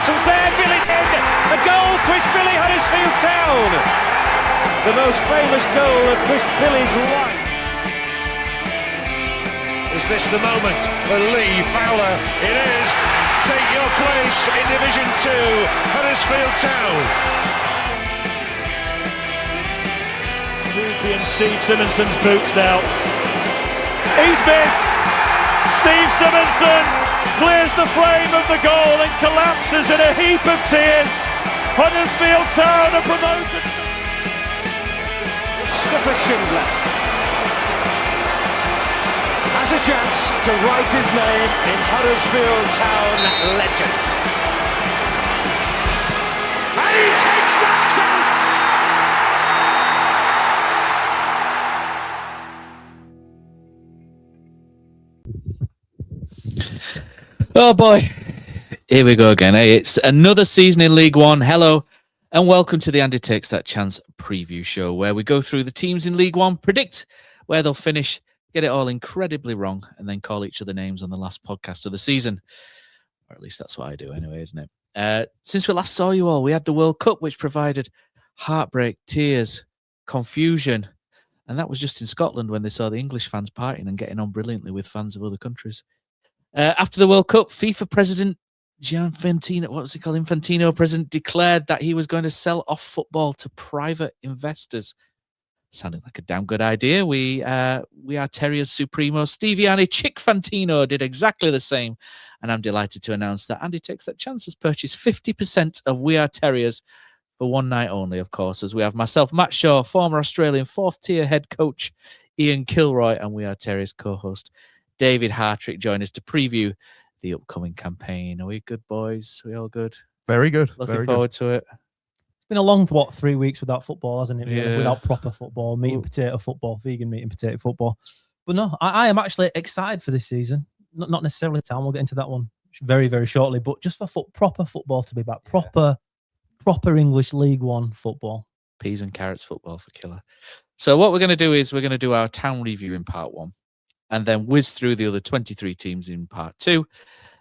Thompson's there, Billy in. A goal, Chris Billy, Huddersfield Town. The most famous goal of Chris Billy's life. Is this the moment for Lee Fowler? It is. Take your place in Division 2, Huddersfield Town. Ruby and Steve Simonson's boots now. He's missed. Steve Simonson clears the frame of the goal and collapses in a heap of tears. Huddersfield Town are promoted. Mustafa Schindler has a chance to write his name in Huddersfield Town legend. And he takes that chance! Oh boy, here we go again. Hey, it's another season in League One. Hello, and welcome to the Andy Takes That Chance preview show, where we go through the teams in League One, predict where they'll finish, get it all incredibly wrong, and then call each other names on the last podcast of the season. Or at least that's what I do anyway, isn't it? Since we last saw you all, we had the World Cup, which provided heartbreak, tears, confusion, and that was just in Scotland when they saw the English fans partying and getting on brilliantly with fans of other countries. After the World Cup, FIFA president Infantino president declared that he was going to sell off football to private investors. Sounding like a damn good idea. We Are Terriers Supremo Stevie Chick Fantino did exactly the same, and I'm delighted to announce that Andy Takes That Chance has purchased 50% of We Are Terriers for one night only, of course, as we have myself, Matt Shaw, former Australian fourth-tier head coach Ian Kilroy, and We Are Terriers co-host David Hartrick join us to preview the upcoming campaign. Are we good, boys? Are we all good? Very good. Looking forward to it. It's been a long, 3 weeks without football, hasn't it? Yeah. Without proper football, meat and potato football, vegan meat and potato football. But no, I am actually excited for this season. Not necessarily Town. We'll get into that one very, very shortly. But just for proper football to be back, proper English League One football. Peas and carrots football for killer. So what we're going to do is we're going to do our Town review in part 1, and then whiz through the other 23 teams in part 2.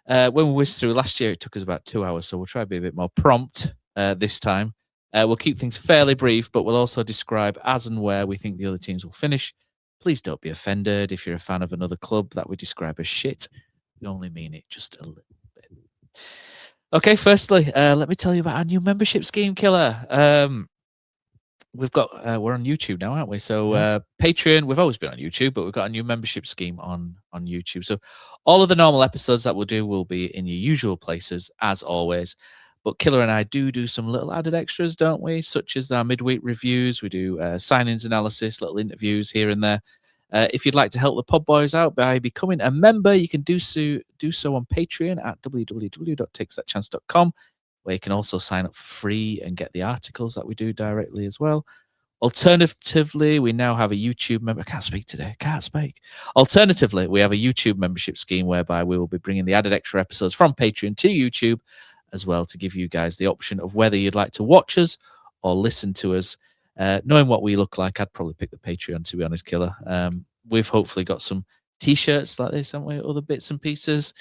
When we whizzed through last year, it took us about 2 hours, so we'll try to be a bit more prompt this time. We'll keep things fairly brief, but we'll also describe as and where we think the other teams will finish. Please don't be offended if you're a fan of another club that we describe as shit. We only mean it just a little bit. Okay, firstly, let me tell you about our new membership scheme, Killer. We're on YouTube now, aren't we? So Patreon, we've always been on YouTube, but we've got a new membership scheme on YouTube. So all of the normal episodes that we'll do will be in your usual places, as always. But Killer and I do some little added extras, don't we? Such as our midweek reviews. We do signings analysis, little interviews here and there. If you'd like to help the Pod Boys out by becoming a member, you can do so on Patreon at www.takesthatchance.com, where you can also sign up for free and get the articles that we do directly as well. Alternatively, we now have a YouTube member. I can't speak today. Can't speak. Alternatively, we have a YouTube membership scheme whereby we will be bringing the added extra episodes from Patreon to YouTube as well, to give you guys the option of whether you'd like to watch us or listen to us. Knowing what we look like, I'd probably pick the Patreon, to be honest, Killer. We've hopefully got some T-shirts like this, haven't we? Other bits and pieces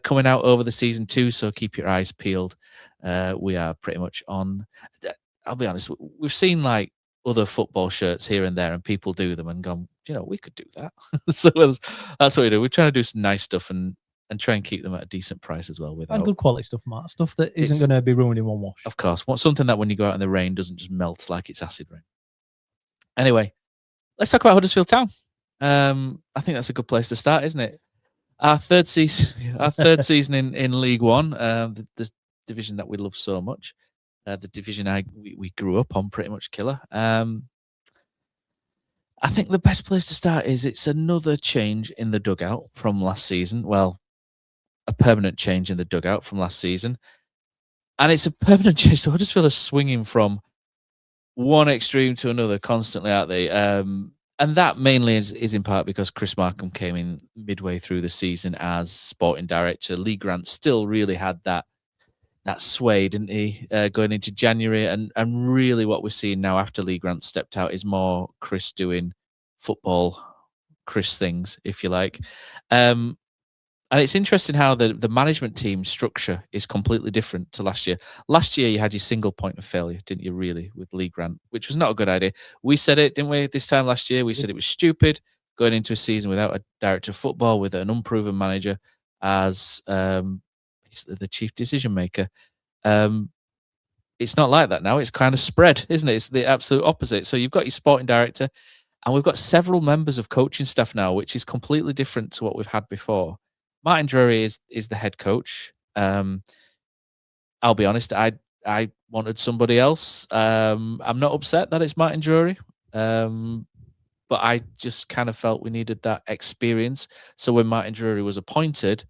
coming out over the season too, so keep your eyes peeled. We are pretty much on. I'll be honest, we've seen like other football shirts here and there, and people do them and gone, we could do that. So that's what we do. We're trying to do some nice stuff and try and keep them at a decent price as well. And good quality stuff, Matt. Stuff that isn't going to be ruined in one wash. Of course. Something that when you go out in the rain doesn't just melt like it's acid rain. Anyway, let's talk about Huddersfield Town. I think that's a good place to start, isn't it? Our third season in League One, the division that we love so much, the division we grew up on, pretty much, Killer. I think the best place to start is it's another change in the dugout from last season. Well, a permanent change in the dugout from last season. And it's a permanent change. So Huddersfield are swinging from one extreme to another constantly, aren't they? And that mainly is in part because Chris Markham came in midway through the season as sporting director. Lee Grant still really had that sway, didn't he, going into January? And really what we're seeing now after Lee Grant stepped out is more Chris doing football Chris things, if you like. And it's interesting how the management team structure is completely different to last year. Last year, you had your single point of failure, didn't you, really, with Lee Grant, which was not a good idea. We said it, didn't we, this time last year? We said it was stupid going into a season without a director of football, with an unproven manager as the chief decision maker. It's not like that now. It's kind of spread, isn't it? It's the absolute opposite. So you've got your sporting director, and we've got several members of coaching staff now, which is completely different to what we've had before. Martin Drury is the head coach. I'll be honest, I wanted somebody else. I'm not upset that it's Martin Drury, but I just kind of felt we needed that experience. So when Martin Drury was appointed,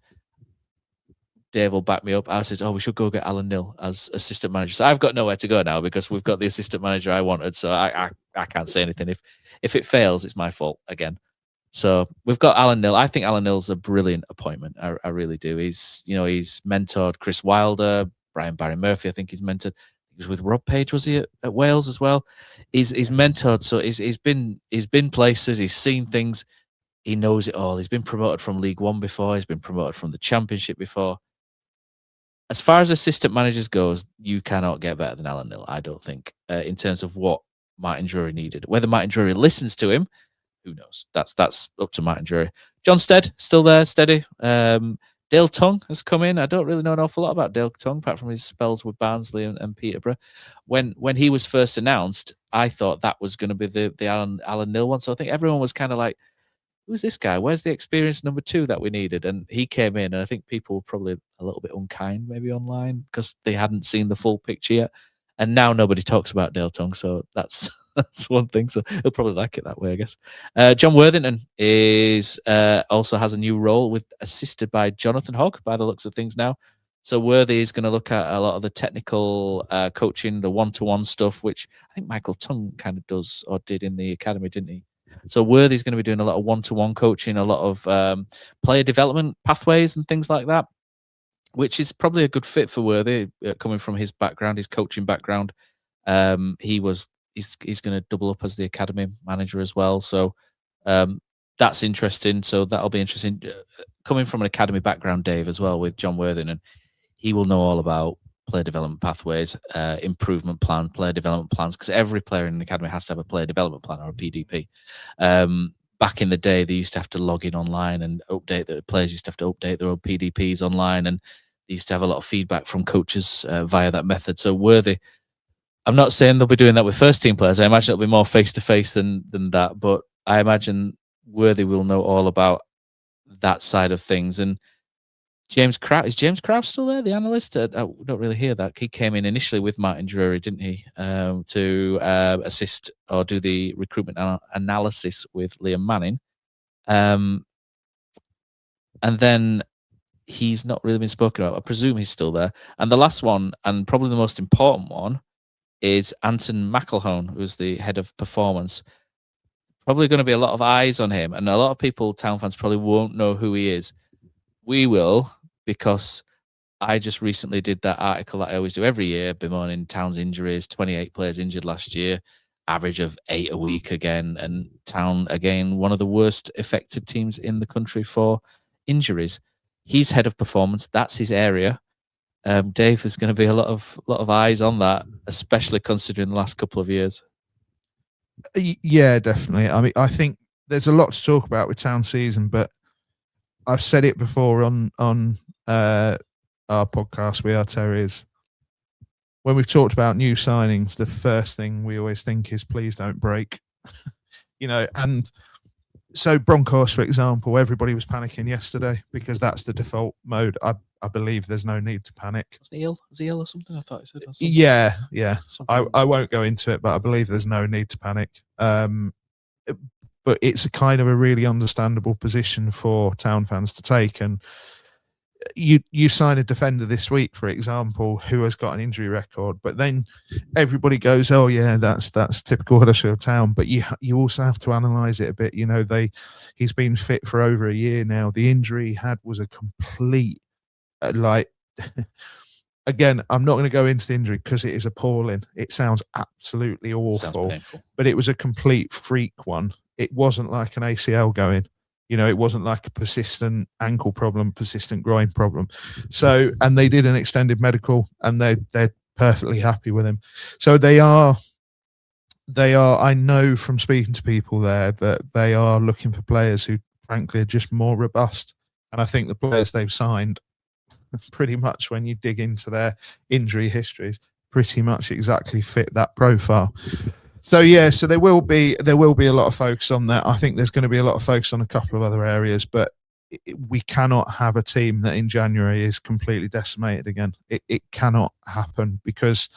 Dave will back me up. I said, we should go get Alan Nill as assistant manager. So I've got nowhere to go now because we've got the assistant manager I wanted. So I can't say anything. If it fails, it's my fault again. So we've got Alan Nill. I think Alan Nill's a brilliant appointment. I really do. He's mentored Chris Wilder, Brian Barry Murphy. I think he's mentored. He was with Rob Page, was he at Wales as well? He's mentored. So he's been places. He's seen things. He knows it all. He's been promoted from League One before. He's been promoted from the Championship before. As far as assistant managers goes, you cannot get better than Alan Nill, I don't think, in terms of what Martin Drury needed. Whether Martin Drury listens to him, who knows? That's up to Martin Drury. John Stead, still there, steady. Dale Tongue has come in. I don't really know an awful lot about Dale Tongue, apart from his spells with Barnsley and Peterborough. When he was first announced, I thought that was going to be the Alan Nill one. So I think everyone was kind of like, who's this guy? Where's the experience number 2 that we needed? And he came in, and I think people were probably a little bit unkind maybe online because they hadn't seen the full picture yet. And now nobody talks about Dale Tongue, so that's one thing. So he'll probably like it that way, I guess. John Worthington is also has a new role, assisted by Jonathan Hogg, by the looks of things now. So Worthy is going to look at a lot of the technical coaching, the one-to-one stuff, which I think Michael Tongue kind of does or did in the academy, didn't he? So Worthy's going to be doing a lot of one-to-one coaching, a lot of player development pathways and things like that, which is probably a good fit for Worthy, coming from his background, his coaching background. He's going to double up as the academy manager as well. So that's interesting. So that'll be interesting. Coming from an academy background, Dave, as well, with John Worthington, he will know all about player development pathways, improvement plan, player development plans, because every player in the academy has to have a player development plan or a PDP. Back in the day, they used to have to log in online and update. The players used to have to update their own PDPs online, and they used to have a lot of feedback from coaches via that method. So Worthy, I'm not saying they'll be doing that with first team players. I imagine it'll be more face to face than that. But I imagine Worthy will know all about that side of things. And James Krause, is James Krause still there, the analyst? I don't really hear that. He came in initially with Martin Drury, didn't he, to assist or do the recruitment analysis with Liam Manning. And then he's not really been spoken about. I presume he's still there. And the last one, and probably the most important one, is Anton McElhone, who's the head of performance. Probably going to be a lot of eyes on him, and a lot of people, Town fans, probably won't know who he is. We will, because I just recently did that article that I always do every year, bemoaning Town's injuries. 28 players injured last year, average of 8 a week again, and Town, again, one of the worst affected teams in the country for injuries. He's head of performance. That's his area. Dave, there's going to be a lot of eyes on that, especially considering the last couple of years. Yeah, definitely. I mean, I think there's a lot to talk about with Town season, but I've said it before on our podcast, We Are Terriers. When we've talked about new signings, the first thing we always think is, please don't break. And so Broncos, for example, everybody was panicking yesterday because that's the default mode. I believe there's no need to panic. Was he ill or something? I thought he said or something. Yeah. I won't go into it, but I believe there's no need to panic. But it's a kind of a really understandable position for Town fans to take. And you sign a defender this week, for example, who has got an injury record, but then everybody goes, "Oh yeah, that's typical Huddersfield Town." But you also have to analyse it a bit. He's been fit for over a year now. The injury he had was a complete again, I'm not going to go into the injury because it is appalling. It sounds absolutely awful, but it was a complete freak one. It wasn't like an ACL going. You know, it wasn't like a persistent ankle problem, persistent groin problem. So, and they did an extended medical, and they're perfectly happy with him. So they are. I know from speaking to people there that they are looking for players who, frankly, are just more robust. And I think the players they've signed, pretty much when you dig into their injury histories, pretty much exactly fit that profile. So yeah, so there will be a lot of focus on that. I think there's going to be a lot of focus on a couple of other areas, but we cannot have a team that in January is completely decimated again. It cannot happen, because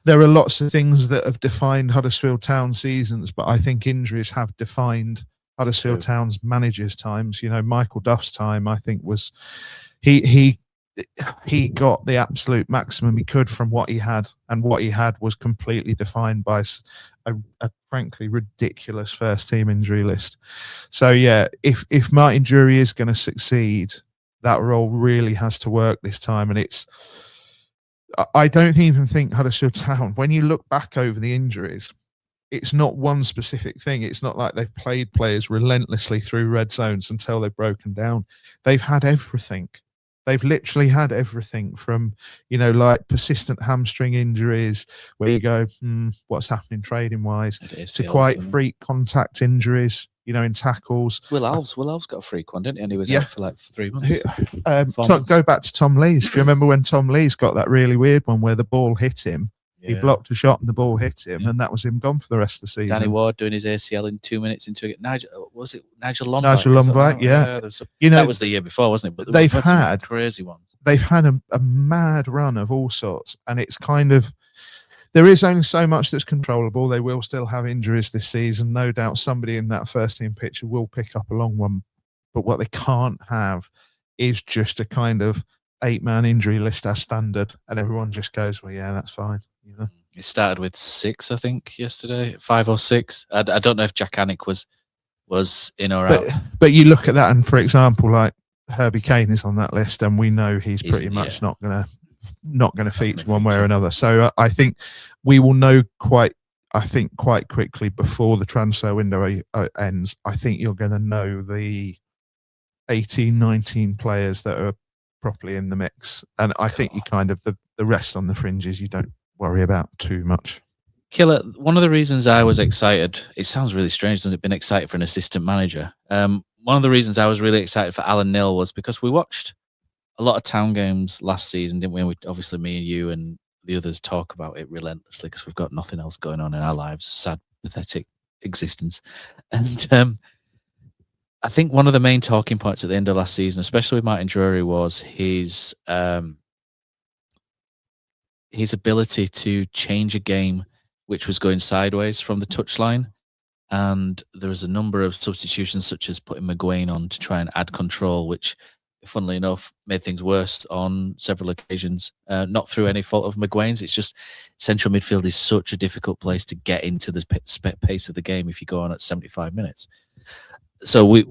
there are lots of things that have defined Huddersfield Town seasons, but I think injuries have defined Huddersfield Town's managers' times. You know, Michael Duff's time, I think, was he got the absolute maximum he could from what he had, and what he had was completely defined by a frankly ridiculous first team injury list. So yeah, if Martin Drury is going to succeed, that role really has to work this time. And I don't even think Huddersfield Town, when you look back over the injuries, it's not one specific thing. It's not like they've played players relentlessly through red zones until they've broken down. They've had everything. They've literally had everything from, you know, like persistent hamstring injuries where you go, what's happening trading wise, to quite freak contact injuries, you know, in tackles. Will Alves got a freak one, didn't he? And he was out for like 3 months. Go back to Tom Lees. Do you remember when Tom Lees got that really weird one where the ball hit him? Yeah. He blocked a shot and the ball hit him, and that was him gone for the rest of the season. Danny Ward doing his ACL in 2 minutes into it. Nigel Lonvite? Nigel Lonvite, yeah. You know, that was the year before, wasn't it? But they've had crazy ones. They've had a mad run of all sorts, and it's kind of, there is only so much that's controllable. They will still have injuries this season. No doubt somebody in that first team picture will pick up a long one, but what they can't have is just a kind of 8-man injury list as standard, and everyone just goes, well, yeah, that's fine. You know, it started with 6, I think, yesterday, 5 or 6. I don't know if Jack Anick was in or out. But you look at that, and for example, like Herbie Kane is on that list, and we know he's pretty much not gonna feature one way or another. So I think we will know quite quickly before the transfer window ends. I think you're going to know the 18, 19 players that are properly in the mix, and I think you kind of the rest on the fringes you don't worry about too much. Killer, one of the reasons I was excited, it sounds really strange, doesn't it, been excited for an assistant manager. One of the reasons I was really excited for Alan Knill was because we watched a lot of Town games last season, didn't we? And obviously me and you and the others talk about it relentlessly because we've got nothing else going on in our lives, sad, pathetic existence. And I think one of the main talking points at the end of last season, especially with Martin Drury, was his ability to change a game which was going sideways from the touchline. And there was a number of substitutions, such as putting McGuane on to try and add control, which, funnily enough, made things worse on several occasions. Not through any fault of McGuane's. It's just central midfield is such a difficult place to get into the pace of the game if you go on at 75 minutes. So we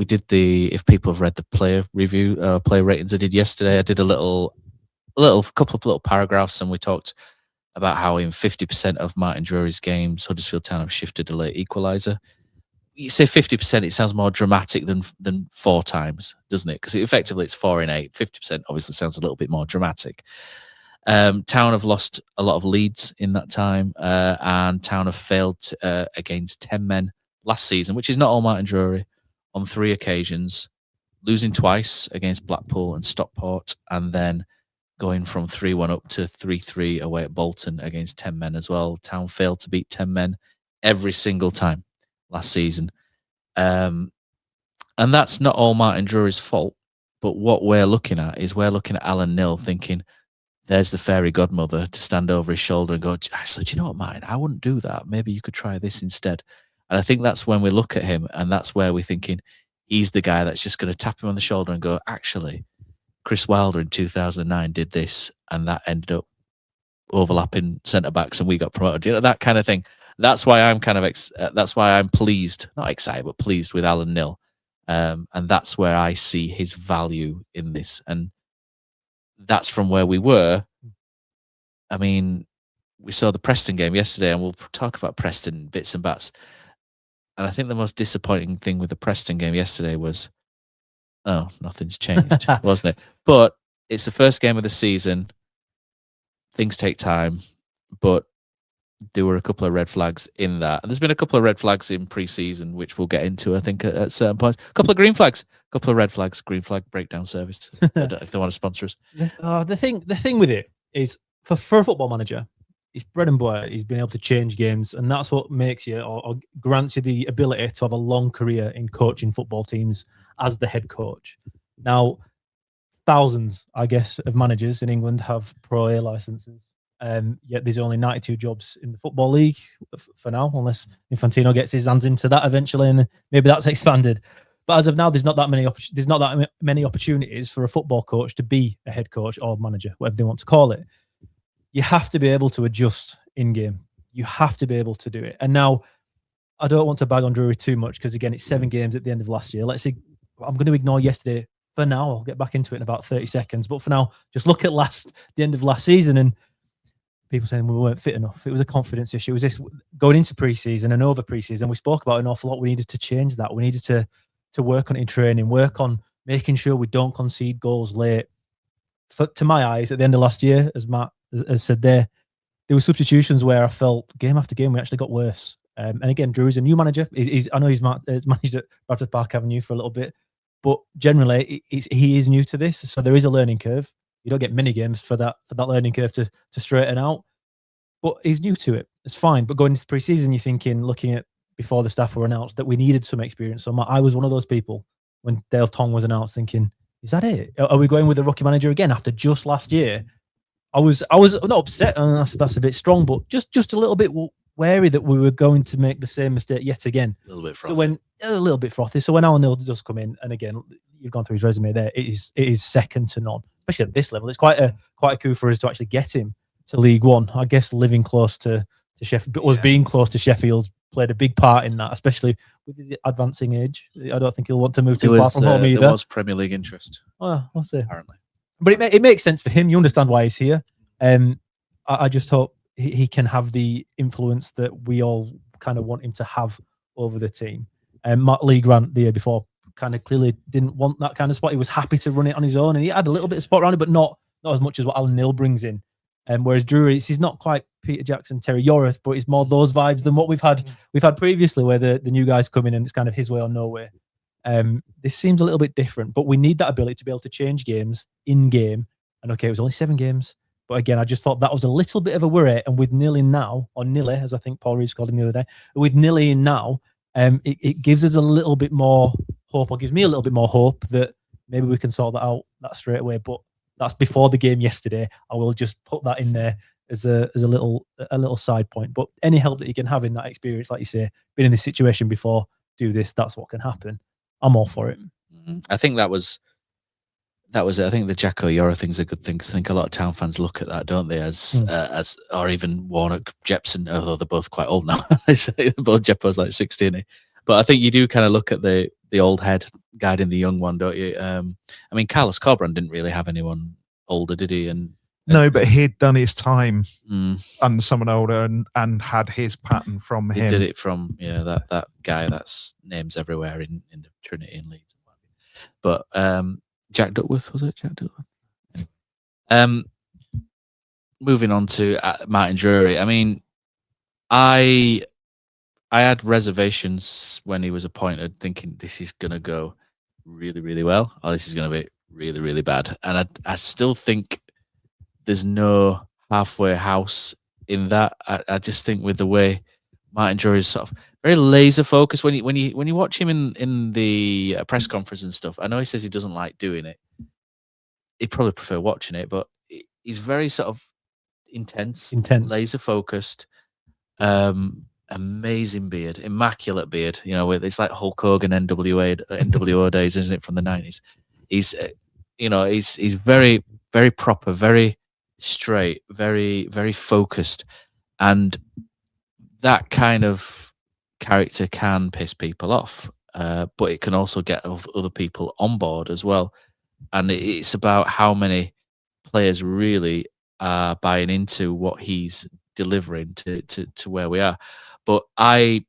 did the, if people have read the player review, player ratings I did yesterday, I did a couple of little paragraphs, and we talked about how in 50% of Martin Drury's games, Huddersfield Town have shifted a late equaliser. You say 50%, it sounds more dramatic than 4 times, doesn't it? Because effectively it's 4 in 8. 50% obviously sounds a little bit more dramatic. Town have lost a lot of leads in that time, and Town have failed against 10 men last season, which is not all Martin Drury, on 3 occasions, losing twice against Blackpool and Stockport, and then going from 3-1 up to 3-3 away at Bolton against 10 men as well. Town failed to beat 10 men every single time last season. And that's not all Martin Drury's fault, but what we're looking at is Alan Knill thinking, there's the fairy godmother to stand over his shoulder and go, actually, do you know what, Martin? I wouldn't do that. Maybe you could try this instead. And I think that's when we look at him, and that's where we're thinking he's the guy that's just going to tap him on the shoulder and go, actually, Chris Wilder in 2009 did this, and that ended up overlapping centre backs, and we got promoted. You know, that kind of thing. That's why I'm that's why I'm pleased, not excited, but pleased with Alan Knill, and that's where I see his value in this, and that's from where we were. I mean, we saw the Preston game yesterday, and we'll talk about Preston bits and bats. And I think the most disappointing thing with the Preston game yesterday was, nothing's changed, wasn't it? But it's the first game of the season. Things take time, but there were a couple of red flags in that. And there's been a couple of red flags in pre-season, which we'll get into, I think, at certain points. A couple of green flags, a couple of red flags, green flag breakdown service, if they want to sponsor us. The thing with it is, for a football manager, it's bread and butter. He's been able to change games, and that's what makes you or grants you the ability to have a long career in coaching football teams as the head coach. Now, thousands, I guess, of managers in England have Pro A licenses. Yet there's only 92 jobs in the Football League for now, unless Infantino gets his hands into that eventually, and maybe that's expanded. But as of now, there's not that many opportunities for a football coach to be a head coach or manager, whatever they want to call it. You have to be able to adjust in game. You have to be able to do it. And now, I don't want to bag on Drury too much because, again, it's 7 games at the end of last year. Let's see. I'm going to ignore yesterday for now. I'll get back into it in about 30 seconds. But for now, just look at the end of last season, and people saying we weren't fit enough. It was a confidence issue. It was this going into pre-season and over pre-season. We spoke about an awful lot. We needed to change that. We needed to work on it in training, work on making sure we don't concede goals late. To my eyes, at the end of last year, as Matt has said there were substitutions where I felt game after game we actually got worse. And again, Drew's a new manager. I know he's managed at Bradford Park Avenue for a little bit, but generally he is new to this, so there is a learning curve. You don't get many games for that learning curve to straighten out, but he's new to it. It's fine. But going into pre-season, you're thinking, looking at before the staff were announced, that we needed some experience. So I was one of those people when Dale Tong was announced, thinking, is that it? Are we going with a rookie manager again after just last year? I was not upset, and that's a bit strong, but just a little bit wary that we were going to make the same mistake yet again. A little bit frothy. A little bit frothy. So when Alan Hill does come in, and again, you've gone through his resume there, it is second to none, especially at this level. It's quite a coup for us to actually get him to League One. I guess living close to Sheffield, but being close to Sheffield played a big part in that, especially with his advancing age. I don't think he'll want to move too far from home either. There was Premier League interest. Oh, we'll see. Apparently. But it makes sense for him. You understand why he's here. I just hope he can have the influence that we all kind of want him to have over the team. Matt Lee Grant the year before kind of clearly didn't want that kind of spot. He was happy to run it on his own, and he had a little bit of spot around it, but not as much as what Alan Hill brings in. Whereas Drury, he's not quite Peter Jackson, Terry Yorath, but it's more those vibes than what we've had previously, where the new guys come in and it's kind of his way or no way. This seems a little bit different, but we need that ability to be able to change games in game. And okay, it was only 7 games, but again, I just thought that was a little bit of a worry. And with nil in now, or Nilly, as I think Paul Reeves called him the other day, with Nilly in now, it gives us a little bit more hope, or gives me a little bit more hope that maybe we can sort that straight away. But that's before the game yesterday. I will just put that in there as a little side point. But any help that you can have in that experience, like you say, been in this situation before, do this. That's what can happen. I'm all for it. I think that was it. I think the Jacko Yora thing's a good thing, because I think a lot of Town fans look at that, don't they, as or even Warnock Jepson, although they're both quite old now. Both Jeppo's like 60, isn't he? But I think you do kind of look at the old head guiding the young one, don't you? I mean, Carlos Corberan didn't really have anyone older, did he? No, but he'd done his time under someone older and had his pattern from him. He did it from that guy that's names everywhere in the Trinity and Leeds. But Jack Duckworth, was it? Jack Duckworth. Anyway. Moving on to Martin Drury. I mean, I had reservations when he was appointed, thinking this is going to go really, really well, or this is going to be really, really bad. And I still think there's no halfway house in that. I just think with the way Martin Drury is sort of very laser focused. When you watch him in the press conference and stuff, I know he says he doesn't like doing it. He'd probably prefer watching it, but he's very sort of intense, laser focused. Amazing beard, immaculate beard. You know, it's like Hulk Hogan NWO days, isn't it, from the 90s? He's very, very proper, very straight, very, very focused, and that kind of character can piss people off, but it can also get other people on board as well. And it's about how many players really are buying into what he's delivering to where we are. But I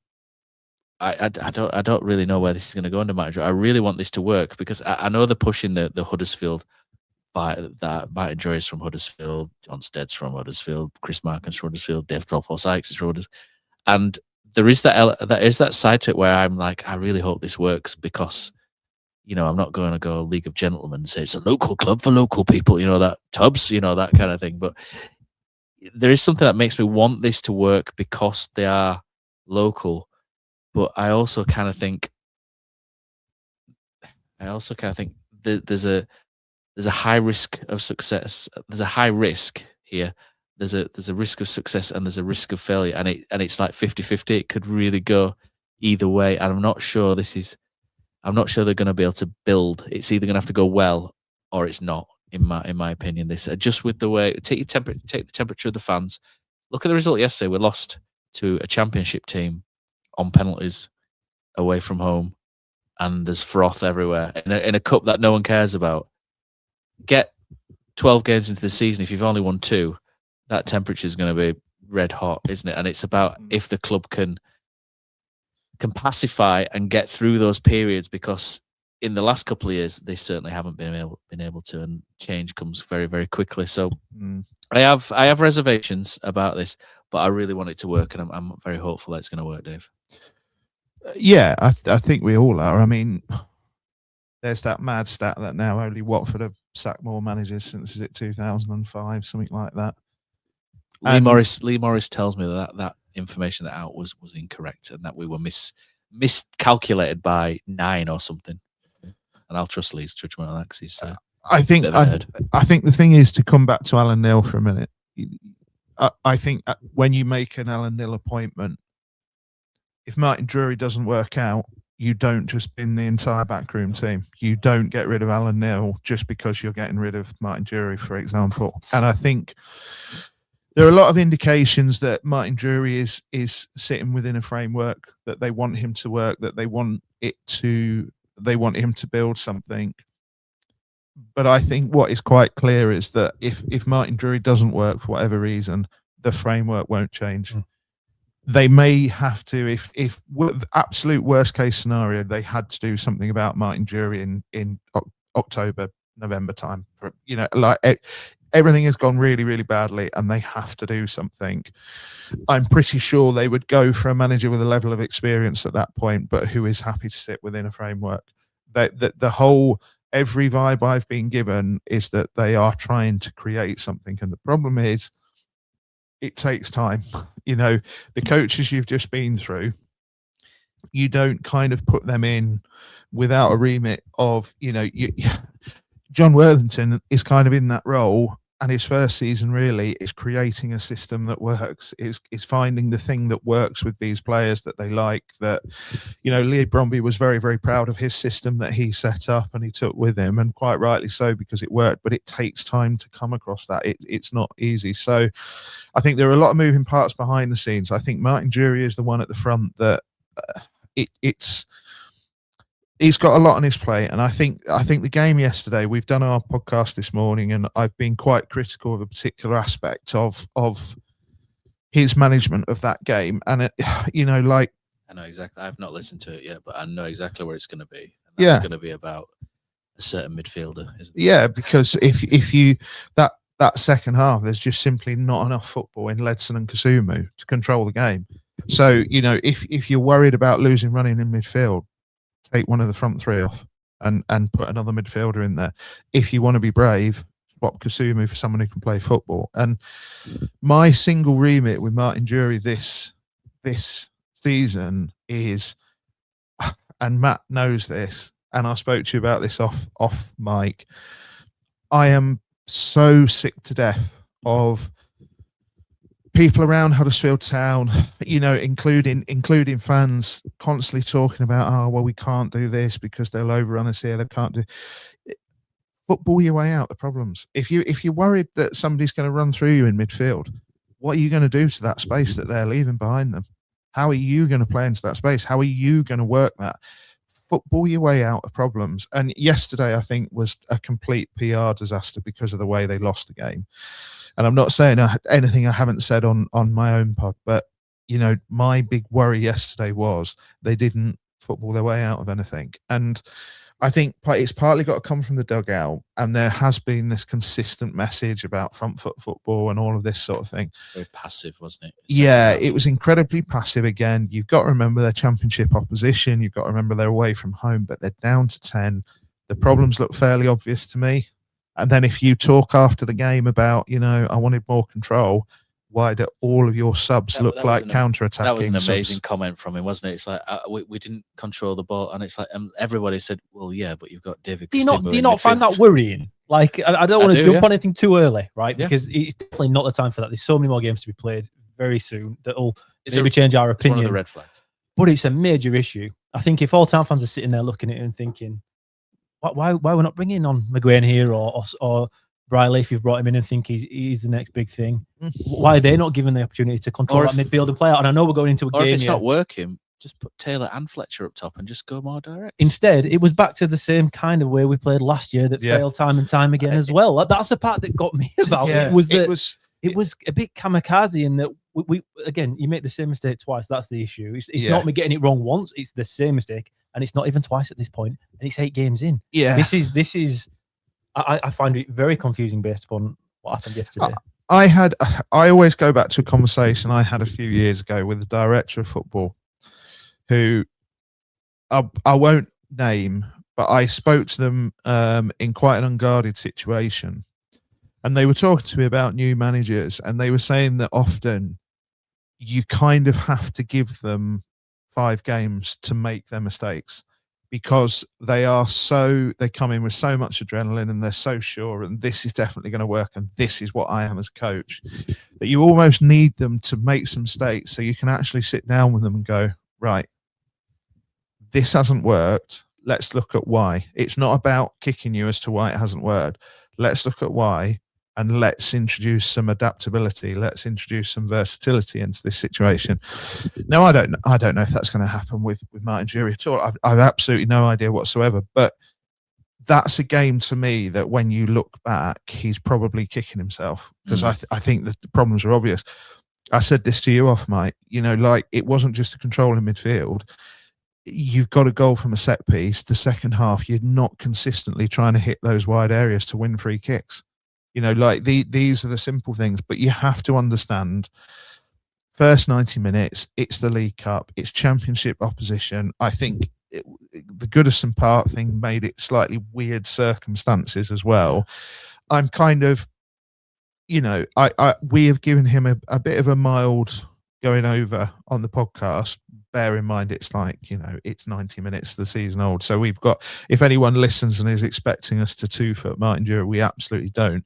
I don't really know where this is going to go under Martin Drury. I really want this to work because I know they're pushing the Huddersfield. That Martin Drury is from Huddersfield, John Stead's from Huddersfield, Chris Markin's from Huddersfield, Dave Threlfall-Sykes is from Huddersfield, and there is that side to it where I'm like, I really hope this works because, I'm not going to go League of Gentlemen and say it's a local club for local people, that Tubbs, that kind of thing. But there is something that makes me want this to work because they are local. But I also kind of think there's a high risk of success. There's a high risk here. There's a risk of success and there's a risk of failure, and it's like 50-50. It could really go either way, and I'm not sure they're going to be able to build. It's either going to have to go well or it's not. In my opinion, this just with the way take the temperature of the fans. Look at the result yesterday. We lost to a championship team on penalties away from home, and there's froth everywhere in a cup that no one cares about. Get 12 games into the season. If you've only won 2, that temperature is going to be red hot, isn't it? And it's about if the club can pacify and get through those periods, because in the last couple of years they certainly haven't been able to, and change comes very, very quickly. So I have reservations about this, but I really want it to work, and I'm very hopeful that it's going to work, Dave. Yeah, I think we all are. I mean, there's that mad stat that now only Watford have sacked more managers since, is it 2005, something like that. Lee Morris tells me that information that out was incorrect, and that we were miscalculated by 9 or something. And I'll trust Lee's judgment on that because he's. I think the thing is, to come back to Alan Neil for a minute. I think when you make an Alan Neil appointment, if Martin Drury doesn't work out, you don't just bin the entire backroom team. You don't get rid of Alan Neil just because you're getting rid of Martin Drury, for example. And I think there are a lot of indications that Martin Drury is sitting within a framework that they want him to work, that they want him to build something. But I think what is quite clear is that if Martin Drury doesn't work for whatever reason, the framework won't change. They may have to, if absolute worst case scenario, they had to do something about Martin Drury in October, November time. Everything has gone really, really badly and they have to do something. I'm pretty sure they would go for a manager with a level of experience at that point, but who is happy to sit within a framework. Every vibe I've been given is that they are trying to create something. And the problem is, it takes time. The coaches you've just been through, you don't kind of put them in without a remit of, John Worthington is kind of in that role, and his first season really is creating a system that works, is finding the thing that works with these players that they like. That, Lee Bromby was very, very proud of his system that he set up and he took with him, and quite rightly so, because it worked. But it takes time to come across that. It's not easy. So I think there are a lot of moving parts behind the scenes. I think Martin Drury is the one at the front that he's got a lot on his plate. And I think the game yesterday, we've done our podcast this morning, and I've been quite critical of a particular aspect of his management of that game. And I know exactly. I've not listened to it yet, but I know exactly where it's going to be. And that's going to be about a certain midfielder, isn't it? Yeah, because if you that second half, there's just simply not enough football in Ledson and Kasumu to control the game. So if you're worried about losing running in midfield, take one of the front 3 off and put another midfielder in there. If you want to be brave, swap Kasumu for someone who can play football. And my single remit with Martin Drury this season is, and Matt knows this, and I spoke to you about this off mic, I am so sick to death of people around Huddersfield Town, including fans, constantly talking about, we can't do this because they'll overrun us here. They can't do. Football your way out the problems. If you're worried that somebody's going to run through you in midfield, what are you going to do to that space that they're leaving behind them? How are you going to play into that space? How are you going to work that? Football your way out of problems. And yesterday, I think, was a complete PR disaster because of the way they lost the game. And I'm not saying anything I haven't said on my own pod, but my big worry yesterday was they didn't football their way out of anything. And I think it's partly got to come from the dugout, and there has been this consistent message about front foot football and all of this sort of thing. Very passive, wasn't it? Yeah, it was incredibly passive again. You've got to remember their championship opposition. You've got to remember they're away from home, but they're down to 10. The problems look fairly obvious to me. And then if you talk after the game about, I wanted more control, why do all of your subs look like counter-attacking? That was an amazing comment from him, wasn't it? It's like, we didn't control the ball. And it's like, everybody said, well, yeah, but you've got David. Do you not find that worrying? Like, I don't want to jump on anything too early, right? Yeah. Because it's definitely not the time for that. There's so many more games to be played very soon that'll maybe change our opinion. One of the red flags. But it's a major issue. I think if all Town fans are sitting there looking at it and thinking, why we're not bringing on McGuane here or Briley, if you've brought him in and think he's the next big thing, why are they not given the opportunity to control that midfield and play out? And I know we're going into a game. If it's not working, just put Taylor and Fletcher up top and just go more direct. Instead, it was back to the same kind of way we played last year that failed time and time again as well. That's the part that got me about it. It was a bit kamikaze in that we again, you make the same mistake twice. That's the issue. It's not me getting it wrong once. It's the same mistake, and it's not even twice at this point. And it's 8 games in. Yeah, this is. I find it very confusing based upon what happened yesterday. I always go back to a conversation I had a few years ago with the director of football, who I won't name, but I spoke to them in quite an unguarded situation. And they were talking to me about new managers, and they were saying that often you kind of have to give them 5 games to make their mistakes, because they come in with so much adrenaline and they're so sure, and this is definitely going to work, and this is what I am as coach, that you almost need them to make some mistakes so you can actually sit down with them and go, right, this hasn't worked. Let's look at why. It's not about kicking you as to why it hasn't worked. Let's look at why, and let's introduce some adaptability. Let's introduce some versatility into this situation. Now, I don't know if that's going to happen with Martin Jury at all. I've absolutely no idea whatsoever. But that's a game to me that when you look back, he's probably kicking himself, because I think that the problems are obvious. I said this to you off, Mike. It wasn't just a control in midfield. You've got a goal from a set piece. The second half, you're not consistently trying to hit those wide areas to win free kicks. These are the simple things, but you have to understand, first 90 minutes, it's the League Cup, it's championship opposition. I think the Goodison Park thing made it slightly weird circumstances as well. I'm kind of, we have given him a bit of a mild going over on the podcast. Bear in mind, it's it's 90 minutes of the season old. So we've got, if anyone listens and is expecting us to 2-foot Martin Jury, we absolutely don't.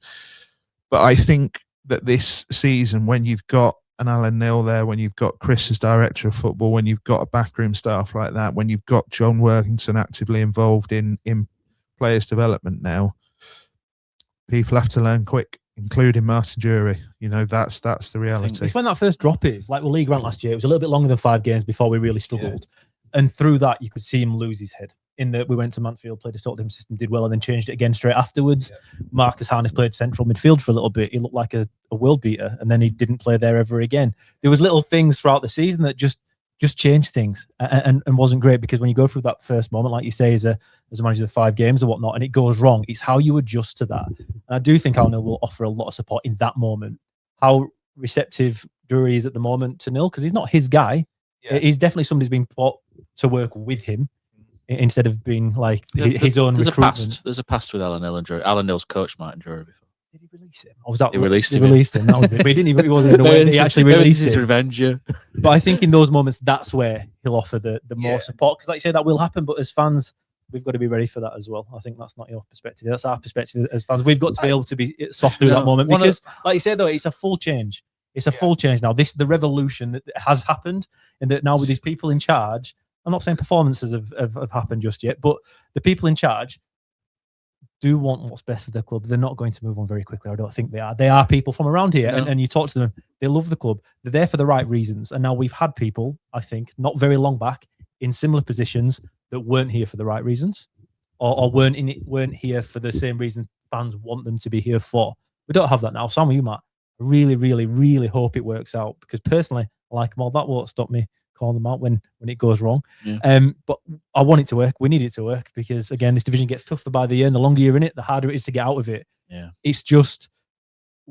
But I think that this season, when you've got an Alan Neil there, when you've got Chris as director of football, when you've got a backroom staff like that, when you've got John Worthington actively involved in players' development now, people have to learn quick, including Martin Jury. That's the reality. It's when that first drop is. Like League Grant last year, it was a little bit longer than 5 games before we really struggled. Yeah. And through that, you could see him lose his head. In that we went to Mansfield, played a Tottenham system, did well, and then changed it again straight afterwards. Yeah. Marcus Harness played central midfield for a little bit. He looked like a world beater, and then he didn't play there ever again. There was little things throughout the season that just changed things and wasn't great, because when you go through that first moment, like you say, as a manager of 5 games or whatnot, and it goes wrong, it's how you adjust to that. And I do think Al Nil will offer a lot of support in that moment. How receptive Drury is at the moment to Nil, because he's not his guy. Yeah. He's definitely somebody who's been put to work with him instead of being like his own recruitment. There's a past with Alan Nil and Drury. Alan Nil's coached Martin Drury before. Did he release him? Or was that he released him? He released him. That was it. But he wasn't even aware that he actually released his revenge. Yeah. But I think in those moments, that's where he'll offer the more support. Because like you say, that will happen. But as fans, we've got to be ready for that as well. I think that's not your perspective. That's our perspective as fans. We've got to be able to be soft through that moment. Because like you said, though, it's a full change. It's a full change now. The revolution that has happened, and that now with these people in charge, I'm not saying performances have happened just yet, but the people in charge do want what's best for their club. They're not going to move on very quickly. I don't think they are. They are people from around here, and you talk to them, they love the club. They're there for the right reasons. And now we've had people, I think, not very long back, in similar positions that weren't here for the right reasons, or weren't here for the same reasons fans want them to be here for. We don't have that now. So I'm with you, Matt. I really, really, really hope it works out, because personally, I like them all. That won't stop me calling them out when it goes wrong. Yeah. But I want it to work. We need it to work because, again, this division gets tougher by the year, and the longer you're in it, the harder it is to get out of it. Yeah. It's just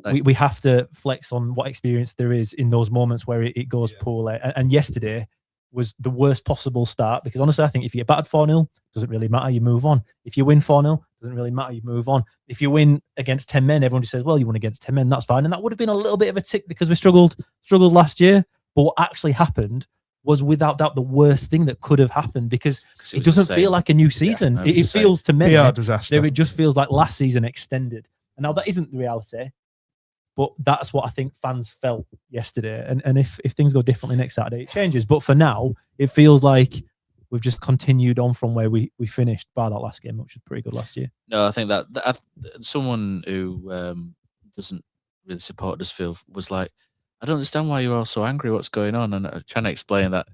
Like, we have to flex on what experience there is in those moments where it goes poorly. And yesterday was the worst possible start because, honestly, I think if you get battered 4-0, doesn't really matter. You move on. If you win 4-0, doesn't really matter. You move on. If you win against 10 men, everyone just says, well, you won against 10 men. That's fine. And that would have been a little bit of a tick because we struggled last year. But what actually happened was without doubt the worst thing that could have happened because it doesn't feel like a new season. Yeah, it feels to me, disaster. it just feels like last season extended. And now that isn't the reality. But that's what I think fans felt yesterday. And if things go differently next Saturday, it changes. But for now, it feels like we've just continued on from where we finished by that last game, which was pretty good last year. No, I think that someone who doesn't really support Huddersfield was like, I don't understand why you're all so angry. What's going on? And I'm trying to explain that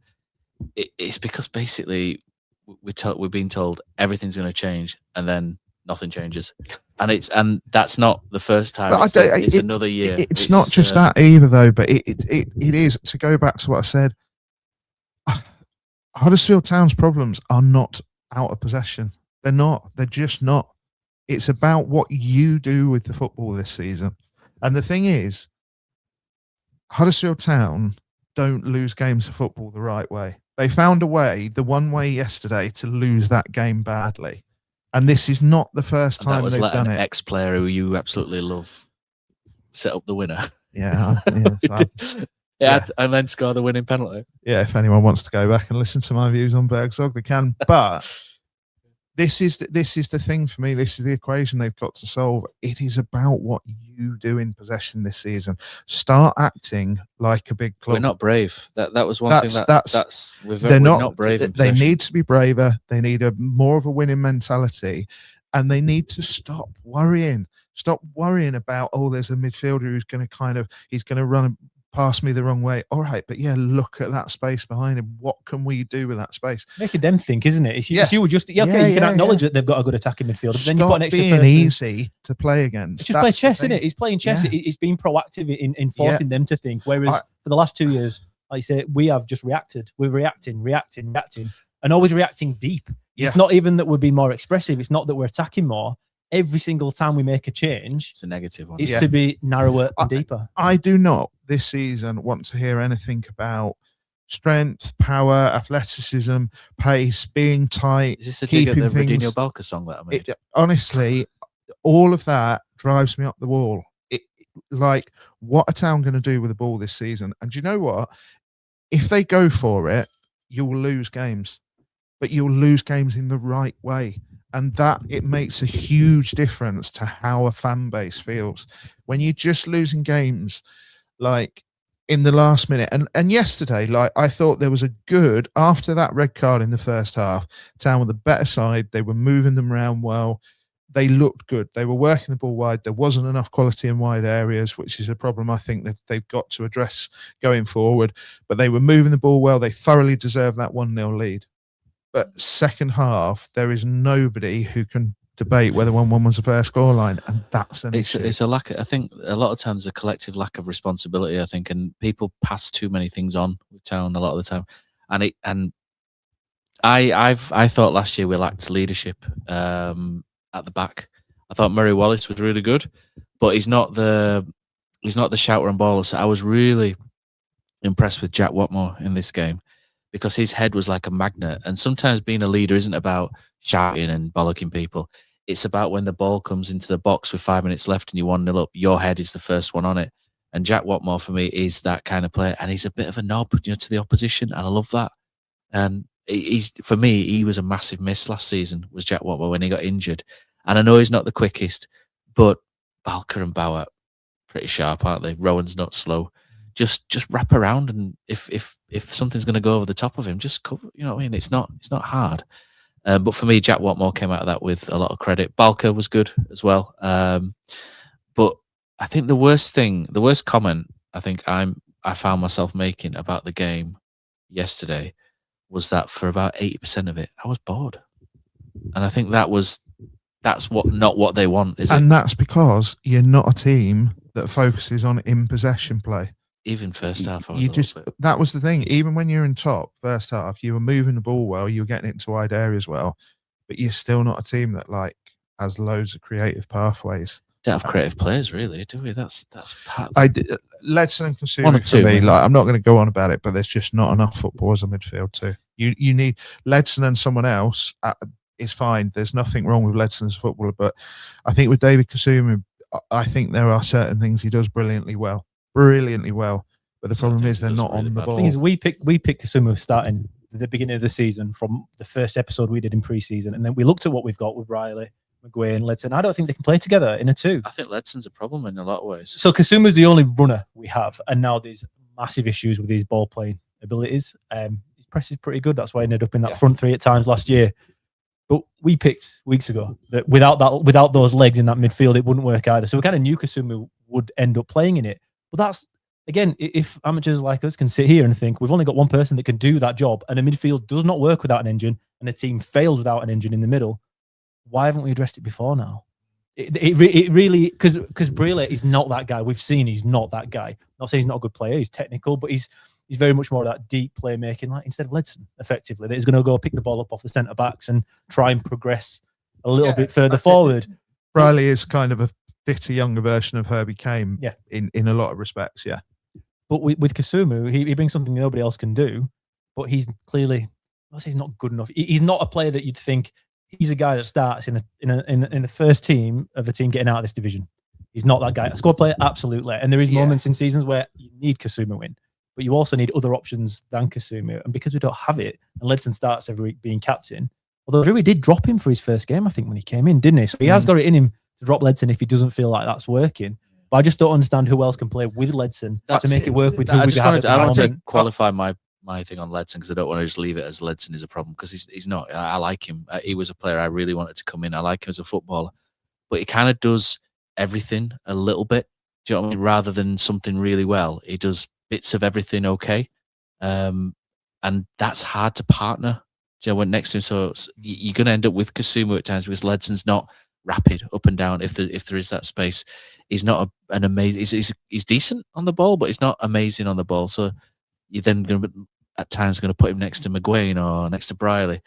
it's because basically we're being told everything's going to change and then nothing changes. And that's not the first time. It's another year. It's not just that either, though. But it is, to go back to what I said. Huddersfield Town's problems are not out of possession. They're not. They're just not. It's about what you do with the football this season. And the thing is, Huddersfield Town don't lose games of football the right way. They found a way, the one way yesterday, to lose that game badly. And this is not the first time they've done it. Ex-player who you absolutely love set up the winner. Yeah. And then score the winning penalty. Yeah, if anyone wants to go back and listen to my views on Bergzog, they can. But this is the thing for me. This is the equation they've got to solve. It is about what you do in possession this season. Start acting like a big club. We're not brave. That was one thing we're not brave in They possession. need to be braver. They need more of a winning mentality, and they need to stop worrying. Stop worrying about, there's a midfielder who's going to he's going to run past me the wrong way. All right, but look at that space behind him. What can we do with that space? Making them think, isn't it? It's you would just you can acknowledge that they've got a good attacking midfielder. But then you put an extra being easy to play against. It's just play chess, isn't it? He's playing chess. Yeah. He's being proactive in forcing them to think. Whereas for the last 2 years, like you say, we have just reacted. We're reacting, and always reacting deep. It's not even that we're being more expressive. It's not that we're attacking more. Every single time we make a change, it's a negative one. It's to be narrower and deeper. I do not this season want to hear anything about strength, power, athleticism, pace, being tight. Is this a dig at the Rodinho Balka song that I made? Honestly, all of that drives me up the wall. Like, what are Town going to do with the ball this season? And do you know what? If they go for it, you'll lose games, but you'll lose games in the right way. And that it makes a huge difference to how a fan base feels when you're just losing games like in the last minute. And yesterday, like, I thought there was a good, after that red card in the first half, Town were the better side. They were moving them around well. They looked good. They were working the ball wide. There wasn't enough quality in wide areas, which is a problem I think that they've got to address going forward. But they were moving the ball well. They thoroughly deserved that 1-0 lead. But second half, there is nobody who can debate whether 1-1 was the first scoreline, and that's an issue. It's a lack. I think a lot of times a collective lack of responsibility. I think, and people pass too many things on with Town a lot of the time. And I thought last year we lacked leadership at the back. I thought Murray Wallace was really good, but he's not the shouter and baller. So I was really impressed with Jack Watmore in this game, because his head was like a magnet. And sometimes being a leader isn't about shouting and bollocking people. It's about when the ball comes into the box with 5 minutes left and you're 1-0 up, your head is the first one on it. And Jack Watmore, for me, is that kind of player. And he's a bit of a knob, to the opposition. And I love that. And for me, he was a massive miss last season, was Jack Watmore, when he got injured. And I know he's not the quickest, but Balka and Bauer, pretty sharp, aren't they? Rowan's not slow. Just wrap around, and if something's going to go over the top of him, just cover. You know what I mean? It's not hard. But for me, Jack Watmore came out of that with a lot of credit. Balka was good as well. But I think the worst comment I think I found myself making about the game yesterday was that for about 80% of it, I was bored, and I think that's not what they want, is it? And that's because you're not a team that focuses on in possession play. Even first half, I was you a little just bit. that was the thing. Even when you're in top first half, you were moving the ball well, you were getting it into wide areas well, but you're still not a team that like has loads of creative pathways. Don't have creative players, really, do we? That's part of Ledson and Consumer One or for two, me. maybe. Like, I'm not going to go on about it, but there's just not enough footballers in midfield too. You need Ledson and someone else is fine. There's nothing wrong with Ledson as a footballer, but I think with David Kasuma, I think there are certain things he does brilliantly well. But the problem is they're not on the ball. The thing is, we picked Kasuma starting at the beginning of the season from the first episode we did in pre-season, and then we looked at what we've got with Riley, McGuay, and Ledson. I don't think they can play together in a two. I think Ledson's a problem in a lot of ways. So Kasuma's the only runner we have, and now there's massive issues with his ball playing abilities. His press is pretty good. That's why he ended up in that front three at times last year. But we picked weeks ago that without those legs in that midfield, it wouldn't work either. So we kind of knew Kasuma would end up playing in it. But that's, again, if amateurs like us can sit here and think we've only got one person that can do that job, and a midfield does not work without an engine, and a team fails without an engine in the middle, why haven't we addressed it before now? It really, because Brele is not that guy. We've seen he's not that guy. Not saying he's not a good player. He's technical, but he's very much more of that deep playmaking, like instead of Ledson, effectively. That he's going to go pick the ball up off the centre backs and try and progress a little bit further forward. Riley is kind of a fitter, younger version of Herbie Kane. Yeah. In a lot of respects, yeah. But with Kasumu, he brings something nobody else can do. But he's clearly, I'll say he's not good enough. He's not a player that you'd think he's a guy that starts in the first team of a team getting out of this division. He's not that guy. A squad player, absolutely. And there is moments in seasons where you need Kasumu in, but you also need other options than Kasumu. And because we don't have it, and Ledson starts every week being captain, although Drewy did drop him for his first game, I think, when he came in, didn't he? So he has got it in him to drop Ledson if he doesn't feel like that's working. But I just don't understand who else can play with Ledson to make it work with who we have. I want to qualify my thing on Ledson because I don't want to just leave it as Ledson is a problem, because he's not. I like him. He was a player I really wanted to come in. I like him as a footballer, but he kind of does everything a little bit. Do you know what I mean? Rather than something really well, he does bits of everything okay, and that's hard to partner. Do you know, when next to him, so you're going to end up with Kasumu at times because Ledson's not rapid up and down. If there is that space, he's not an amazing. He's decent on the ball, but he's not amazing on the ball. So you're then going to at times going to put him next to McGuane or next to Briley,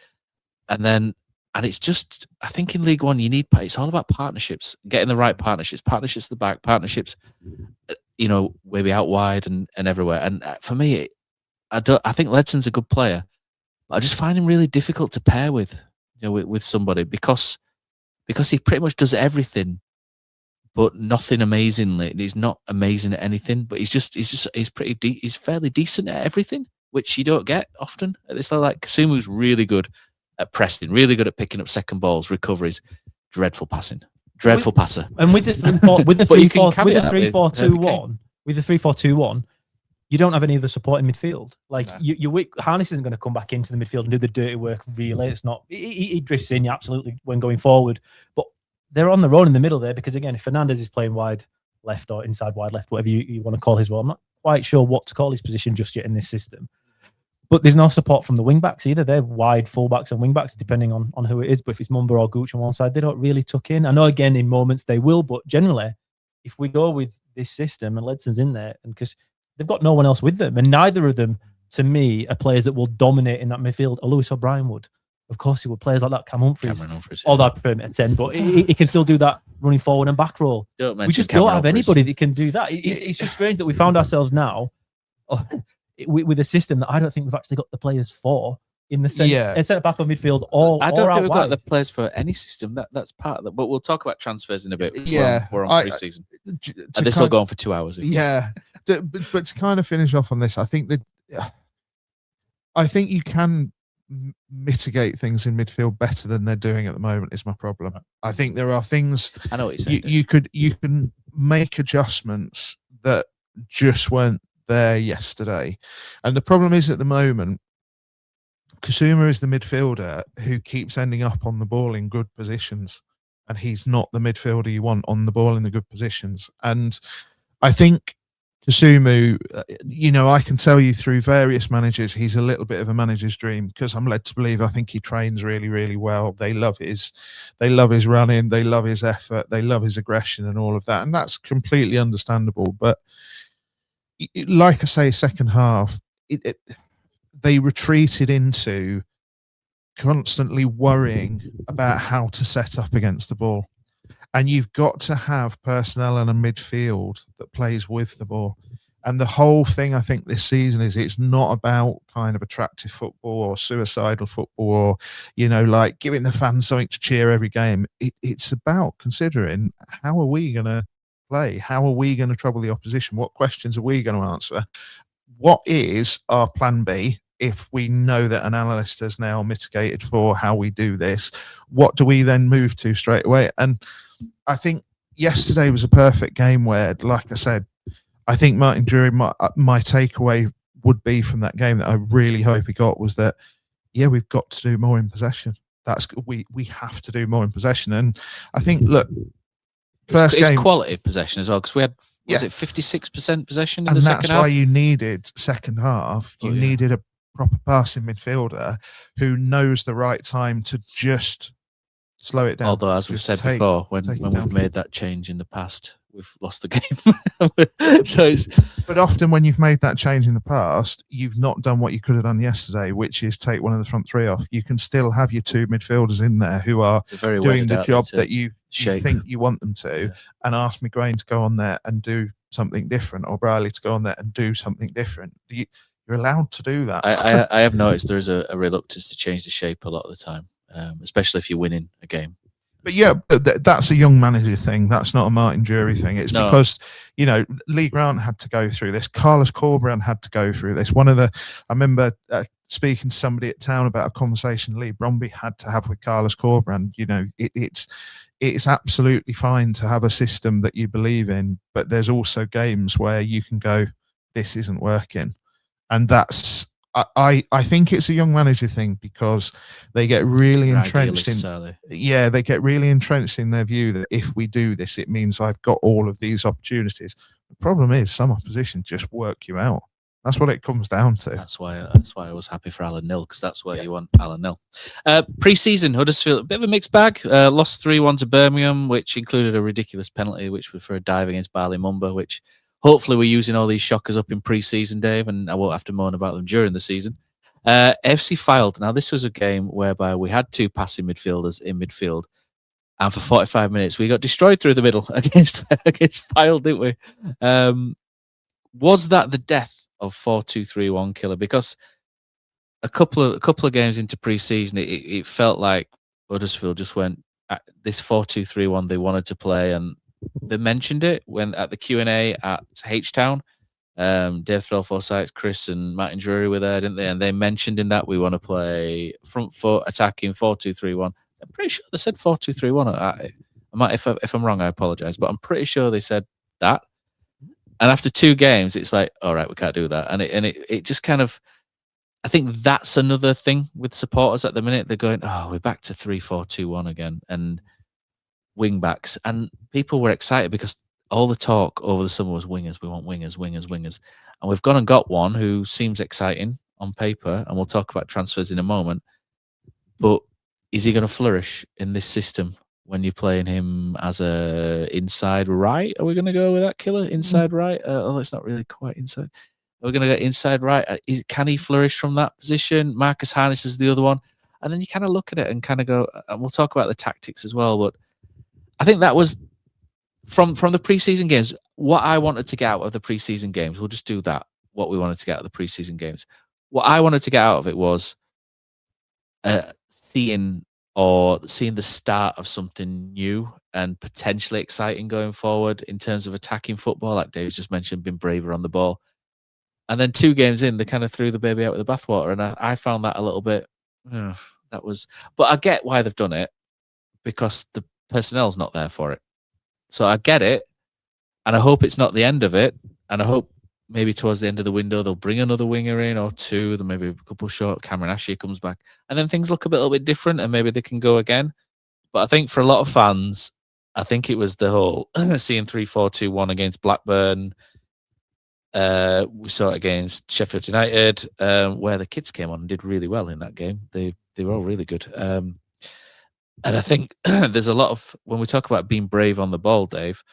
and it's just, I think in League One it's all about partnerships, getting the right partnerships at the back, partnerships, maybe out wide and everywhere. And for me, I think Ledson's a good player, but I just find him really difficult to pair with somebody because he pretty much does everything, but nothing amazingly. He's not amazing at anything, but he's fairly decent at everything, which you don't get often. It's like Kasumu's really good at pressing, really good at picking up second balls, recoveries, dreadful passer. And with the 3-4-2-1, you don't have any of the support in midfield. Like Harness isn't going to come back into the midfield and do the dirty work. Really, it's not. He drifts in, absolutely, when going forward, but they're on their own in the middle there because, again, if Fernandez is playing wide left or inside wide left, whatever you want to call his role, I'm not quite sure what to call his position just yet in this system. But there's no support from the wing backs either. They're wide fullbacks and wing backs, depending on who it is. But if it's Mumba or Gooch on one side, they don't really tuck in. I know, again, in moments they will, but generally, if we go with this system and Ledson's in there, and because they've got no one else with them, and neither of them, to me, are players that will dominate in that midfield. Or Lewis O'Brien would. Of course he would. Players like that, Cameron Humphreys. Although I prefer him at 10, but he can still do that running forward and back roll. We just don't have anybody that can do that. It's just strange that we found ourselves now with a system that I don't think we've actually got the players for in the centre back of midfield. I don't think we've got the players for any system. That's part of it. But we'll talk about transfers in a bit. We're on pre-season. And this will go on for 2 hours. But to kind of finish off on this, I think you can mitigate things in midfield better than they're doing at the moment is my problem. I think there are things I know what you're saying. You can make adjustments that just weren't there yesterday. And the problem is at the moment, Kasuma is the midfielder who keeps ending up on the ball in good positions, and he's not the midfielder you want on the ball in the good positions. And I think Kasuma, I can tell you through various managers, he's a little bit of a manager's dream because I'm led to believe I think he trains really, really well. They love his running, they love his effort, they love his aggression and all of that. And that's completely understandable. But, like I say, second half, they retreated into constantly worrying about how to set up against the ball. And you've got to have personnel in a midfield that plays with the ball. And the whole thing, I think, this season is it's not about kind of attractive football or suicidal football or, like giving the fans something to cheer every game. It's about considering, how are we going to play? How are we going to trouble the opposition? What questions are we going to answer? What is our plan B if we know that an analyst has now mitigated for how we do this? What do we then move to straight away? And I think yesterday was a perfect game where, like I said, I think Martin Drury, my takeaway would be from that game that I really hope he got was that, we've got to do more in possession. We have to do more in possession. And I think, look, it's quality of possession as well, because we had, was it 56% possession in the second half? And that's why you needed second half. You needed a proper passing midfielder who knows the right time to just slow it down. Although, as we've said before, when we've made that change in the past, we've lost the game. But often when you've made that change in the past, you've not done what you could have done yesterday, which is take one of the front three off. You can still have your two midfielders in there who are doing the job that you think you want them to, and ask McGrain to go on there and do something different, or Briley to go on there and do something different. You're allowed to do that. I have noticed there is a reluctance to change the shape a lot of the time, especially if you're winning a game. But that's a young manager thing. That's not a Martin Drury thing. It's because, Lee Grant had to go through this. Carlos Corberán had to go through this. I remember speaking to somebody at town about a conversation Lee Bromby had to have with Carlos Corberán. It's absolutely fine to have a system that you believe in, but there's also games where you can go, this isn't working. And that's, I think it's a young manager thing, because they get really entrenched in, they get really entrenched in their view that if we do this, it means I've got all of these opportunities. The problem is some opposition just work you out. That's what it comes down to. That's why I was happy for Alan Nil, because that's where you want Alan Nil. Pre-season, Huddersfield, a bit of a mixed bag. Lost 3-1 to Birmingham, which included a ridiculous penalty, which was for a dive against Barley Mumba, which hopefully we're using all these shockers up in pre-season, Dave, and I won't have to moan about them during the season. FC Fylde. Now, this was a game whereby we had two passing midfielders in midfield, and for 45 minutes we got destroyed through the middle against Fylde, didn't we? Was that the death of 4-2-3-1 killer? Because a couple of games into pre-season, it felt like Huddersfield just went this 4-2-3-1 they wanted to play, and they mentioned it when at the Q&A at H-Town. Dave Threlforsyth, Chris and Martin Drury were there, didn't they? And they mentioned in that we want to play front foot attacking 4-2-3-1. I'm pretty sure they said 4-2-3-1. If I'm wrong, I apologise, but I'm pretty sure they said that. And after two games, it's like, all right, we can't do that. And it just kind of, I think that's another thing with supporters at the minute. They're going, oh, we're back to 3-4-2-1 again. And wing backs, and people were excited because all the talk over the summer was wingers. We want wingers, and we've gone and got one who seems exciting on paper, and we'll talk about transfers in a moment. But is he going to flourish in this system when you're playing him as a inside right? Are we going to go with that killer inside right? It's not really quite inside. Are we going to get inside right? Can he flourish from that position? Marcus Harness is the other one, and then you kind of look at it and kind of go. And we'll talk about the tactics as well, but I think that was from the preseason games. What I wanted to get out of the preseason games, we'll just do that. What we wanted to get out of the preseason games. What I wanted to get out of it was seeing the start of something new and potentially exciting going forward in terms of attacking football. Like David just mentioned, being braver on the ball. And then 2 games in, they kind of threw the baby out with the bathwater, and I found that a little bit. But I get why they've done it, because the personnel's not there for it. So I get it, and I hope it's not the end of it, and I hope maybe towards the end of the window they'll bring another winger in or two, then maybe a couple short. Cameron Ashley comes back, and then things look a little bit different, and maybe they can go again. But I think for a lot of fans, I think it was the whole seeing 3-4-2-1 against Blackburn. We saw it against Sheffield United, where the kids came on and did really well in that game. They were all really good. And I think there's a lot of, when we talk about being brave on the ball, Dave,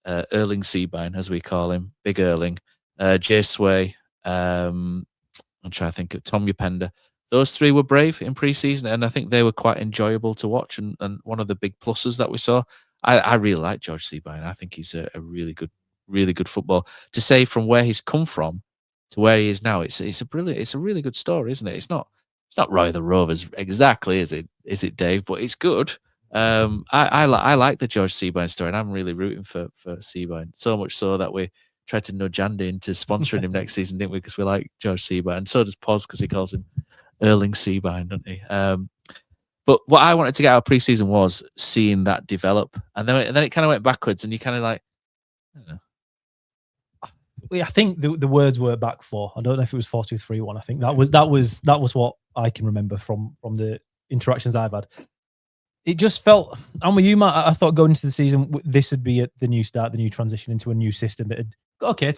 Erling Seebein, as we call him, Big Erling, Jay Sway, I'm trying to think of Tom Upenda. Those three were brave in pre-season, and I think they were quite enjoyable to watch. And one of the big pluses that we saw, I really like George Seabourn. I think he's a really good football. To say from where he's come from to where he is now, it's a really good story, isn't it? It's not Roy the Rovers exactly, is it, Dave? But it's good. I like the George Seabourn story, and I'm really rooting for Seabourn. So much so that we tried to nudge Andy into sponsoring him next season, didn't we? Because we like George Seabourn, and so does Poz, because he calls him Erling Seabourn, doesn't he? But what I wanted to get out of pre-season was seeing that develop, and then it kind of went backwards, and you kind of like, I don't know. I think the words were back four. I don't know if it was 4-2-3-1. I think that was what I can remember from the interactions I've had. It just felt, and with you, Matt, I thought going into the season, this would be the new start, the new transition into a new system. It'd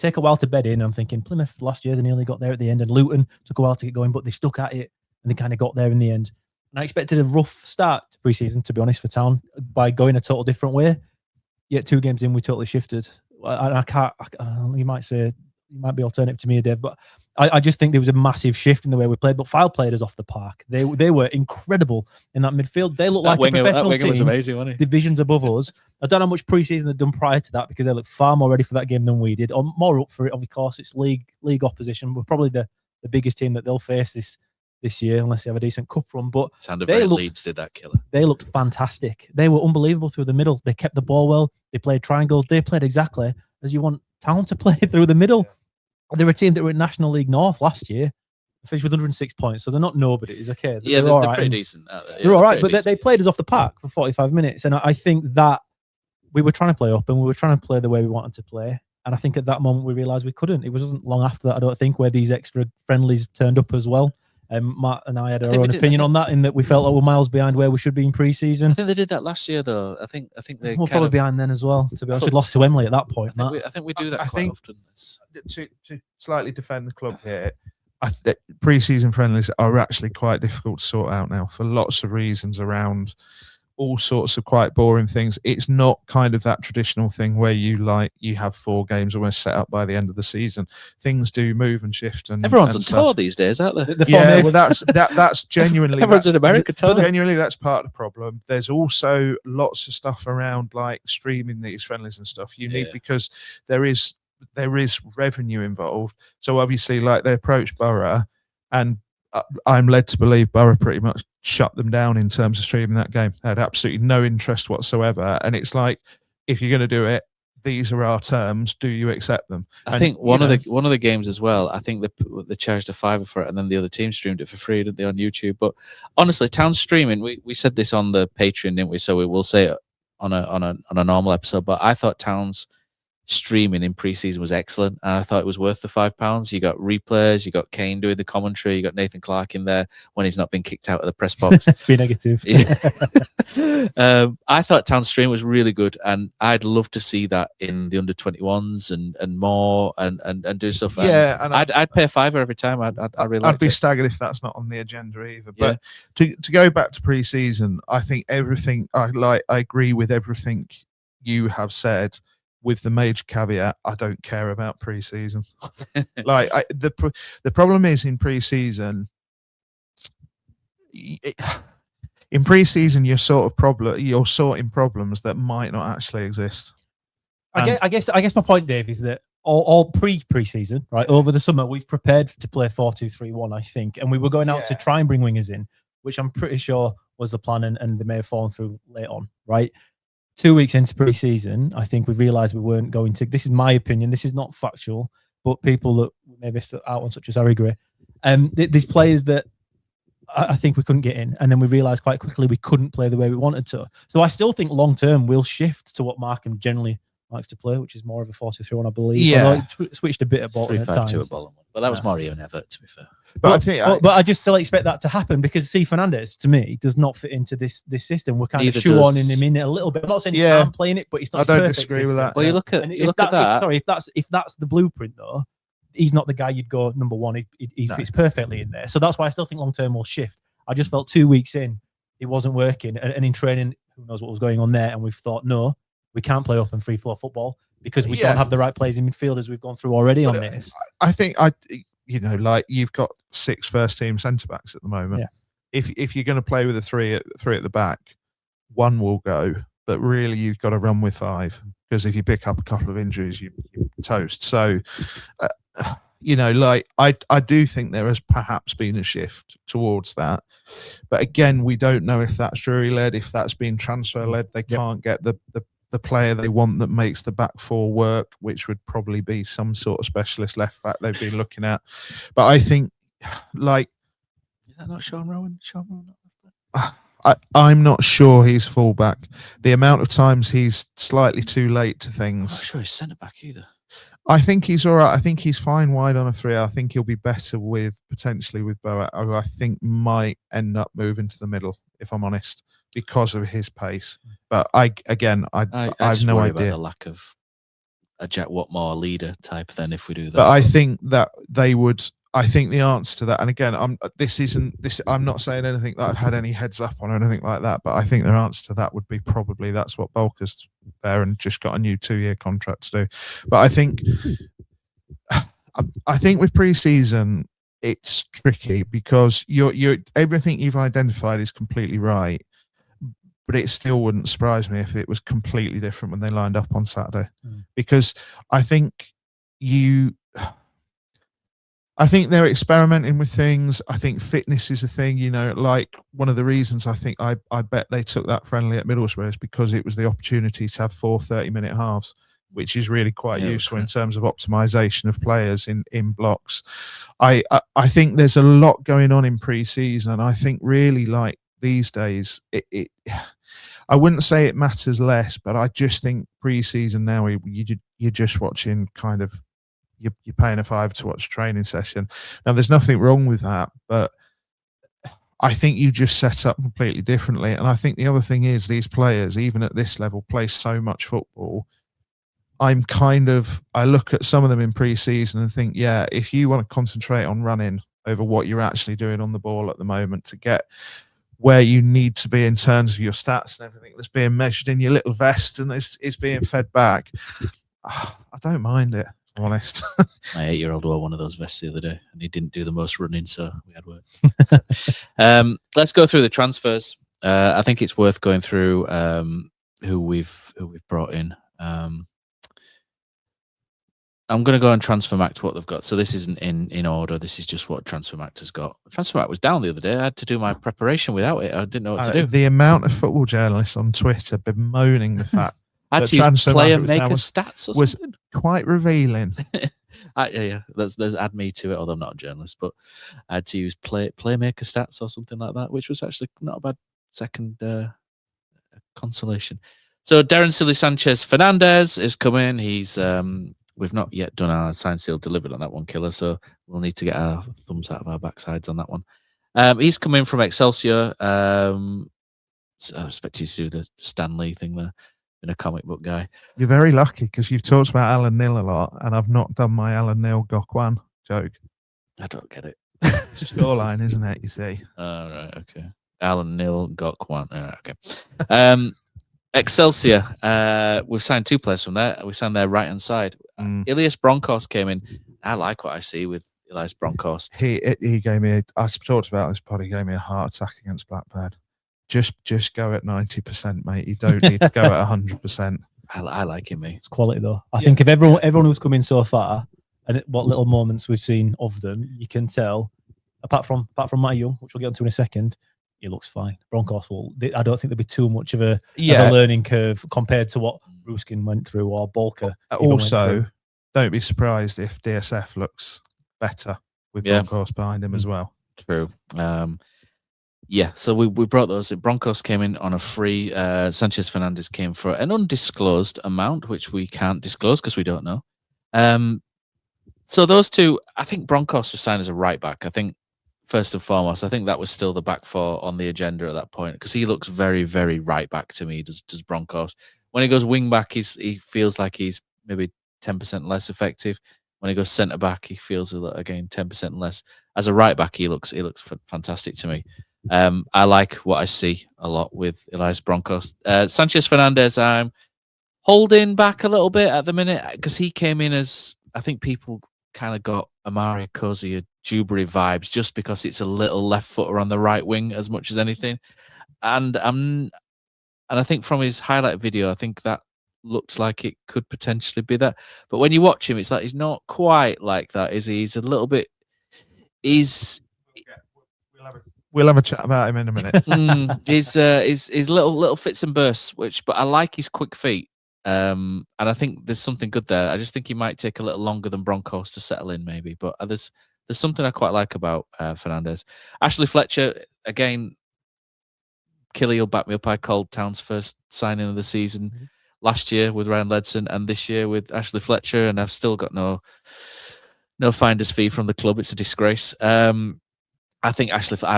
take a while to bed in. I'm thinking Plymouth last year, they nearly got there at the end, and Luton took a while to get going, but they stuck at it and they kind of got there in the end. And I expected a rough start to pre-season, to be honest, for Town by going a total different way. Yet 2 games in, we totally shifted. I can't. You might say, you might be alternative to me, Dave, but I just think there was a massive shift in the way we played. But File played us off the park. They were incredible in that midfield. They looked like a professional team. Was amazing, wasn't he? Divisions above us. I don't know how much pre-season they'd done prior to that, because they looked far more ready for that game than we did, or more up for it. Of course, it's league opposition. We're probably the biggest team that they'll face this year, unless they have a decent cup run. But Leeds did that killer. They looked fantastic. They were unbelievable through the middle. They kept the ball well. They played triangles. They played exactly as you want Town to play through the middle. They're a team that were in National League North last year. They finished with 106 points, so they're not nobody. It's okay. They're pretty decent. They're all right, but they played us off the park for 45 minutes. And I think that we were trying to play up, and we were trying to play the way we wanted to play. And I think at that moment we realised we couldn't. It wasn't long after that, I don't think, where these extra friendlies turned up as well. Matt and I had our own opinion on that, in that we felt like we're miles behind where we should be in pre-season. I think they did that last year, though. I think they were probably behind then as well. To be honest, we lost to Emily at that point. I think we do that quite often. To slightly defend the club here, pre-season friendlies are actually quite difficult to sort out now for lots of reasons around all sorts of quite boring things. It's not kind of that traditional thing where you have 4 games almost set up by the end of the season. Things do move and shift, and everyone's on tour these days, aren't they? Yeah, well, that's genuinely everyone's in America. Genuinely, that's part of the problem. There's also lots of stuff around like streaming these friendlies and stuff. You need, because there is revenue involved. So obviously, like, they approached Borough, and I'm led to believe Borough pretty much shut them down in terms of streaming that game. They had absolutely no interest whatsoever. And it's like, if you're going to do it, these are our terms. Do you accept them? I think one of the games as well, I think they charged a $5 for it, and then the other team streamed it for free, didn't they, on YouTube? But honestly, Town streaming, we said this on the Patreon, didn't we? So we will say it on a normal episode. But I thought Town's streaming in pre-season was excellent, and I thought it was worth the £5. You got replays, you got Kane doing the commentary, you got Nathan Clark in there when he's not been kicked out of the press box. Be negative. I thought Town stream was really good, and I'd love to see that in the under 21s and more and do stuff. Yeah, and I'd pay a $5 every time. I'd be staggered if that's not on the agenda either. But to go back to pre-season, I think everything I agree with everything you have said, with the major caveat, I don't care about pre-season. The problem is in pre-season, you're sorting problems that might not actually exist. I guess my point, Dave, is that all pre-season, right, over the summer, we've prepared to play 4-2-3-1, I think, and we were going out to try and bring wingers in, which I'm pretty sure was the plan, and they may have fallen through late on, right? 2 weeks into pre-season, I think we realised we weren't going to. This is my opinion. This is not factual, but people that maybe out on, such as Harry Gray, these players that I think we couldn't get in, and then we realised quite quickly we couldn't play the way we wanted to. So I still think long term we'll shift to what Markham generally likes to play, which is more of a 4-2-3-1, I believe. Yeah, switched a bit at Bolton at times. 3-5-2 at Bolton, but that was Mario and Everett, to be fair. But I just still expect that to happen, because C. Fernandez, to me, does not fit into this system. We're kind of shoehorning him in it a little bit. I'm not saying he can't play in it, but it's not. I don't disagree with that. Well, you look at that. If that's the blueprint, though, he's not the guy you'd go number one. He fits perfectly in there. So that's why I still think long term will shift. I just felt 2 weeks in, it wasn't working, and in training, who knows what was going on there, and we've thought, no, we can't play up and free flow football. because we don't have the right players in midfield, as we've gone through already on this. I think like you've got 6 first-team centre-backs at the moment. Yeah. If you're going to play with a three at the back, one will go, but really you've got to run with 5, because if you pick up a couple of injuries, you're toast. So, like I do think there has perhaps been a shift towards that, but again, we don't know if that's Drury-led, if that's been transfer-led. They can't get the player they want that makes the back 4 work, which would probably be some sort of specialist left back they've been looking at. But I think, like, is that not Sean Rowan? I'm not sure he's fullback. The amount of times he's slightly too late to things. I'm not sure he's centre back either. I think he's all right. I think he's fine wide on a 3. I think he'll be better potentially with Boat, who I think might end up moving to the middle, if I'm honest, because of his pace. But I have no idea about the lack of a Jack Watmore leader type. Then if we do that, but I think that they would. I think the answer to that, and again, I'm not saying anything that I've had any heads up on or anything like that, but I think their answer to that would be probably that's what Bolker's there and just got a new 2-year contract to do. But I think with pre-season it's tricky because you're everything you've identified is completely right, but it still wouldn't surprise me if it was completely different when they lined up on Saturday, because I think they're experimenting with things. I think fitness is a thing, like one of the reasons I think I bet they took that friendly at Middlesbrough is because it was the opportunity to have 4 30-minute halves, which is really quite useful in terms of optimization of players in blocks. I think there's a lot going on in pre-season, and I think really like these days, I wouldn't say it matters less, but I just think pre-season now you're just watching kind of, you're paying a £5 to watch a training session. Now, there's nothing wrong with that, but I think you just set up completely differently. And I think the other thing is these players, even at this level, play so much football. I look at some of them in pre-season and think, yeah, if you want to concentrate on running over what you're actually doing on the ball at the moment to get where you need to be in terms of your stats and everything that's being measured in your little vest and is being fed back, I don't mind it. I'm honest. My 8-year-old wore one of those vests the other day, and he didn't do the most running, so we had work. Let's go through the transfers. I think it's worth going through who we've brought in. I'm going to go on Transfermarkt what they've got. So this isn't in order. This is just what Transfermarkt has got. Transfermarkt was down the other day. I had to do my preparation without it. I didn't know what to do. The amount of football journalists on Twitter bemoaning the fact I had to use player maker stats or was something. Quite revealing. Yeah. There's add me to it, although I'm not a journalist, but I had to use playmaker stats or something like that, which was actually not a bad second consolation. So Darren Silly Sanchez Fernandez is coming. He's we've not yet done our signed, sealed, delivered on that one, Killer. So we'll need to get our thumbs out of our backsides on that one. He's coming from Excelsior. So I expect you to do the Stan Lee thing there. Been a comic book guy. You're very lucky because you've talked about Alan Neil a lot, and I've not done my Alan Neil Gokwan joke. I don't get it. It's a scoreline, isn't it? You see. Oh, right, okay. Alan Neil Gokwan. Okay. Excelsior. We've signed 2 players from there. We signed their right hand side. Ilias Broncos came in. I like what I see with Ilias Broncos. He gave me. I talked about this pod. He gave me a heart attack against Blackburn. Just go at 90%, mate. You don't need to go at 100%. I like him, mate. It's quality though. I think if everyone who's come in so far, and what little moments we've seen of them, you can tell. Apart from Matty Young, which we'll get onto in a second, he looks fine. Broncos I don't think there'll be too much of a learning curve compared to what Ruskin went through or Bolker. Also, don't be surprised if DSF looks better with Broncos behind him as well. True. So we brought those. Broncos came in on a free. Sanchez Fernandez came for an undisclosed amount, which we can't disclose because we don't know. So those 2, I think Broncos was signed as a right back. I think first and foremost, I think that was still the back 4 on the agenda at that point because he looks very, very right back to me. Does Broncos? When he goes wing back, he feels like he's maybe 10% less effective. When he goes centre back, he feels again 10% less. As a right back, he looks fantastic to me. I like what I see a lot with Ilias Broncos. Sanchez Fernandez, I'm holding back a little bit at the minute because he came in as, I think people kind of got Amari Cozy Dewberry vibes just because it's a little left footer on the right wing as much as anything. And I think from his highlight video, I think that looked like it could potentially be that. But when you watch him, it's like he's not quite like that, is he? He's a little bit. We'll have a chat about him in a minute. His little fits and bursts, but I like his quick feet. And I think there's something good there. I just think he might take a little longer than Broncos to settle in, maybe. But there's something I quite like about Fernandez. Ashley Fletcher, again, Killy will back me up. I called Town's first signing of the season last year with Ryan Ledson, and this year with Ashley Fletcher, and I've still got no finder's fee from the club. It's a disgrace. I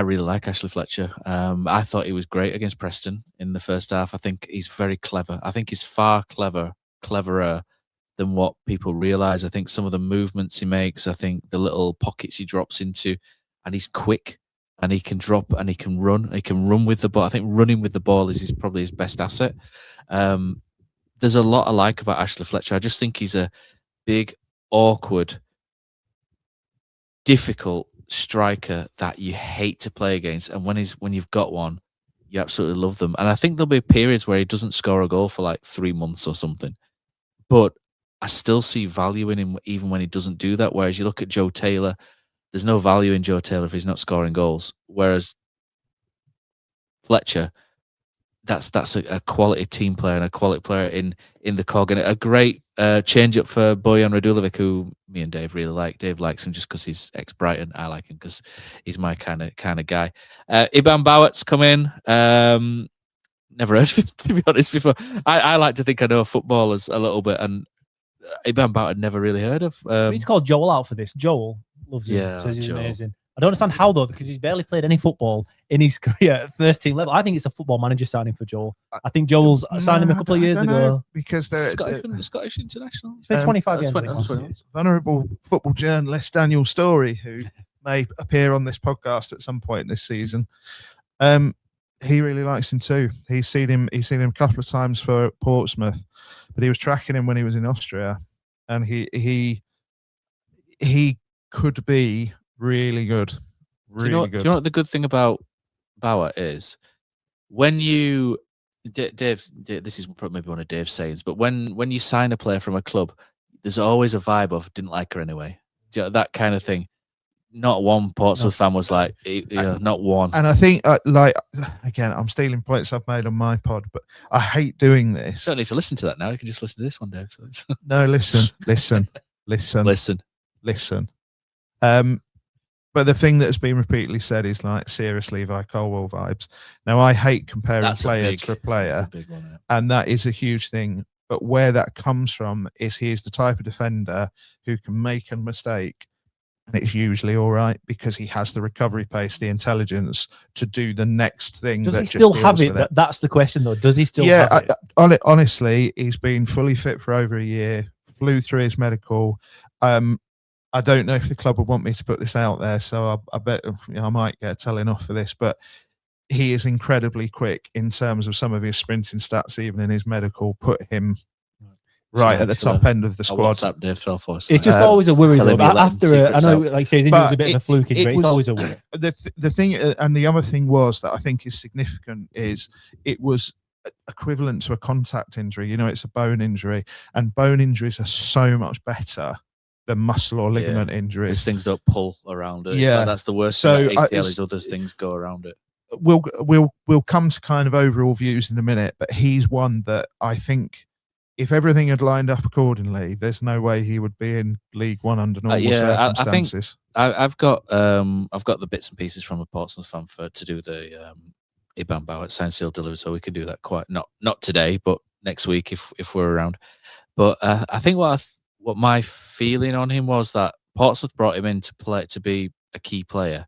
really like Ashley Fletcher. I thought he was great against Preston in the first half. I think he's very clever. I think he's far cleverer than what people realise. I think some of the movements he makes, I think the little pockets he drops into, and he's quick, and he can drop, and he can run. He can run with the ball. I think running with the ball is probably his best asset. There's a lot I like about Ashley Fletcher. I just think he's a big, awkward, difficult striker that you hate to play against, and when you've got one, you absolutely love them. And I think there'll be periods where he doesn't score a goal for like 3 months or something, but I still see value in him even when he doesn't do that. Whereas you look at Joe Taylor, there's no value in Joe Taylor if he's not scoring goals. Whereas Fletcher, that's a quality team player and a quality player in the cog, and a great change up for Bojan Radulovic, who me and Dave really like. Dave likes him just because he's ex-Brighton. I like him because he's my kind of guy. Iban Bowert's come in. Never heard of him, to be honest, before. I like to think I know footballers a little bit, and Iban Bowert never really heard of. He's called Joel out for this. Joel loves him. Yeah, Says he's Joel. amazing. I don't understand how, though, because he's barely played any football in his career at first team level. I think it's a football manager signing for Joel. I think Joel's signed him a couple of years ago. Because they're Scottish international. He's played 25 games. 20. Vulnerable football journalist Daniel Story, who may appear on this podcast at some point this season. He really likes him too. He's seen him a couple of times for Portsmouth, but he was tracking him when he was in Austria, and he could be really good. Really good. Do you know what the good thing about Bauer is? When you, Dave, this is maybe one of Dave's sayings, but when you sign a player from a club, there's always a vibe of didn't like her anyway. Do you know, that kind of thing. Not one Portsmouth fan was like, not one. And I think, again, I'm stealing points I've made on my pod, but I hate doing this. You don't need to listen to that now. You can just listen to this one, Dave. No, listen. But the thing that's been repeatedly said is like, seriously, Levi Colwell vibes. Now, I hate comparing player to a player, and that is a huge thing. But where that comes from is he is the type of defender who can make a mistake, and it's usually all right because he has the recovery pace, the intelligence to do the next thing. Does he still have it? That's the question, though. Does he still have it? Honestly, he's been fully fit for over a year, flew through his medical. I don't know if the club would want me to put this out there, so I bet I might get a telling off for this, but he is incredibly quick in terms of some of his sprinting stats, even in his medical, put him right at the top end of the squad. It's just always a worry, though. After I know, like you say, he's injured a bit of a fluke injury. It's always a worry. The thing, and the other thing was that I think is significant is it was equivalent to a contact injury. You know, it's a bone injury, and bone injuries are so much better than muscle or ligament injuries. Because things don't pull around it. Yeah, that's the worst. So ACL is other things go around it. We'll come to kind of overall views in a minute, but he's one that I think if everything had lined up accordingly, there's no way he would be in League One under normal circumstances. I've got the bits and pieces from a Portsmouth fan to do the Iban Bauer signed seal delivery, so we can do that quite not today, but next week if we're around. But I think what my feeling on him was that Portsmouth brought him in to be a key player.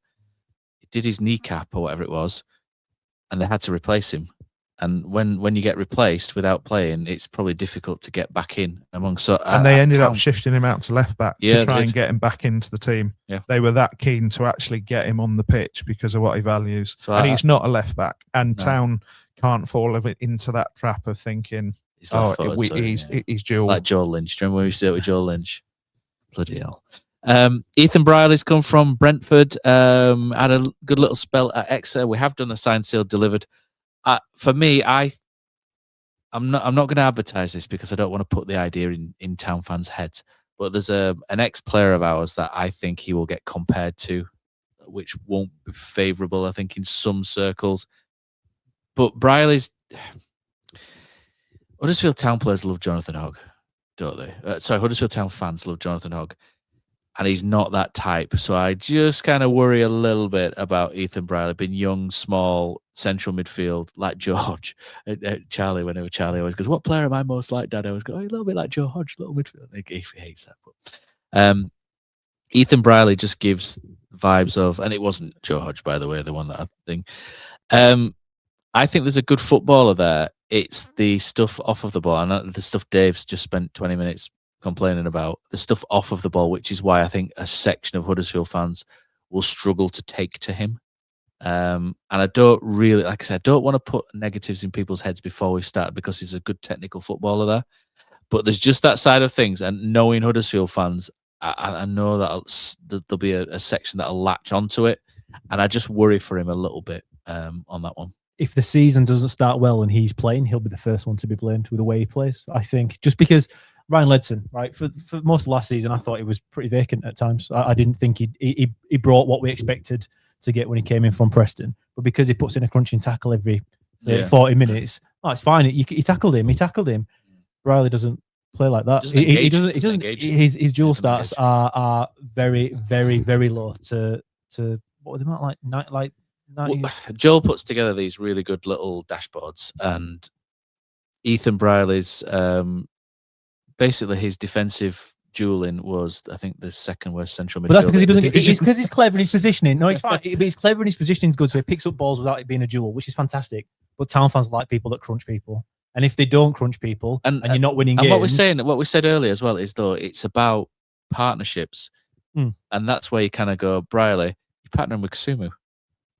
He did his kneecap or whatever it was, and they had to replace him. And when you get replaced without playing, it's probably difficult to get back in among. And they ended up shifting him out to left back to try and get him back into the team. Yeah. They were that keen to actually get him on the pitch because of what he values. And he's not a left back. And Town can't fall into that trap of thinking, His left foot, he's dual. Like Joe Lynch. Do you remember when we used to do it with Joe Lynch? Bloody hell. Ethan Brierley's come from Brentford. Had a good little spell at Exeter. We have done the signed, sealed, delivered. For me, I'm not going to advertise this because I don't want to put the idea in town fans' heads. But there's an ex-player of ours that I think he will get compared to, which won't be favourable, I think, in some circles. But Brierley's Huddersfield Town players love Jonathan Hogg, don't they? Huddersfield Town fans love Jonathan Hogg, and he's not that type. So I just kind of worry a little bit about Ethan Brierley being young, small, central midfield, like George. Charlie, whenever Charlie always goes, "What player am I most like, Dad?" I always go, "Oh, a little bit like Joe Hodge, little midfield." He hates that. But Ethan Brierley just gives vibes of, and it wasn't Joe Hodge, by the way, the one that I think. I think there's a good footballer there. It's the stuff off of the ball, and the stuff Dave's just spent 20 minutes complaining about, the stuff off of the ball, which is why I think a section of Huddersfield fans will struggle to take to him. And I don't really, like I said, I don't want to put negatives in people's heads before we start because he's a good technical footballer there. But there's just that side of things, and knowing Huddersfield fans, I know that there'll be a section that'll latch onto it, and I just worry for him a little bit on that one. If the season doesn't start well and he's playing, he'll be the first one to be blamed with the way he plays. I think just because Ryan Ledson, right, for most of last season, I thought he was pretty vacant at times. I didn't think he brought what we expected to get when he came in from Preston. But because he puts in a crunching tackle every 40 minutes, it's fine. He tackled him. Brierley doesn't play like that. He doesn't. His dual stats are very, very, very low to what were they like 90. Well, Joel puts together these really good little dashboards, and Ethan Brierley's basically his defensive dueling was, I think, the second worst central midfielder. But that's because he doesn't. It's because he's clever in his positioning. No, it's fine. But he's clever in his positioning is good, so he picks up balls without it being a duel, which is fantastic. But town fans like people that crunch people, and if they don't crunch people and you're not winning games, what we said earlier as well is though it's about partnerships, and that's where you kind of go, Brierley, you're partnering with Kasumu.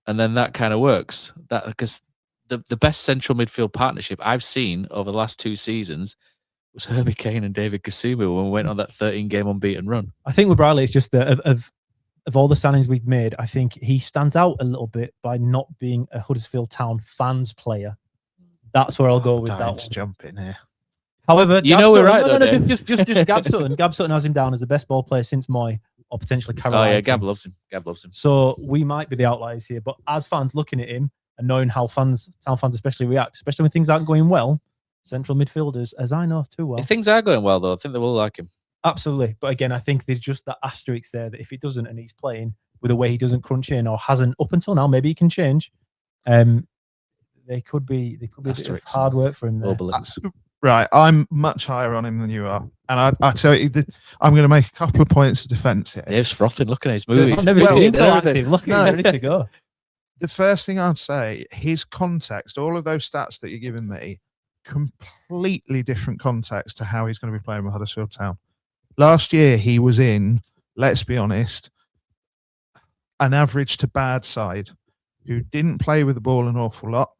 And then that kind of works. That because the best central midfield partnership I've seen over the last 2 seasons was Herbie Kane and David Kasumu when we went on that 13-game unbeaten run. I think with Brierley, it's just that of all the signings we've made, I think he stands out a little bit by not being a Huddersfield Town fans player. That's where I'll go with that one. Jump in here. However, we're right. Just Gab Sutton. Gab Sutton has him down as the best ball player since Moy, or potentially Caroline. Oh yeah, Gab loves him. So we might be the outliers here, but as fans looking at him and knowing how town fans especially react, especially when things aren't going well, central midfielders, as I know too well. If things are going well though, I think they will like him. Absolutely. But again, I think there's just that asterisk there that if it doesn't and he's playing with the way he doesn't crunch in or hasn't up until now, maybe he can change. They could be a bit of hard work for him there. Right, I'm much higher on him than you are, and I tell you, I'm going to make a couple of points of defence here. Dave's frothing, looking at his movies. Look, ready to go. The first thing I'd say, his context, all of those stats that you're giving me, completely different context to how he's going to be playing with Huddersfield Town. Last year, he was in, let's be honest, an average to bad side who didn't play with the ball an awful lot,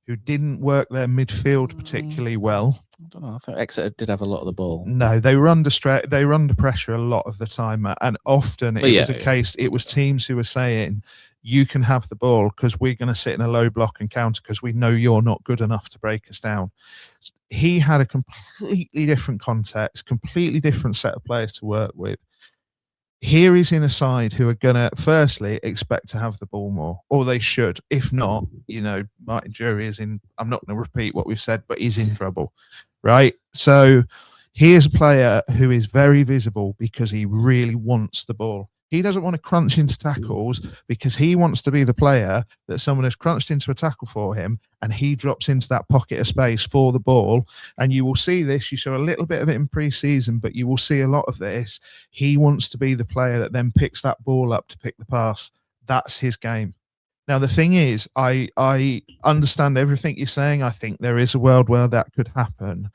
who didn't work their midfield particularly well. I don't know. I thought Exeter did have a lot of the ball. No, they were under stress. They were under pressure a lot of the time, and often it was teams who were saying, "You can have the ball because we're going to sit in a low block and counter because we know you're not good enough to break us down." He had a completely different context, completely different set of players to work with. Here he's in a side who are going to, firstly, expect to have the ball more, or they should. If not, Martin Jury is in, I'm not going to repeat what we've said, but he's in trouble, right? So here's a player who is very visible because he really wants the ball. He doesn't want to crunch into tackles because he wants to be the player that someone has crunched into a tackle for him and he drops into that pocket of space for the ball. And you will see this. You saw a little bit of it in pre-season, but you will see a lot of this. He wants to be the player that then picks that ball up to pick the pass. That's his game. Now, the thing is, I understand everything you're saying. I think there is a world where that could happen.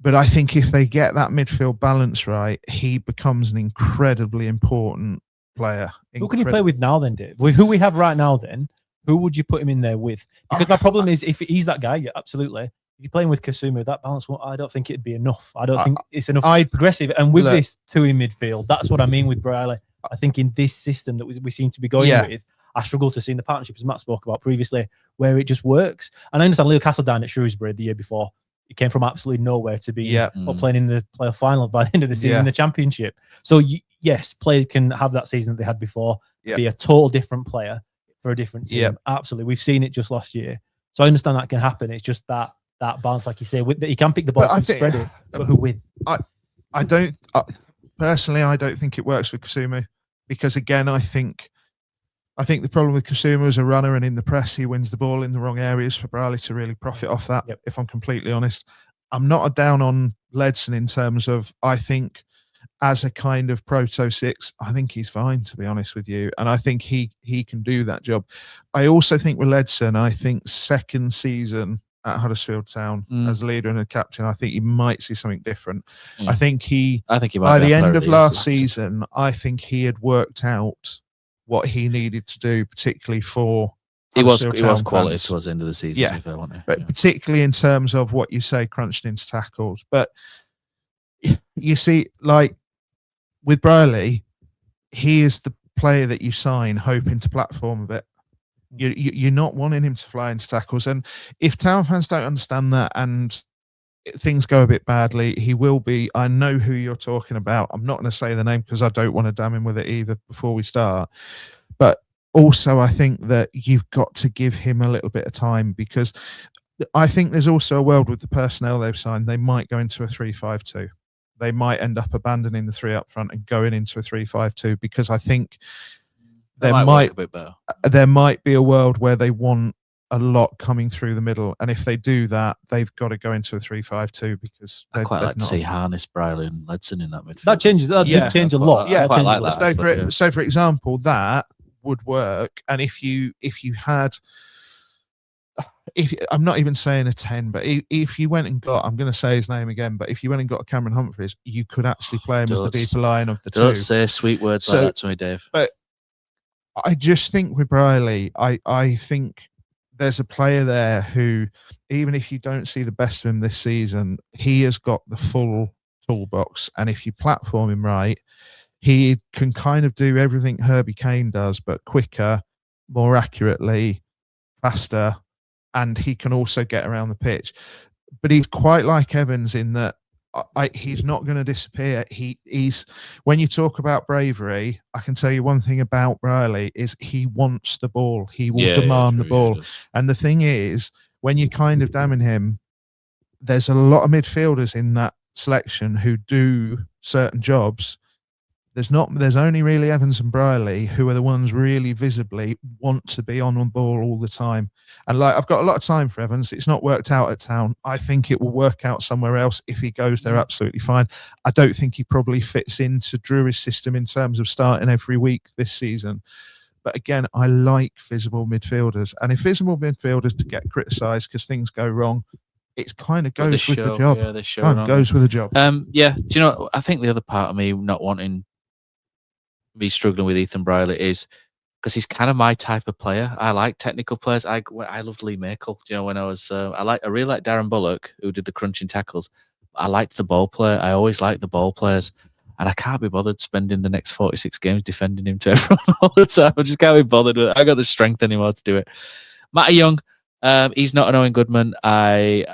But I think if they get that midfield balance right, he becomes an incredibly important player. Who can you play with now then, Dave? With who we have right now then, who would you put him in there with? Because my problem is if he's that guy, yeah, absolutely. you're playing with Kasuma, that balance, I don't think it'd be enough. I don't think it's enough I'd- progressive. And with this two in midfield, that's what I mean with Briley. I think in this system that we seem to be going with, I struggle to see in the partnership, as Matt spoke about previously, where it just works. And I understand Leo Castledine at Shrewsbury the year before. He came from absolutely nowhere to be playing in the playoff final by the end of the season in the Championship. So, yes, players can have that season that they had before, be a total different player for a different team. Absolutely. We've seen it just last year. So I understand that can happen. It's just that balance, like you say, that you can pick the ball and spread it, but who with? I don't personally. I don't think it works with Kasuma because again, I think the problem with Kasuma as a runner and in the press, he wins the ball in the wrong areas for Briley to really profit off that. If I'm completely honest, I'm not a down on Ledson in terms of I think as a kind of proto six, I think he's fine to be honest with you, and I think he can do that job. I also think with Ledson, I think second season at Huddersfield Town as leader and a captain, I think he might see something different. I think he might by the end of last season, I think he had worked out what he needed to do, particularly for he was quality towards the end of the season. But particularly in terms of what you say, crunching into tackles. But you see, like with Briley, he is the player that you sign hoping to platform a bit. You're not wanting him to fly into tackles. And if Town fans don't understand that and things go a bit badly, he will be. I know who you're talking about. I'm not going to say the name because I don't want to damn him with it either before we start. But also, I think that you've got to give him a little bit of time because I think there's also a world with the personnel they've signed. They might go into a 3-5-2. They might end up abandoning the three up front and going into a 3-5-2 because I think there might be a world where they want a lot coming through the middle, and if they do that, they've got to go into a 3-5-2 because I quite like to see Harness, Briley, and Ledson in that midfield. That changes. That did change a lot. I quite like that. So, for example, that would work, and if you had, I'm not even saying a 10, but if you went and got, I'm going to say his name again, but if you went and got a Cameron Humphreys, you could actually play him as the deeper line of the two. Don't say sweet words like that to me, Dave. But I just think with Briley, I think there's a player there who, even if you don't see the best of him this season, he has got the full toolbox. And if you platform him right, he can kind of do everything Herbie Kane does, but quicker, more accurately, faster, and he can also get around the pitch. But he's quite like Evans in that he's not going to disappear. He's when you talk about bravery, I can tell you one thing about Briley is he wants the ball. He will demand the ball. And the thing is, when you're kind of damning him, there's a lot of midfielders in that selection who do certain jobs. There's only really Evans and Briley who are the ones really visibly want to be on ball all the time. And like, I've got a lot of time for Evans. It's not worked out at Town. I think it will work out somewhere else. If he goes there, absolutely fine. I don't think he probably fits into Drury's system in terms of starting every week this season. But again, I like visible midfielders. And if visible midfielders to get criticised because things go wrong, it kind of goes with the job. Yeah, they show kind of goes with the job. Yeah, do you know, I think the other part of me not wanting me struggling with Ethan Briley is because he's kind of my type of player. I like technical players. I loved Lee Makel. You know, when I was I really like Darren Bullock, who did the crunching tackles. I liked the ball player. I always liked the ball players, and I can't be bothered spending the next 46 games defending him to everyone all the time. I just can't be bothered with it. I got the strength anymore to do it. Matty Young, he's not an Owen Goodman. I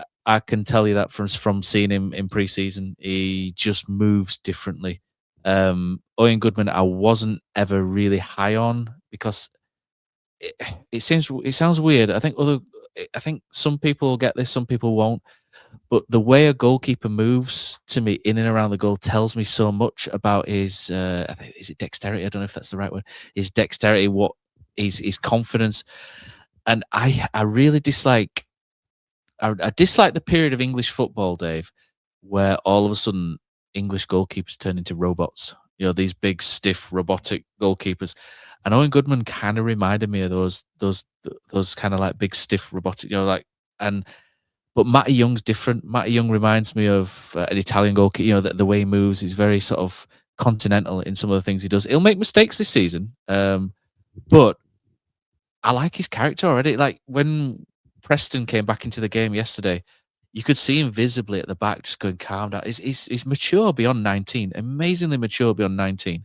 can tell you that from seeing him in pre-season. He just moves differently. Owen Goodman, I wasn't ever really high on because it sounds weird. I think some people will get this, some people won't. But the way a goalkeeper moves to me in and around the goal tells me so much about his. I think, is it dexterity? I don't know if that's the right word. His dexterity, what his confidence, and I really dislike. I dislike the period of English football, Dave, where all of a sudden English goalkeepers turn into robots. You know, these big, stiff, robotic goalkeepers. And Owen Goodman kind of reminded me of those kind of like big, stiff, robotic. You know, but Matty Young's different. Matty Young reminds me of an Italian goalkeeper. You know, the way he moves is very sort of continental in some of the things he does. He'll make mistakes this season, but I like his character already. Like when Preston came back into the game yesterday, you could see him visibly at the back just going calm down. He's mature beyond 19, amazingly mature beyond 19.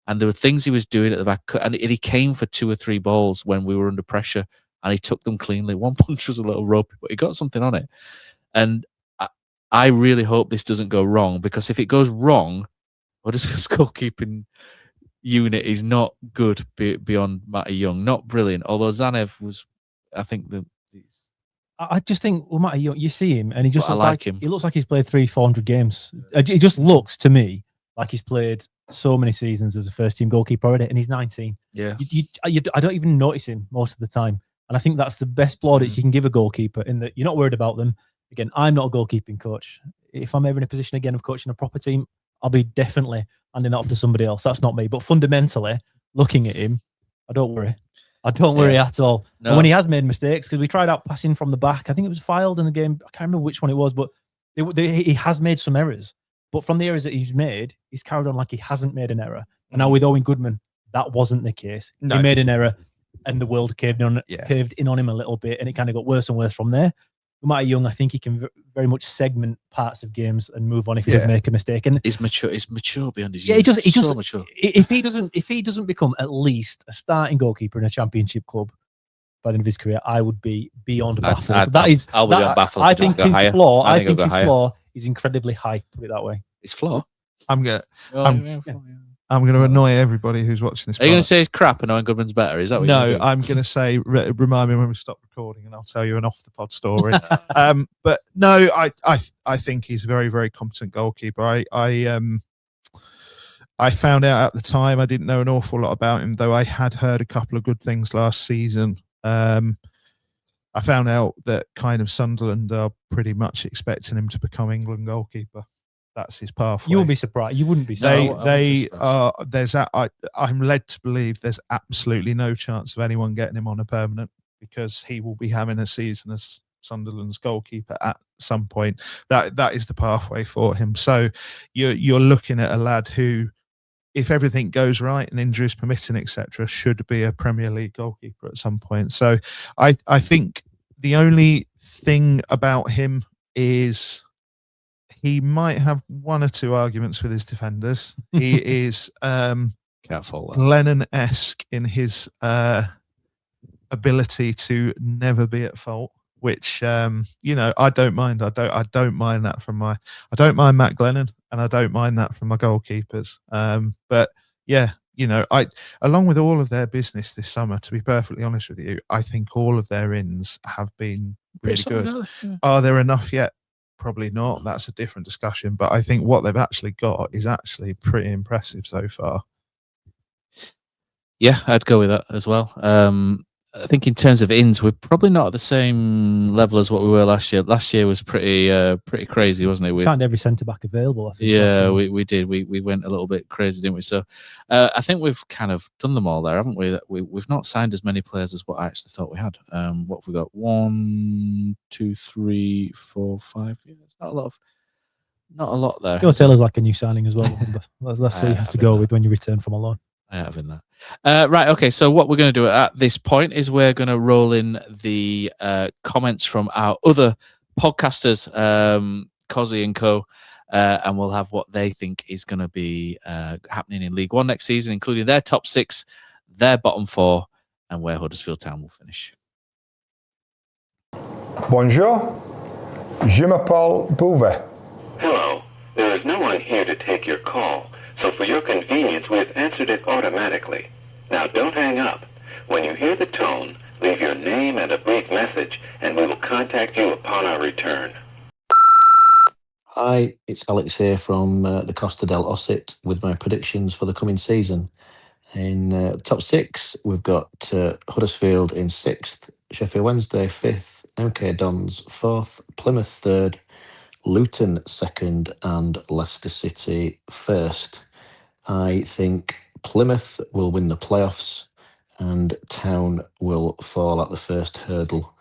And there were things he was doing at the back, and he came for 2 or 3 balls when we were under pressure, and he took them cleanly. One punch was a little ropey, but he got something on it. And I really hope this doesn't go wrong, because if it goes wrong, Huddersfield's goalkeeping unit is not good beyond Matty Young. Not brilliant, although Zanev was, I think, I just think, well, Matty Young, you see him, and he just looks like him. He looks like he's played 300-400 games. It just looks to me like he's played so many seasons as a first-team goalkeeper already, and he's 19. Yeah, I don't even notice him most of the time, and I think that's the best plaudits you can give a goalkeeper, in that you're not worried about them. Again, I'm not a goalkeeping coach. If I'm ever in a position again of coaching a proper team, I'll be definitely handing that off to somebody else. That's not me. But fundamentally, looking at him, I don't worry. I don't worry at all. No. And when he has made mistakes, because we tried out passing from the back, I think it was filed in the game. I can't remember which one it was, but he has made some errors. But from the errors that he's made, he's carried on like he hasn't made an error. And now with Owen Goodman, that wasn't the case. No. He made an error, and the world caved in on him a little bit, and it kind of got worse and worse from there. Matty Young, I think he can very much segment parts of games and move on if he does make a mistake. And he's mature. He's mature beyond his years. He's so mature. If he doesn't become at least a starting goalkeeper in a championship club by the end of his career, I would be beyond baffled. I'll be baffled. I think his floor is incredibly high. Put it that way. His floor. I'm gonna annoy everybody who's watching this. Are you going to say it's crap and Owen Goodman's better? Is that what No, I'm going to say, remind me when we stop recording, and I'll tell you an off the pod story. But no, I think he's a very, very competent goalkeeper. I found out at the time, I didn't know an awful lot about him, though I had heard a couple of good things last season. I found out that kind of Sunderland are pretty much expecting him to become England goalkeeper. That's his pathway. You wouldn't be surprised. You wouldn't be surprised. They are. I'm led to believe there's absolutely no chance of anyone getting him on a permanent, because he will be having a season as Sunderland's goalkeeper at some point. That is the pathway for him. So you're looking at a lad who, if everything goes right and injuries permitting, etc., should be a Premier League goalkeeper at some point. So I think the only thing about him is he might have 1 or 2 arguments with his defenders. He is Lennon-esque in his ability to never be at fault, which I don't mind. I don't mind that from I don't mind Matt Glennon, and I don't mind that from my goalkeepers. But yeah, along with all of their business this summer, to be perfectly honest with you, I think all of their ins have been really good. Are there enough yet? Probably not. That's a different discussion. But I think what they've actually got is actually pretty impressive so far. Yeah, I'd go with that as well. I think in terms of ins, we're probably not at the same level as what we were last year. Last year was pretty crazy, wasn't it? We signed every centre back available, I think. Yeah, we did. We went a little bit crazy, didn't we? So I think we've kind of done them all there, haven't we? We've not signed as many players as what I actually thought we had. What have we got? 1, 2, 3, 4, 5. Yeah, it's not a lot there. Joe Taylor's like a new signing as well. That's what you have to go with when you return from a loan. I have in that. Right, okay, so what we're going to do at this point is we're going to roll in the comments from our other podcasters, Cozzy and Co., and we'll have what they think is going to be happening in League One next season, including their top 6, their bottom 4, and where Huddersfield Town will finish. Bonjour, je m'appelle Bouvet. Hello, there is no one here to take your call. So for your convenience, we have answered it automatically. Now don't hang up. When you hear the tone, leave your name and a brief message, and we will contact you upon our return. Hi, it's Alex here from the Costa del Ossit with my predictions for the coming season. In the top 6, we've got Huddersfield in 6th, Sheffield Wednesday 5th, MK Dons 4th, Plymouth 3rd, Luton 2nd, and Leicester City 1st. I think Plymouth will win the playoffs and Town will fall at the first hurdle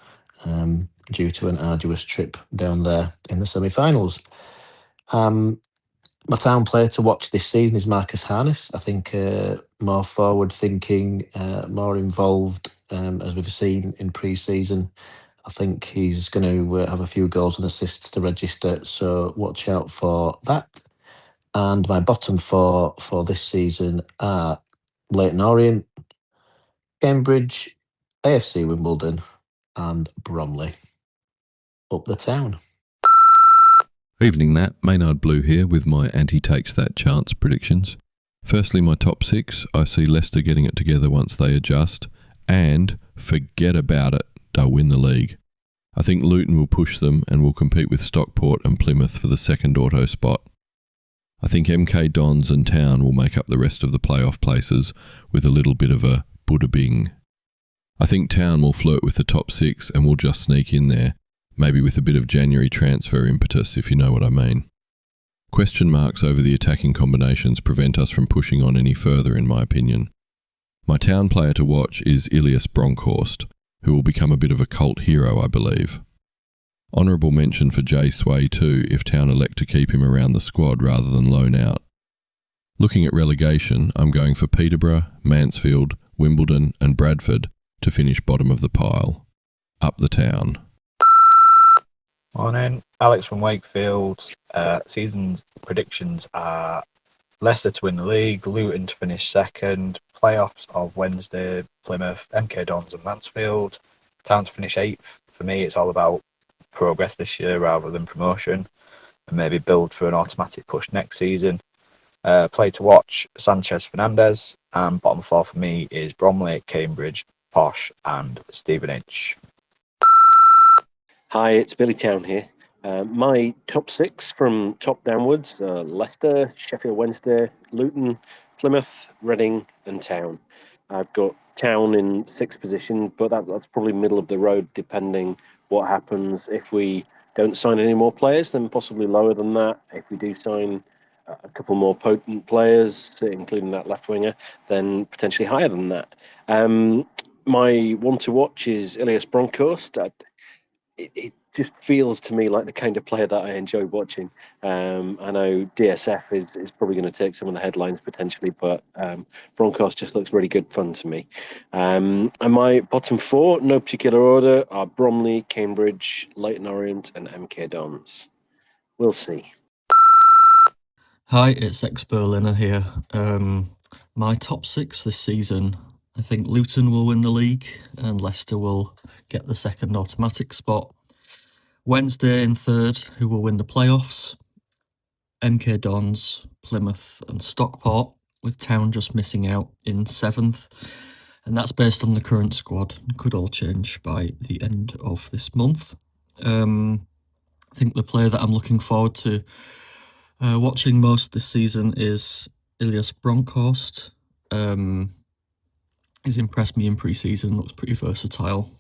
due to an arduous trip down there in the semi-finals. My Town player to watch this season is Marcus Harness. I think more forward-thinking, more involved, as we've seen in pre-season. I think he's going to have a few goals and assists to register, so watch out for that. And my bottom four for this season are Leyton Orient, Cambridge, AFC Wimbledon, and Bromley. Up the town. Evening, Nat. Maynard Blue here with my anti-takes that chance predictions. Firstly, my top six. I see Leicester getting it together once they adjust. And forget about it, they'll win the league. I think Luton will push them and will compete with Stockport and Plymouth for the second auto spot. I think MK Dons and Town will make up the rest of the playoff places with a little bit of a Buddha Bing. I think Town will flirt with the top six and will just sneak in there, maybe with a bit of January transfer impetus, if you know what I mean. Question marks over the attacking combinations prevent us from pushing on any further, in my opinion. My Town player to watch is Ilias Bronkhorst, who will become a bit of a cult hero, I believe. Honourable mention for Jay Sway too, if Town elect to keep him around the squad rather than loan out. Looking at relegation, I'm going for Peterborough, Mansfield, Wimbledon and Bradford to finish bottom of the pile. Up the Town. Morning, Alex from Wakefield. Season's predictions are Leicester to win the league, Luton to finish second, playoffs of Wednesday, Plymouth, MK Dons and Mansfield, Town to finish 8th. For me, it's all about progress this year rather than promotion, and maybe build for an automatic push next season. Play to watch, Sanchez Fernandez, and bottom four for me is Bromley, Cambridge, Posh and Stevenage. Hi, it's Billy Town here. My top six from top downwards are Leicester, Sheffield Wednesday, Luton, Plymouth, Reading and Town. I've got Town in 6th position, but that's probably middle of the road depending what happens. If we don't sign any more players, then possibly lower than that. If we do sign a couple more potent players, including that left winger, then potentially higher than that. My one to watch is Ilias Bronkhorst. It just feels to me like the kind of player that I enjoy watching. I know DSF is probably going to take some of the headlines potentially, but Bronkhorst just looks really good fun to me. And my bottom four, no particular order, are Bromley, Cambridge, Leyton Orient and MK Dons. We'll see. Hi, it's ex-Berliner here. My top six this season, I think Luton will win the league and Leicester will get the second automatic spot. Wednesday in third, who will win the playoffs. MK Dons, Plymouth and Stockport, with Town just missing out in 7th. And that's based on the current squad. It could all change by the end of this month. I think the player that I'm looking forward to watching most this season is Ilias Bronkhorst. He's impressed me in pre-season, looks pretty versatile.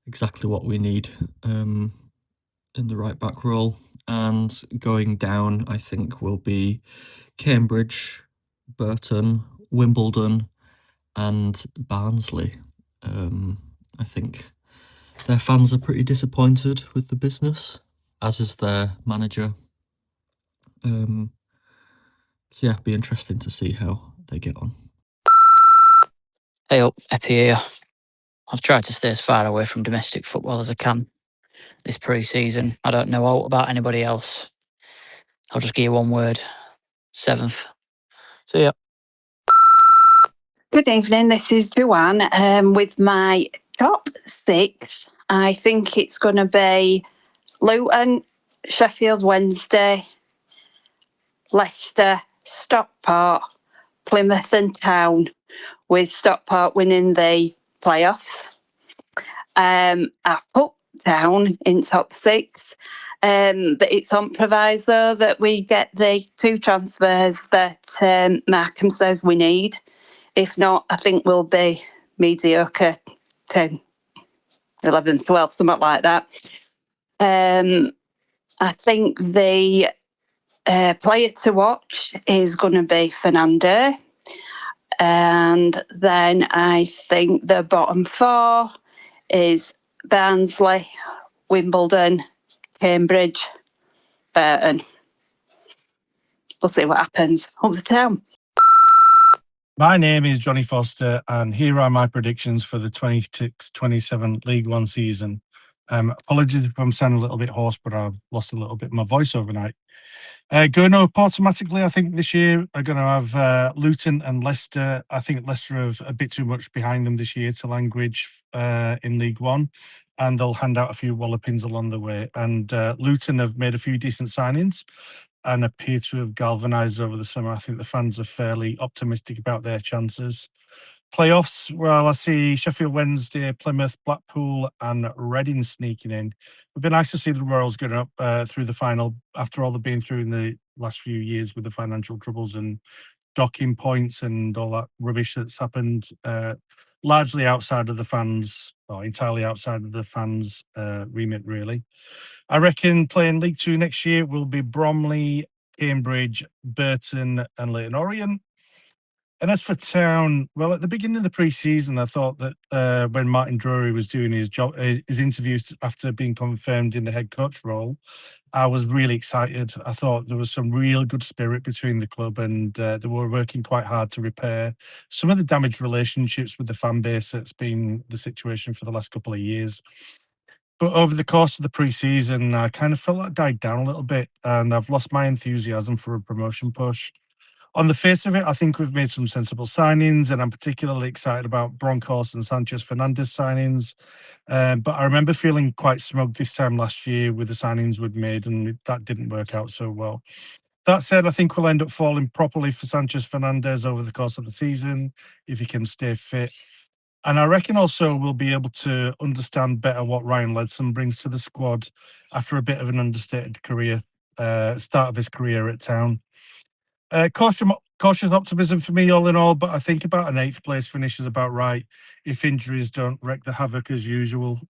Exactly what we need in the right back role. And going down, I think, will be Cambridge, Burton, Wimbledon and Barnsley. I think their fans are pretty disappointed with the business, as is their manager. So yeah, be interesting to see how they get on. Hey up, Epi here. I've tried to stay as far away from domestic football as I can this pre-season. I don't know all about anybody else. I'll just give you one word. 7th. See ya. Good evening, this is Joanne. With my top six, I think it's going to be Luton, Sheffield Wednesday, Leicester, Stockport, Plymouth and Town, with Stockport winning the playoffs. I put Town in top six, but it's on proviso that we get the 2 transfers that Markham says we need. If not, I think we'll be mediocre 10, 11, 12, something like that. I think the player to watch is going to be Fernando. And then I think the bottom 4 is Barnsley, Wimbledon, Cambridge, Burton. We'll see what happens. Up the Town. My name is Johnny Foster, and here are my predictions for the 26-27 League One season. Apologies if I'm sounding a little bit hoarse, but I've lost a little bit of my voice overnight. Going up automatically, I think this year are going to have Luton and Leicester. I think Leicester have a bit too much behind them this year to language in League One, and they'll hand out a few wallopings along the way. And Luton have made a few decent signings and appear to have galvanised over the summer. I think the fans are fairly optimistic about their chances. Playoffs, well, I see Sheffield Wednesday, Plymouth, Blackpool, and Reading sneaking in. It would be nice to see the Royals going up through the final after all they've been through in the last few years with the financial troubles and docking points and all that rubbish that's happened, largely outside of the fans, or entirely outside of the fans' remit, really. I reckon playing League Two next year will be Bromley, Cambridge, Burton, and Leyton Orient. And as for Town, well, at the beginning of the pre-season, I thought that when Martin Drury was doing his interviews after being confirmed in the head coach role, I was really excited. I thought there was some real good spirit between the club, and they were working quite hard to repair some of the damaged relationships with the fan base that's been the situation for the last couple of years. But over the course of the pre-season, I kind of felt like it died down a little bit, and I've lost my enthusiasm for a promotion push. On the face of it, I think we've made some sensible signings, and I'm particularly excited about Broncos and Sanchez Fernandez signings. But I remember feeling quite smug this time last year with the signings we'd made, and that didn't work out so well. That said, I think we'll end up falling properly for Sanchez Fernandez over the course of the season if he can stay fit. And I reckon also we'll be able to understand better what Ryan Ledson brings to the squad after a bit of an understated career, start of his career at Town. Cautious optimism for me all in all, but I think about an 8th place finish is about right if injuries don't wreak the havoc as usual.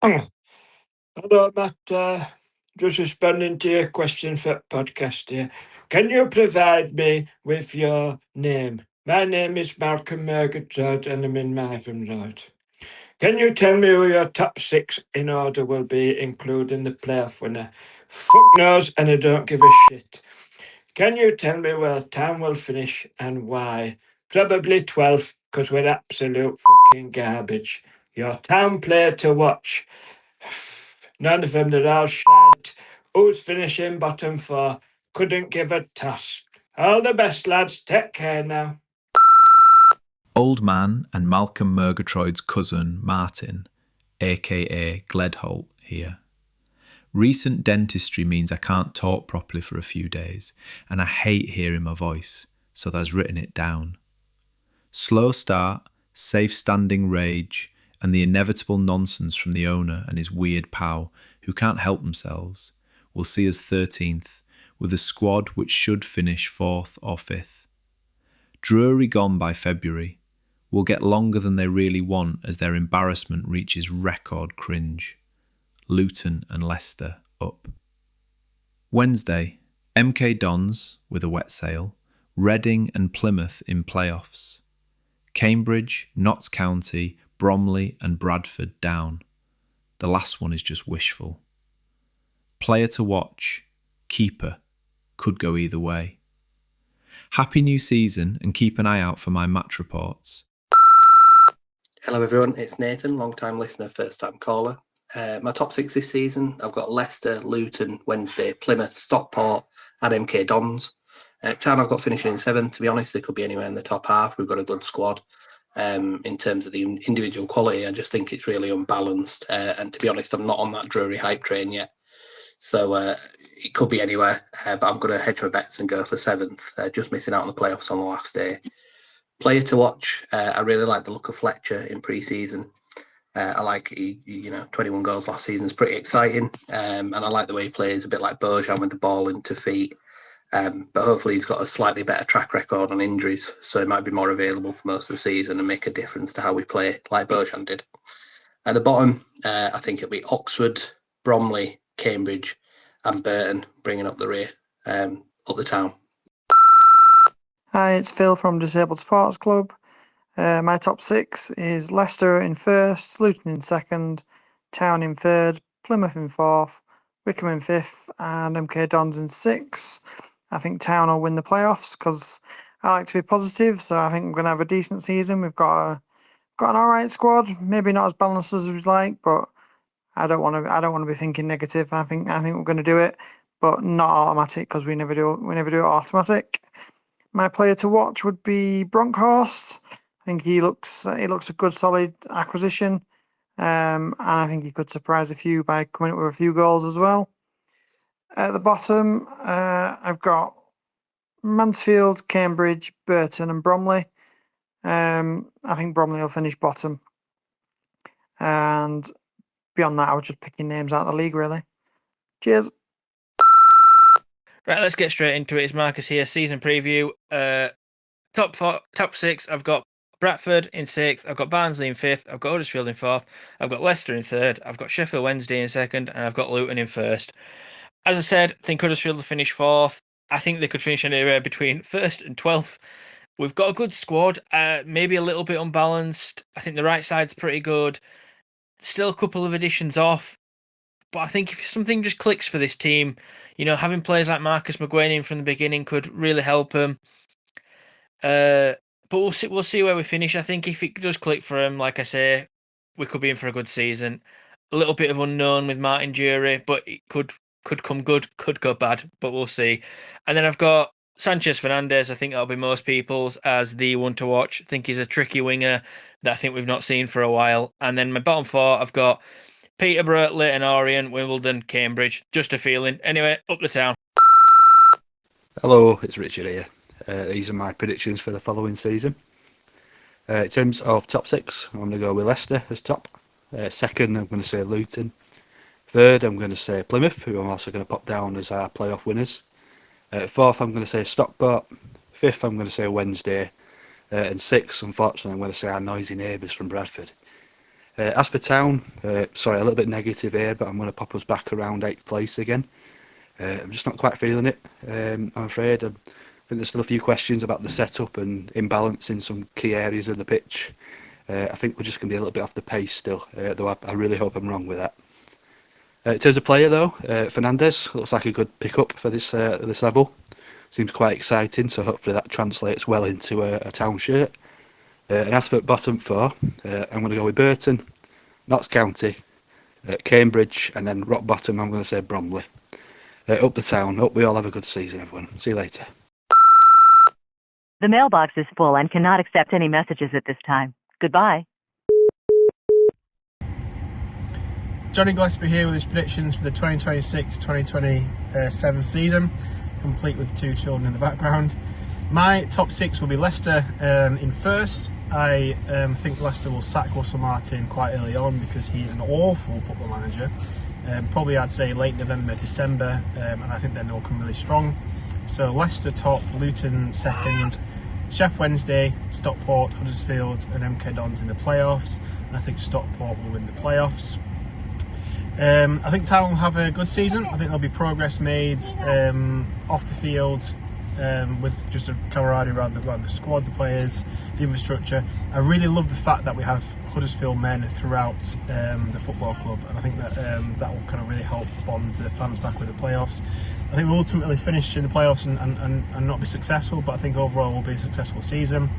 Hello, Matt. Just responding to your question for podcast here. Can you provide me with your name? My name is Malcolm Murgatroyd and I'm in Marvin Road. Can you tell me who your top 6 in order will be, including the playoff winner? Fuck knows, and I don't give a shit. Can you tell me where Town will finish and why? Probably 12th, because we're absolute fucking garbage. Your Town player to watch. None of them, they're all shite. Who's finishing bottom 4? Couldn't give a toss. All the best, lads. Take care now. Old Man and Malcolm Murgatroyd's cousin, Martin, aka Gledholt, here. Recent dentistry means I can't talk properly for a few days, and I hate hearing my voice, so that's written it down. Slow start, safe standing rage, and the inevitable nonsense from the owner and his weird pal, who can't help themselves, will see us 13th, with a squad which should finish 4th or 5th. Drury gone by February, will get longer than they really want as their embarrassment reaches record cringe. Luton and Leicester up. Wednesday, MK Dons with a wet sail, Reading and Plymouth in playoffs. Cambridge, Notts County, Bromley and Bradford down. The last one is just wishful. Player to watch, keeper, could go either way. Happy new season and keep an eye out for my match reports. Hello everyone, it's Nathan, long time listener, first time caller. My top 6 this season, I've got Leicester, Luton, Wednesday, Plymouth, Stockport and MK Dons. Town I've got finishing in 7th, to be honest. They could be anywhere in the top half. We've got a good squad. In terms of the individual quality, I just think it's really unbalanced. And to be honest, I'm not on that Drury hype train yet. So it could be anywhere, but I'm going to hedge my bets and go for 7th, just missing out on the playoffs on the last day. Player to watch, I really like the look of Fletcher in pre-season. I like, 21 goals last season is pretty exciting. And I like the way he plays, a bit like Bojan with the ball into feet. But hopefully he's got a slightly better track record on injuries, so he might be more available for most of the season and make a difference to how we play, like Bojan did. At the bottom, I think it'll be Oxford, Bromley, Cambridge and Burton bringing up the rear, up the Town. Hi, it's Phil from Disabled Sports Club. My top 6 is Leicester in 1st, Luton in 2nd, Town in 3rd, Plymouth in 4th, Wickham in 5th, and MK Dons in 6th. I think Town will win the playoffs because I like to be positive, so I think we're going to have a decent season. We've got an all right squad, maybe not as balanced as we'd like, but I don't want to be thinking negative. I think we're going to do it, but not automatic because we never do it automatic. My player to watch would be Bronkhorst. I think he looks a good solid acquisition, and I think he could surprise a few by coming up with a few goals as well. At the bottom, I've got Mansfield, Cambridge, Burton, and Bromley. I think Bromley will finish bottom, and beyond that, I was just picking names out of the league, really. Cheers. Right, let's get straight into it. It's Marcus here. Season preview. Top 6. I've got Bradford in 6th. I've got Barnsley in 5th. I've got Huddersfield in 4th. I've got Leicester in 3rd. I've got Sheffield Wednesday in 2nd, and I've got Luton in 1st. As I said, I think Huddersfield will finish 4th. I think they could finish anywhere between 1st and 12th. We've got a good squad, maybe a little bit unbalanced. I think the right side's pretty good. Still a couple of additions off. But I think if something just clicks for this team, having players like Marcus McGuane in from the beginning could really help them. But we'll see where we finish. I think if it does click for him, like I say, we could be in for a good season. A little bit of unknown with Martin Jury, but it could come good, could go bad, but we'll see. And then I've got Sanchez Fernandez. I think that'll be most people's as the one to watch. I think he's a tricky winger that I think we've not seen for a while. And then my bottom 4, I've got Peterborough, Leyton Orient, Wimbledon, Cambridge. Just a feeling. Anyway, up the town. Hello, it's Richard here. These are my predictions for the following season. In terms of top 6, I'm going to go with Leicester as top. Second, I'm going to say Luton. Third, I'm going to say Plymouth, who I'm also going to pop down as our playoff winners. Fourth, I'm going to say Stockport. Fifth, I'm going to say Wednesday. And sixth, unfortunately, I'm going to say our noisy neighbours from Bradford. As for Town, sorry, a little bit negative here, but I'm going to pop us back around 8th place again. I'm just not quite feeling it, I'm afraid. I think there's still a few questions about the setup and imbalance in some key areas of the pitch. I think we're just going to be a little bit off the pace still, though I really hope I'm wrong with that. In terms of player, though, Fernandez looks like a good pickup for this level. Seems quite exciting, so hopefully that translates well into a Town shirt. And as for bottom 4, I'm going to go with Burton, Notts County, Cambridge, and then rock bottom, I'm going to say Bromley. Up the town. Hope we all have a good season, everyone. See you later. The mailbox is full and cannot accept any messages at this time. Goodbye. Johnny Gillespie here with his predictions for the 2026-2027 season, complete with 2 children in the background. My top 6 will be Leicester in 1st. I think Leicester will sack Russell Martin quite early on because he's an awful football manager. Probably I'd say late November, December, and I think then they'll come really strong. So Leicester top, Luton 2nd, Sheffield Wednesday, Stockport, Huddersfield and MK Dons in the playoffs. And I think Stockport will win the playoffs. I think Town will have a good season. I think there'll be progress made off the field, with just a camaraderie around the squad, the players, the infrastructure. I really love the fact that we have Huddersfield men throughout the football club, and I think that that will kind of really help bond the fans back with the playoffs. I think we'll ultimately finish in the playoffs and not be successful, but I think overall we'll be a successful season.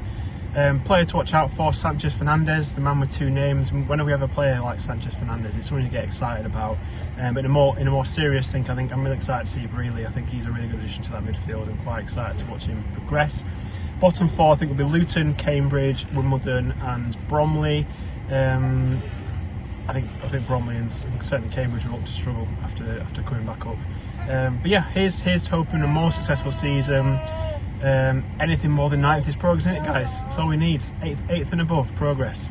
Player to watch out for, Sanchez Fernandez, the man with 2 names. Whenever we have a player like Sanchez Fernandez, it's something to get excited about. But in a more serious thing, I think I'm really excited to see Brealey. I think he's a really good addition to that midfield and quite excited to watch him progress. Bottom 4, I think will be Luton, Cambridge, Wimbledon and Bromley. I think Bromley and certainly Cambridge will look to struggle after coming back up. But yeah, here's hoping a more successful season. Anything more than 9th is progress, isn't it, guys? That's all we need. 8th and above, progress.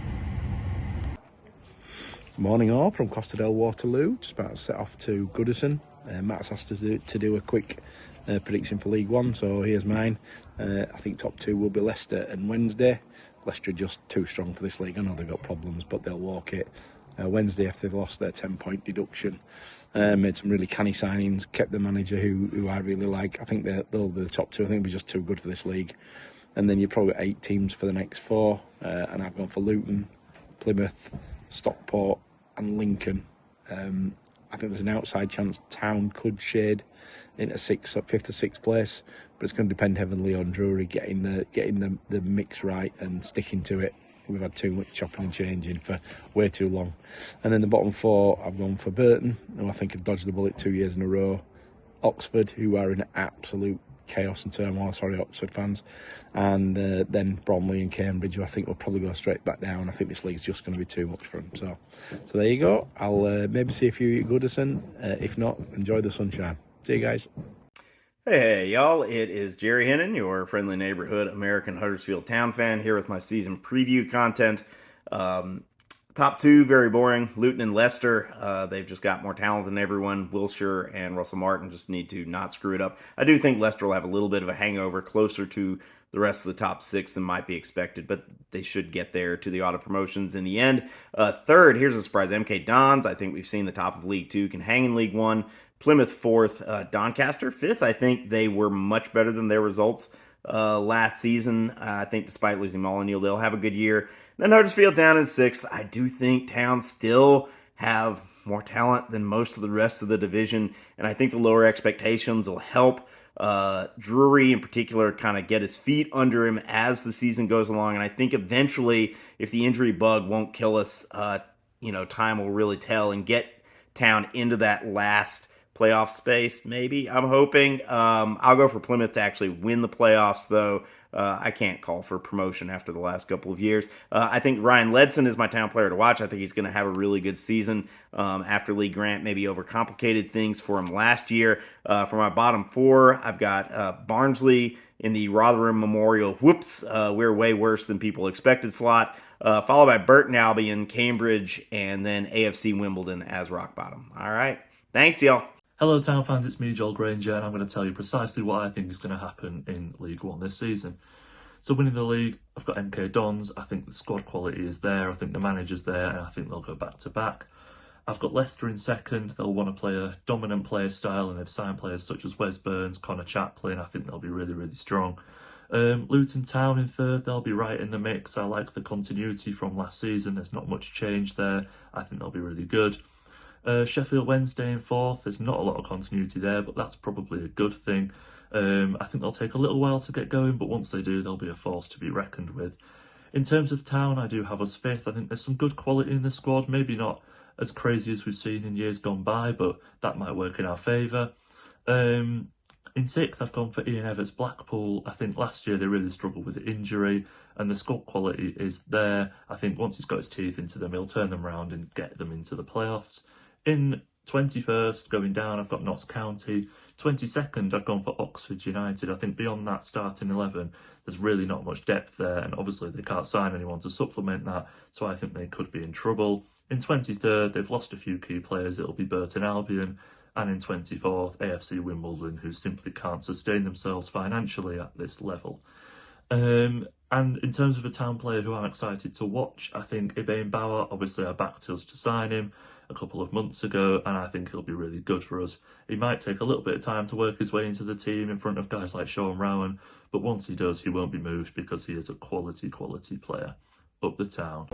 Morning all from Costa del Waterloo. Just about to set off to Goodison. Matt's asked us to do a quick prediction for League One, so here's mine. I think top 2 will be Leicester and Wednesday. Leicester are just too strong for this league. I know they've got problems, but they'll walk it. Wednesday, if they've lost their 10-point deduction, made some really canny signings, kept the manager who I really like. I think they'll be the top 2. I think they'll be just too good for this league. And then you've probably got 8 teams for the next 4, and I've gone for Luton, Plymouth, Stockport and Lincoln. I I think there's an outside chance Town could shade into fifth or sixth place, but it's going to depend heavily on Drury getting the mix right and sticking to it. We've had too much chopping and changing for way too long. And then the bottom four, I've gone for Burton, who I think have dodged the bullet 2 years in a row. Oxford, who are in absolute chaos and turmoil, sorry Oxford fans, and then Bromley and Cambridge, who I think will probably go straight back down. I think this league's just going to be too much for them. So there you go. I'll maybe see a few at Goodison. If not, enjoy the sunshine. See you guys. Hey, y'all, it is Jerry Hennon, your friendly neighborhood American Huddersfield Town fan, here with my season preview content. Top two, very boring. Luton and Leicester, they've just got more talent than everyone. Wilshire and Russell Martin just need to not screw it up. I do think Leicester will have a little bit of a hangover, closer to the rest of the top six than might be expected, but they should get there to the auto promotions in the end. Third, here's a surprise, MK Dons. I think we've seen the top of League Two, can hang in League One. Plymouth fourth, Doncaster fifth. I think they were much better than their results last season. I think despite losing Molyneux, they'll have a good year. Then Huddersfield down in sixth. I do think Town still have more talent than most of the rest of the division, and I think the lower expectations will help Drury in particular kind of get his feet under him as the season goes along. And I think eventually, if the injury bug won't kill us, time will really tell and get Town into that last playoff space, maybe, I'm hoping. I'll go for Plymouth to actually win the playoffs, though. I can't call for promotion after the last couple of years. I think Ryan Ledson is my Town player to watch. I think he's going to have a really good season after Lee Grant maybe overcomplicated things for him last year. For my bottom four, I've got Barnsley in the Rotherham Memorial we're way worse than people expected slot, followed by Burton Albion, Cambridge, and then AFC Wimbledon as rock bottom. All right. Thanks, y'all. Hello Town fans, it's me Joel Granger, and I'm going to tell you precisely what I think is going to happen in League One this season. So winning the league, I've got MK Dons. I think the squad quality is there, I think the manager's there, and I think they'll go back to back. I've got Leicester in second. They'll want to play a dominant player style, and they've signed players such as Wes Burns, Connor Chaplin. I think they'll be really, really strong. Luton Town in third, they'll be right in the mix. I like the continuity from last season. There's not much change there. I think they'll be really good. Sheffield Wednesday in fourth. There's not a lot of continuity there, but that's probably a good thing. I think they'll take a little while to get going, but once they do, they'll be a force to be reckoned with. In terms of Town, I do have us fifth. I think there's some good quality in the squad, maybe not as crazy as we've seen in years gone by, but that might work in our favour. In sixth, I've gone for Ian Everts Blackpool. I think last year they really struggled with injury, and the squad quality is there. I think once he's got his teeth into them, he'll turn them around and get them into the playoffs. In 21st, going down, I've got Notts County. 22nd, I've gone for Oxford United. I think beyond that starting 11, there's really not much depth there, and obviously they can't sign anyone to supplement that, so I think they could be in trouble. In 23rd, they've lost a few key players. It'll be Burton Albion. And in 24th, AFC Wimbledon, who simply can't sustain themselves financially at this level. And in terms of a Town player who I'm excited to watch, I think Ibane Bauer, obviously I backed us to sign him a couple of months ago, and I think he'll be really good for us. He might take a little bit of time to work his way into the team in front of guys like Sean Rowan, but once he does, he won't be moved because he is a quality player. Up the Town.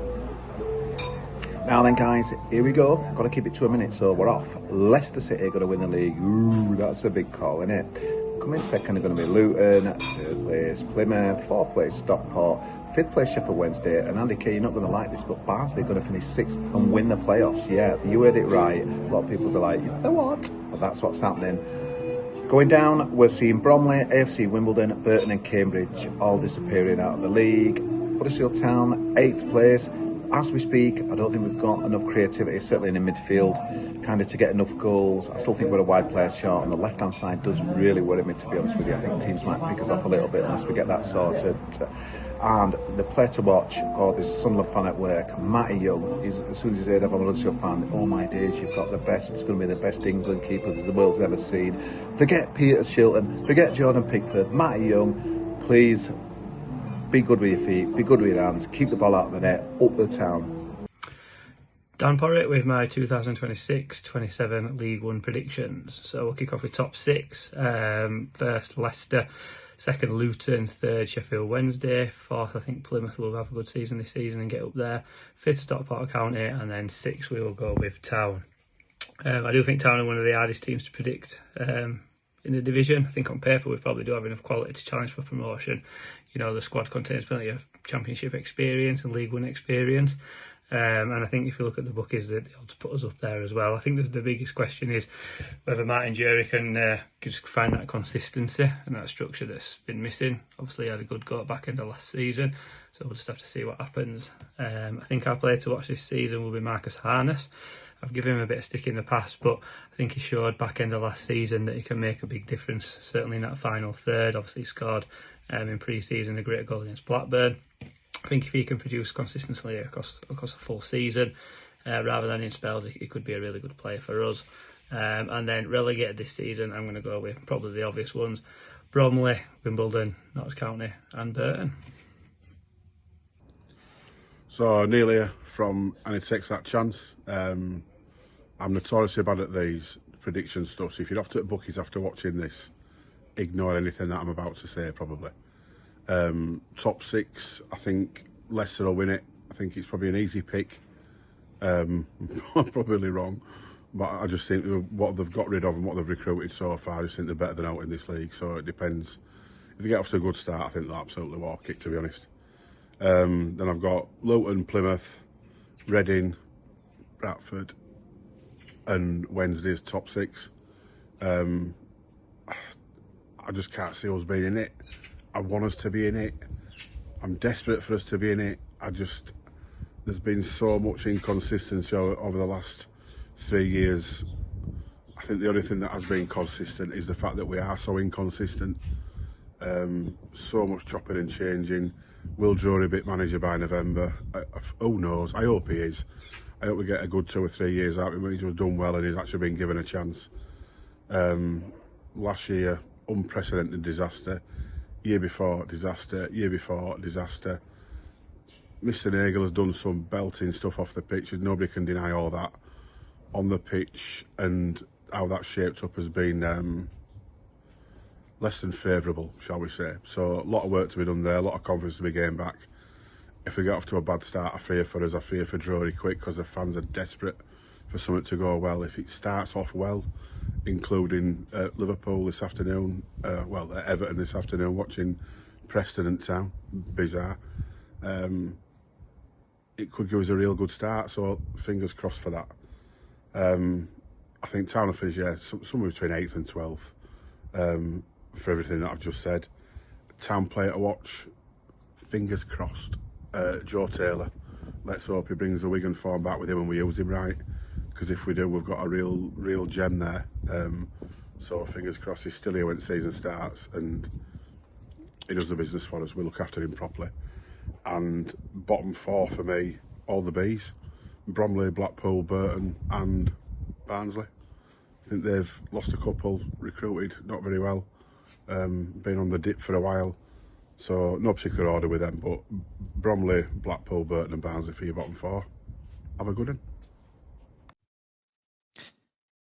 Now then guys, here we go. Got to keep it to a minute, so we're off. Leicester City are going to win the league. Ooh, that's a big call, isn't it? Coming second are going to be Luton, third place Plymouth, fourth place Stockport, fifth place Sheffield Wednesday, and Andy Kay, you're not going to like this, but Barnsley are going to finish sixth and win the playoffs. Yeah, you heard it right. A lot of people will be like, you know what? But that's what's happening. Going down, we're seeing Bromley, AFC Wimbledon, Burton and Cambridge all disappearing out of the league. Huddersfield Town, 8th place. As we speak, I don't think we've got enough creativity, certainly in the midfield, kind of to get enough goals. I still think we're a wide player short, and the left-hand side does really worry me, to be honest with you. I think teams might pick us off a little bit unless we get that sorted. And the player to watch, God, there's a Sunderland fan at work, Matty Young. As soon as he's heard I'm a Huddersfield fan, oh my days, you've got the best. It's going to be the best England keeper the world's ever seen. Forget Peter Shilton, forget Jordan Pickford, Matty Young, please. Be good with your feet, be good with your hands, keep the ball out of the net, up the Town. Dan Porritt with my 2026-27 League One predictions. So we'll kick off with top six. First, Leicester. Second, Luton. Third, Sheffield Wednesday. Fourth, I think Plymouth will have a good season this season and get up there. Fifth, Stockport County. And then sixth, we will go with Town. I do think Town are one of the hardest teams to predict in the division. I think on paper we probably do have enough quality to challenge for promotion. The squad contains plenty of Championship experience and League One experience. And I think if you look at the bookies, they'll to put us up there as well. I think the biggest question is whether Martin Jury can just find that consistency and that structure that's been missing. Obviously, he had a good go at back end of last season, so we'll just have to see what happens. I think our player to watch this season will be Marcus Harness. I've given him a bit of stick in the past, but I think he showed back end of last season that he can make a big difference, certainly in that final third. Obviously, he scored in pre-season a great goal against Blackburn. I think if he can produce consistently across a full season, rather than in spells, he could be a really good player for us. And then relegated this season, I'm going to go with probably the obvious ones: Bromley, Wimbledon, Notts County and Burton. So Neil here from And It Takes That Chance. I'm notoriously bad at these prediction stuff, so if you're off to the bookies after watching this, ignore anything that I'm about to say probably. Top 6, I think Leicester will win it. I think it's probably an easy pick. Probably wrong, but I just think what they've got rid of and what they've recruited so far, I just think they're better than out in this league, so it depends. If they get off to a good start, I think they'll absolutely walk it, to be honest. Then I've got Luton, Plymouth, Reading, Bradford and Wednesday's top 6. I just can't see us being in it. I want us to be in it. I'm desperate for us to be in it. There's been so much inconsistency over the last 3 years. I think the only thing that has been consistent is the fact that we are so inconsistent. So much chopping and changing. Will Drury be manager by November? Who knows? I hope he is. I hope we get a good 2 or 3 years out of him when he's done well and he's actually been given a chance. Last year, unprecedented disaster. Year before, disaster. Year before, disaster. Mr. Nagel has done some belting stuff off the pitch. Nobody can deny all that on the pitch, and how that shaped up has been less than favourable, shall we say. So a lot of work to be done there, a lot of confidence to be gained back. If we get off to a bad start, I fear for us, I fear for Drury quick, because the fans are desperate for something to go well. If it starts off well, including Liverpool this afternoon, Everton this afternoon, watching Preston and Town, bizarre. It could give us a real good start, so fingers crossed for that. I think Town will finish, somewhere between 8th and 12th, for everything that I've just said. Town player to watch, fingers crossed, Joe Taylor. Let's hope he brings the Wigan form back with him and we use him right, because if we do, we've got a real gem there. So fingers crossed he's still here when the season starts and he does the business for us. We look after him properly. And bottom 4 for me, all the Bs: Bromley, Blackpool, Burton and Barnsley. I think they've lost a couple, recruited not very well, been on the dip for a while. So no particular order with them, but Bromley, Blackpool, Burton and Barnsley for your bottom 4. Have a good one.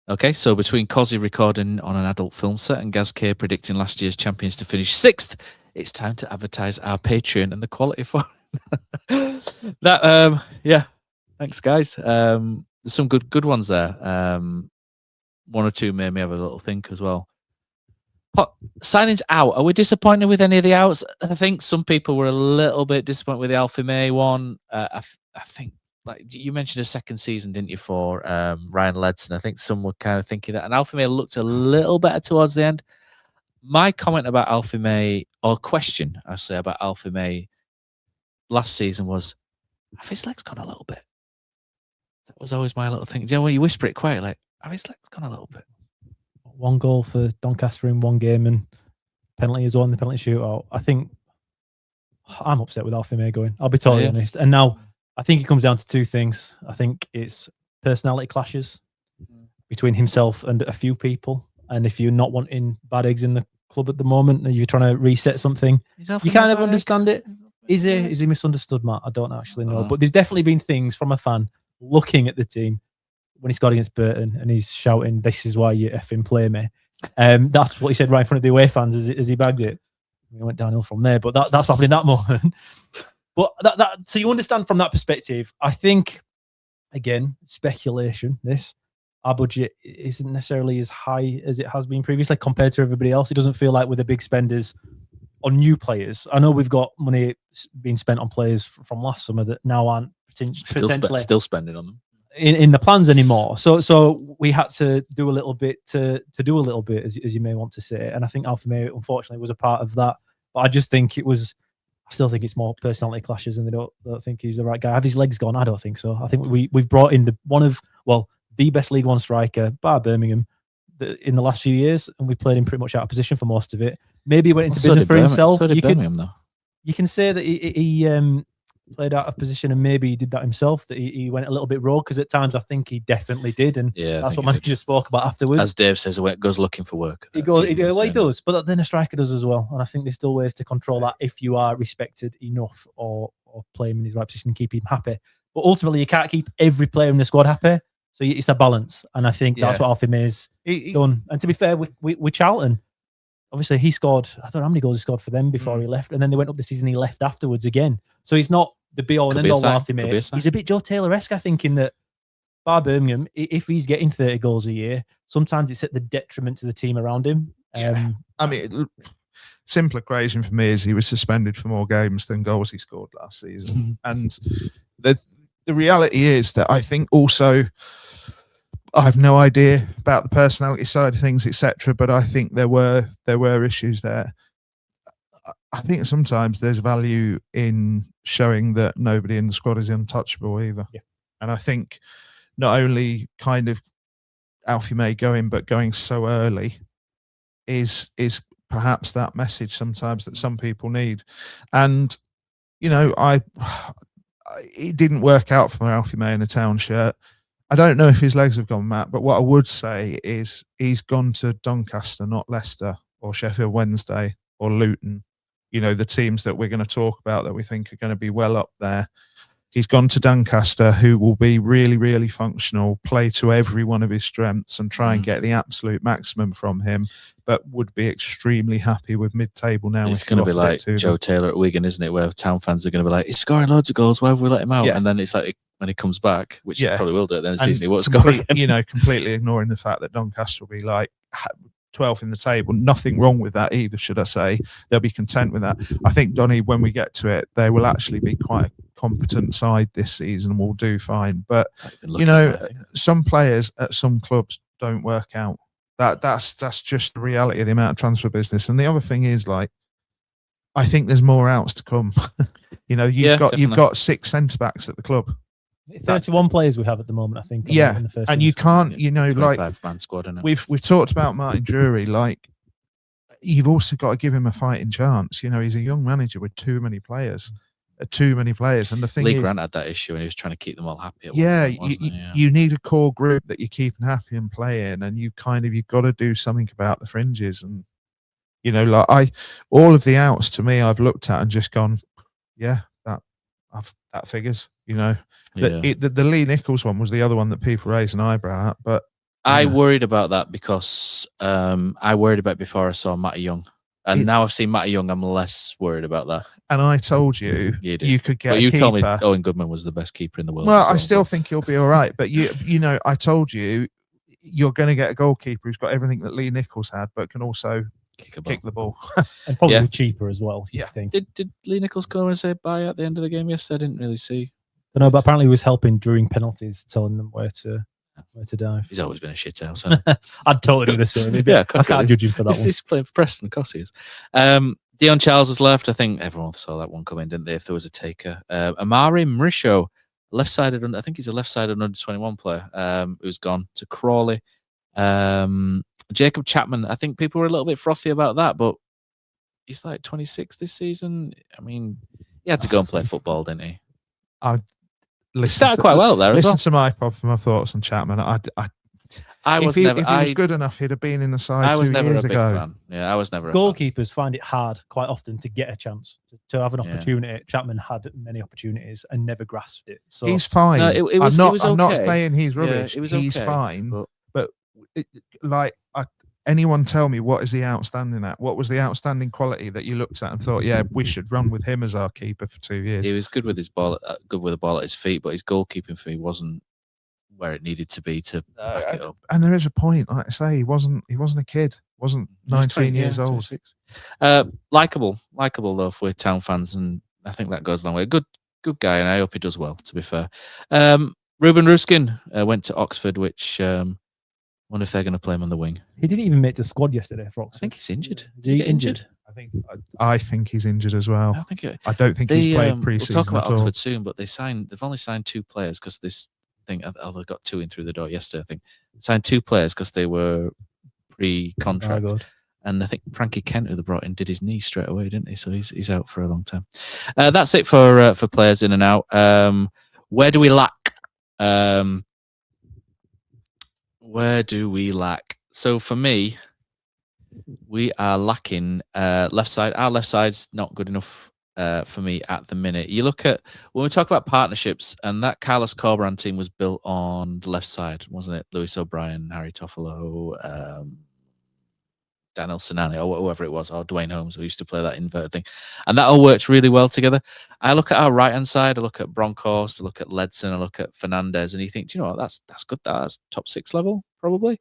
Okay, so between Cozzy recording on an adult film set and Gaz K predicting last year's champions to finish 6th, it's time to advertise our Patreon and the quality for that. Thanks guys. There's some good ones there. 1 or 2 made me have a little think as well. Signings out. Are we disappointed with any of the outs? I think some people were a little bit disappointed with the Alfie May one. I think, like you mentioned, a second season, didn't you, for Ryan Ledson? I think some were kind of thinking that. And Alfie May looked a little better towards the end. My comment about Alfie May, or question I say about Alfie May last season was, have his legs gone a little bit? That was always my little thing. Do you know when you whisper it quiet, like, have his legs gone a little bit? 1 goal for Doncaster in 1 game and penalty as well in the penalty shootout. I think I'm upset with Alfie May going. I'll be totally honest. And now I think it comes down to 2 things. I think it's personality clashes between himself and a few people. And if you're not wanting bad eggs in the club at the moment and you're trying to reset something, you kind of understand it. Is he misunderstood, Matt? I don't actually know. But there's definitely been things from a fan looking at the team when he scored against Burton and he's shouting, "This is why you effing play me." That's what he said right in front of the away fans as he bagged it. He went downhill from there, but that's happening in that moment. But so you understand from that perspective. I think, again, speculation. our budget isn't necessarily as high as it has been previously compared to everybody else. It doesn't feel like we're the big spenders on new players. I know we've got money being spent on players from last summer that now aren't potentially still spending on them in the plans anymore. So we had to do a little bit to do a little bit, as you may want to say. And I think Alfie May, unfortunately, was a part of that. But I just think I still think it's more personality clashes, and they don't think he's the right guy. Have his legs gone? I don't think so. I think we've brought in the best League One striker, bar Birmingham, in the last few years, and we played him pretty much out of position for most of it. Maybe he went into business for himself. You can say that he played out of position, and maybe he did that himself, that he went a little bit rogue, because at times I think he definitely did, and that's what managers spoke about afterwards. As Dave says, he goes looking for work. He does, but then a striker does as well, and I think there's still ways to control that if you are respected enough or play him in his right position and keep him happy. But ultimately, you can't keep every player in the squad happy, so it's a balance, and I think that's what Alfie May's done. And to be fair, with Charlton, obviously he scored, I don't know how many goals he scored for them before he left, and then they went up the season, he left afterwards again. So he's not the be-all and end-all Alfie May. He's a bit Joe Taylor-esque, I think, in that, bar Birmingham, if he's getting 30 goals a year, sometimes it's at the detriment to the team around him. I mean, simple equation for me is he was suspended for more games than goals he scored last season. And the reality is that I think also, I have no idea about the personality side of things, etc. But I think there were issues there. I think sometimes there's value in showing that nobody in the squad is untouchable either. Yeah. And I think not only kind of Alfie May going, but going so early is perhaps that message sometimes that some people need. And you know, it didn't work out for Alfie May in a Town shirt. I don't know if his legs have gone, Matt, but what I would say is he's gone to Doncaster, not Leicester or Sheffield Wednesday or Luton. You know, the teams that we're going to talk about that we think are going to be well up there. He's gone to Doncaster, who will be really, really functional, play to every one of his strengths and try and get the absolute maximum from him, but would be extremely happy with mid-table now. It's going to be like Joe Taylor at Wigan, isn't it? Where Town fans are going to be like, he's scoring loads of goals, why have we let him out? Yeah. And then it's like, when he comes back, which he probably will do at the end of the season, he won't score again. You know, completely ignoring the fact that Doncaster will be like 12th in the table. Nothing wrong with that either, should I say. They'll be content with that. I think, Donny, when we get to it, they will actually be quite a competent side this season and will do fine. But, you know, some players at some clubs don't work out. That's just the reality of the amount of transfer business. And the other thing is, like, I think there's more outs to come. You know, you've got 6 centre-backs at the club. 31 players we have at the moment, I think. Yeah, in the first and you can't, you know, like man squad, isn't it? we've talked about Martin Drury. Like, you've also got to give him a fighting chance. You know, he's a young manager with too many players, and the thing Lee is, Grant had that issue, and he was trying to keep them all happy. You need a core group that you're keeping happy and playing, and you've got to do something about the fringes. And you know, like all of the outs to me, I've looked at and just gone, yeah, that figures. You know, the Lee Nichols one was the other one that people raised an eyebrow at. But I worried about that because I worried about it before I saw Matty Young, and now I've seen Matty Young, I'm less worried about that. And I told you you could get. But you a keeper. told me Owen Goodman was the best keeper in the world. Well, I still think he'll be all right. But you know, I told you you're going to get a goalkeeper who's got everything that Lee Nichols had, but can also kick the ball. And probably cheaper as well. Yeah. I think. Did Lee Nichols go and say bye at the end of the game yesterday? I didn't really see. I don't know, but apparently he was helping during penalties, telling them where to dive. He's always been a shit house. I'd totally do the same. I can't judge him for that one. He's playing for Preston, of course he is. Dion Charles has left. I think everyone saw that one coming, didn't they? If there was a taker. Amari Mrisho, left-sided. I think he's a left-sided under 21 player who's gone to Crawley. Jacob Chapman. I think people were a little bit frothy about that, but he's like 26 this season. I mean, he had to go and play football, didn't he? He started quite well there. Listen to my thoughts on Chapman. If he was good enough, he'd have been in the side. I was never a big ago. fan. Yeah, I was never. Goalkeepers find it hard quite often to get a chance to have an opportunity. Chapman had many opportunities and never grasped it. So he's fine. No, I'm not saying he's rubbish. Yeah, he's fine. But anyone tell me what is he outstanding at? What was the outstanding quality that you looked at and thought, yeah, we should run with him as our keeper for 2 years? He was good with his ball, good with the ball at his feet, but his goalkeeping for me wasn't where it needed to be to back it up. And there is a point, like I say, he wasn't a kid, wasn't 19 years old. Likeable though for Town fans, and I think that goes a long way. Good guy, and I hope he does well. To be fair, Ruben Ruskin went to Oxford, which wonder if they're going to play him on the wing. He didn't even make the squad yesterday for Oxford. I think he's injured. Is he injured? I think he's injured as well. I don't think he's played pre-season We'll talk about at all. Oxford soon, but they've only signed 2 players because this thing. They got 2 in through the door yesterday. I think signed 2 players because they were pre-contract. And I think Frankie Kent, who they brought in, did his knee straight away, didn't he? So he's out for a long time. That's it for players in and out. Where do we lack? Where do we lack? So for me, we are lacking left side. Our left side's not good enough for me at the minute. You look at when we talk about partnerships, and that Carlos Corberan team was built on the left side, wasn't it? Lewis O'Brien, Harry Toffolo, Daniel Sinani, or whoever it was, or Dwayne Holmes, who used to play that inverted thing. And that all works really well together. I look at our right-hand side, I look at Bronkhorst, I look at Ledson, I look at Fernandez, and you think, do you know what, that's good. That's top 6 level, probably.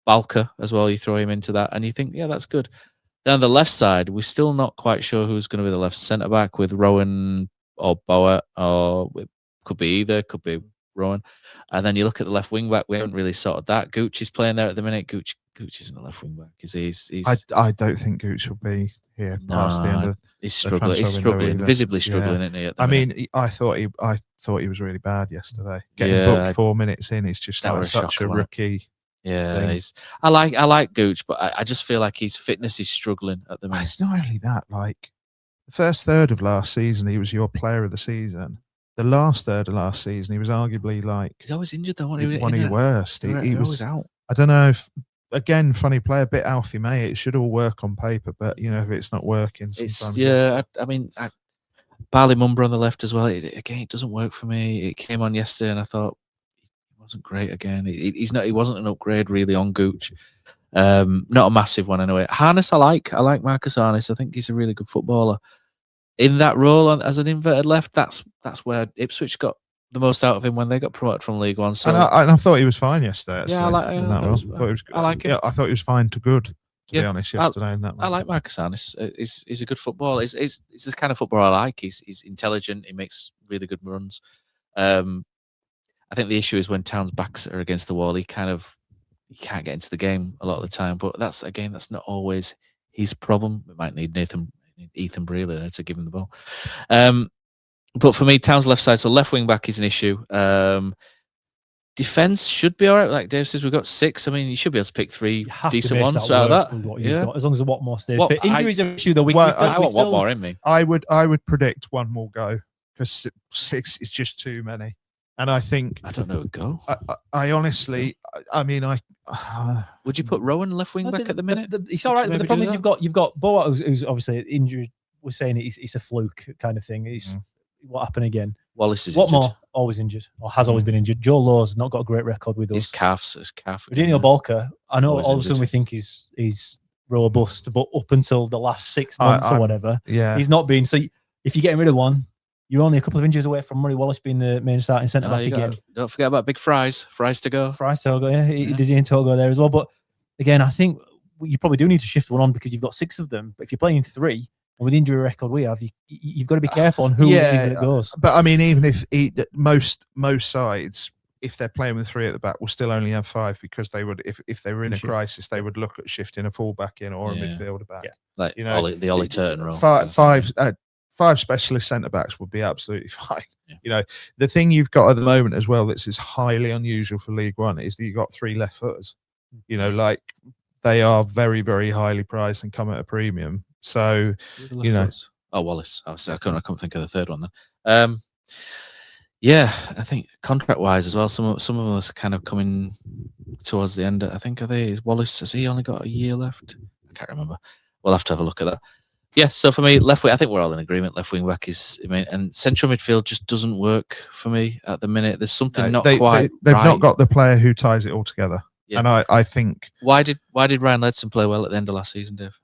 Balker as well, you throw him into that, and you think, yeah, that's good. Then on the left side, we're still not quite sure who's going to be the left centre-back with Rowan or Boa, or it could be either, could be Rowan. And then you look at the left wing-back, we haven't really sorted that. Gooch is playing there at the minute. Gooch isn't a left wing-back, is he? He's I don't think Gooch will be here past the end of he's struggling. He's struggling, visibly struggling, isn't he? At the minute? mean, I thought he was really bad yesterday. Getting booked 4 minutes in, it's just like such a rookie. Yeah, I like Gooch, but I just feel like his fitness is struggling at the minute. It's not only that. Like the first third of last season, he was your player of the season. The last third of last season, he was arguably like he's always injured though. One of your worst. He was out. I don't know if. Again, funny player, a bit Alfie May. It should all work on paper, but you know if it's not working, sometimes. I mean, Barley Mumber on the left as well. It doesn't work for me. It came on yesterday, and I thought he wasn't great again. He wasn't an upgrade really on Gooch. Not a massive one anyway. Harness, I like Marcus Harness. I think he's a really good footballer. In that role as an inverted left, that's where Ipswich got the most out of him when they got promoted from League One. So and I thought he was fine yesterday. Actually, yeah, I like him. Yeah, I thought he was fine to good. To be honest, yesterday in that. I like Marcus Harness. He's a good footballer. He's the kind of footballer I like. He's intelligent. He makes really good runs. I think the issue is when Town's backs are against the wall, he can't get into the game a lot of the time. But that's not always his problem. We might need Ethan Brealey there to give him the ball. But for me, Town's left side, so left wing back is an issue. Defense should be all right. Like Dave says, we've got 6. I mean, you should be able to pick 3 decent ones out of that. Yeah, as long as Watmore stays fit. Injuries are an issue though. I want Watmore in me. I would predict one more go because 6 is just too many. And I think I don't know a go. I honestly, I mean, would you put Rowan left wing back at the minute? It's all right. But the problem is you've got Boa who's obviously injured. We're saying it's a fluke kind of thing. It's what happened again. Wallace is Watmore injured. Always injured or has always been injured. Joe Law's not got a great record with us. His calf. Virginia Balker, I know all of a sudden we think he's robust, but up until the last 6 months or whatever, he's not been. So if you're getting rid of one, you're only a couple of injuries away from Murray Wallace being the main starting centre back again. Don't forget about Big Fries to go. Fries Togo, yeah. Dizzy and Togo there as well. But again, I think you probably do need to shift one on because you've got 6 of them. But if you're playing 3, and with the injury record we have, you've got to be careful on who it goes. But I mean, even if most sides, if they're playing with 3 at the back, will still only have 5 because they would, if they were in a crisis, they would look at shifting a fullback in or a midfielder back. Yeah. Like the Ollie Turton role. 5 specialist centre backs would be absolutely fine. Yeah. You know, the thing you've got at the moment as well that's highly unusual for League One is that you've got 3 left footers. You know, like they are very, very highly priced and come at a premium. So, you know, Wallace. I couldn't think of the third one then. Yeah, I think contract-wise as well, some of them are kind of coming towards the end. I think Wallace, has he only got a year left? I can't remember. We'll have to have a look at that. Yeah, so for me, left wing, I think we're all in agreement. Left wing back and central midfield just doesn't work for me at the minute. There's something they've not got the player who ties it all together. Yeah. And I think why did Ryan Ledson play well at the end of last season, Dave?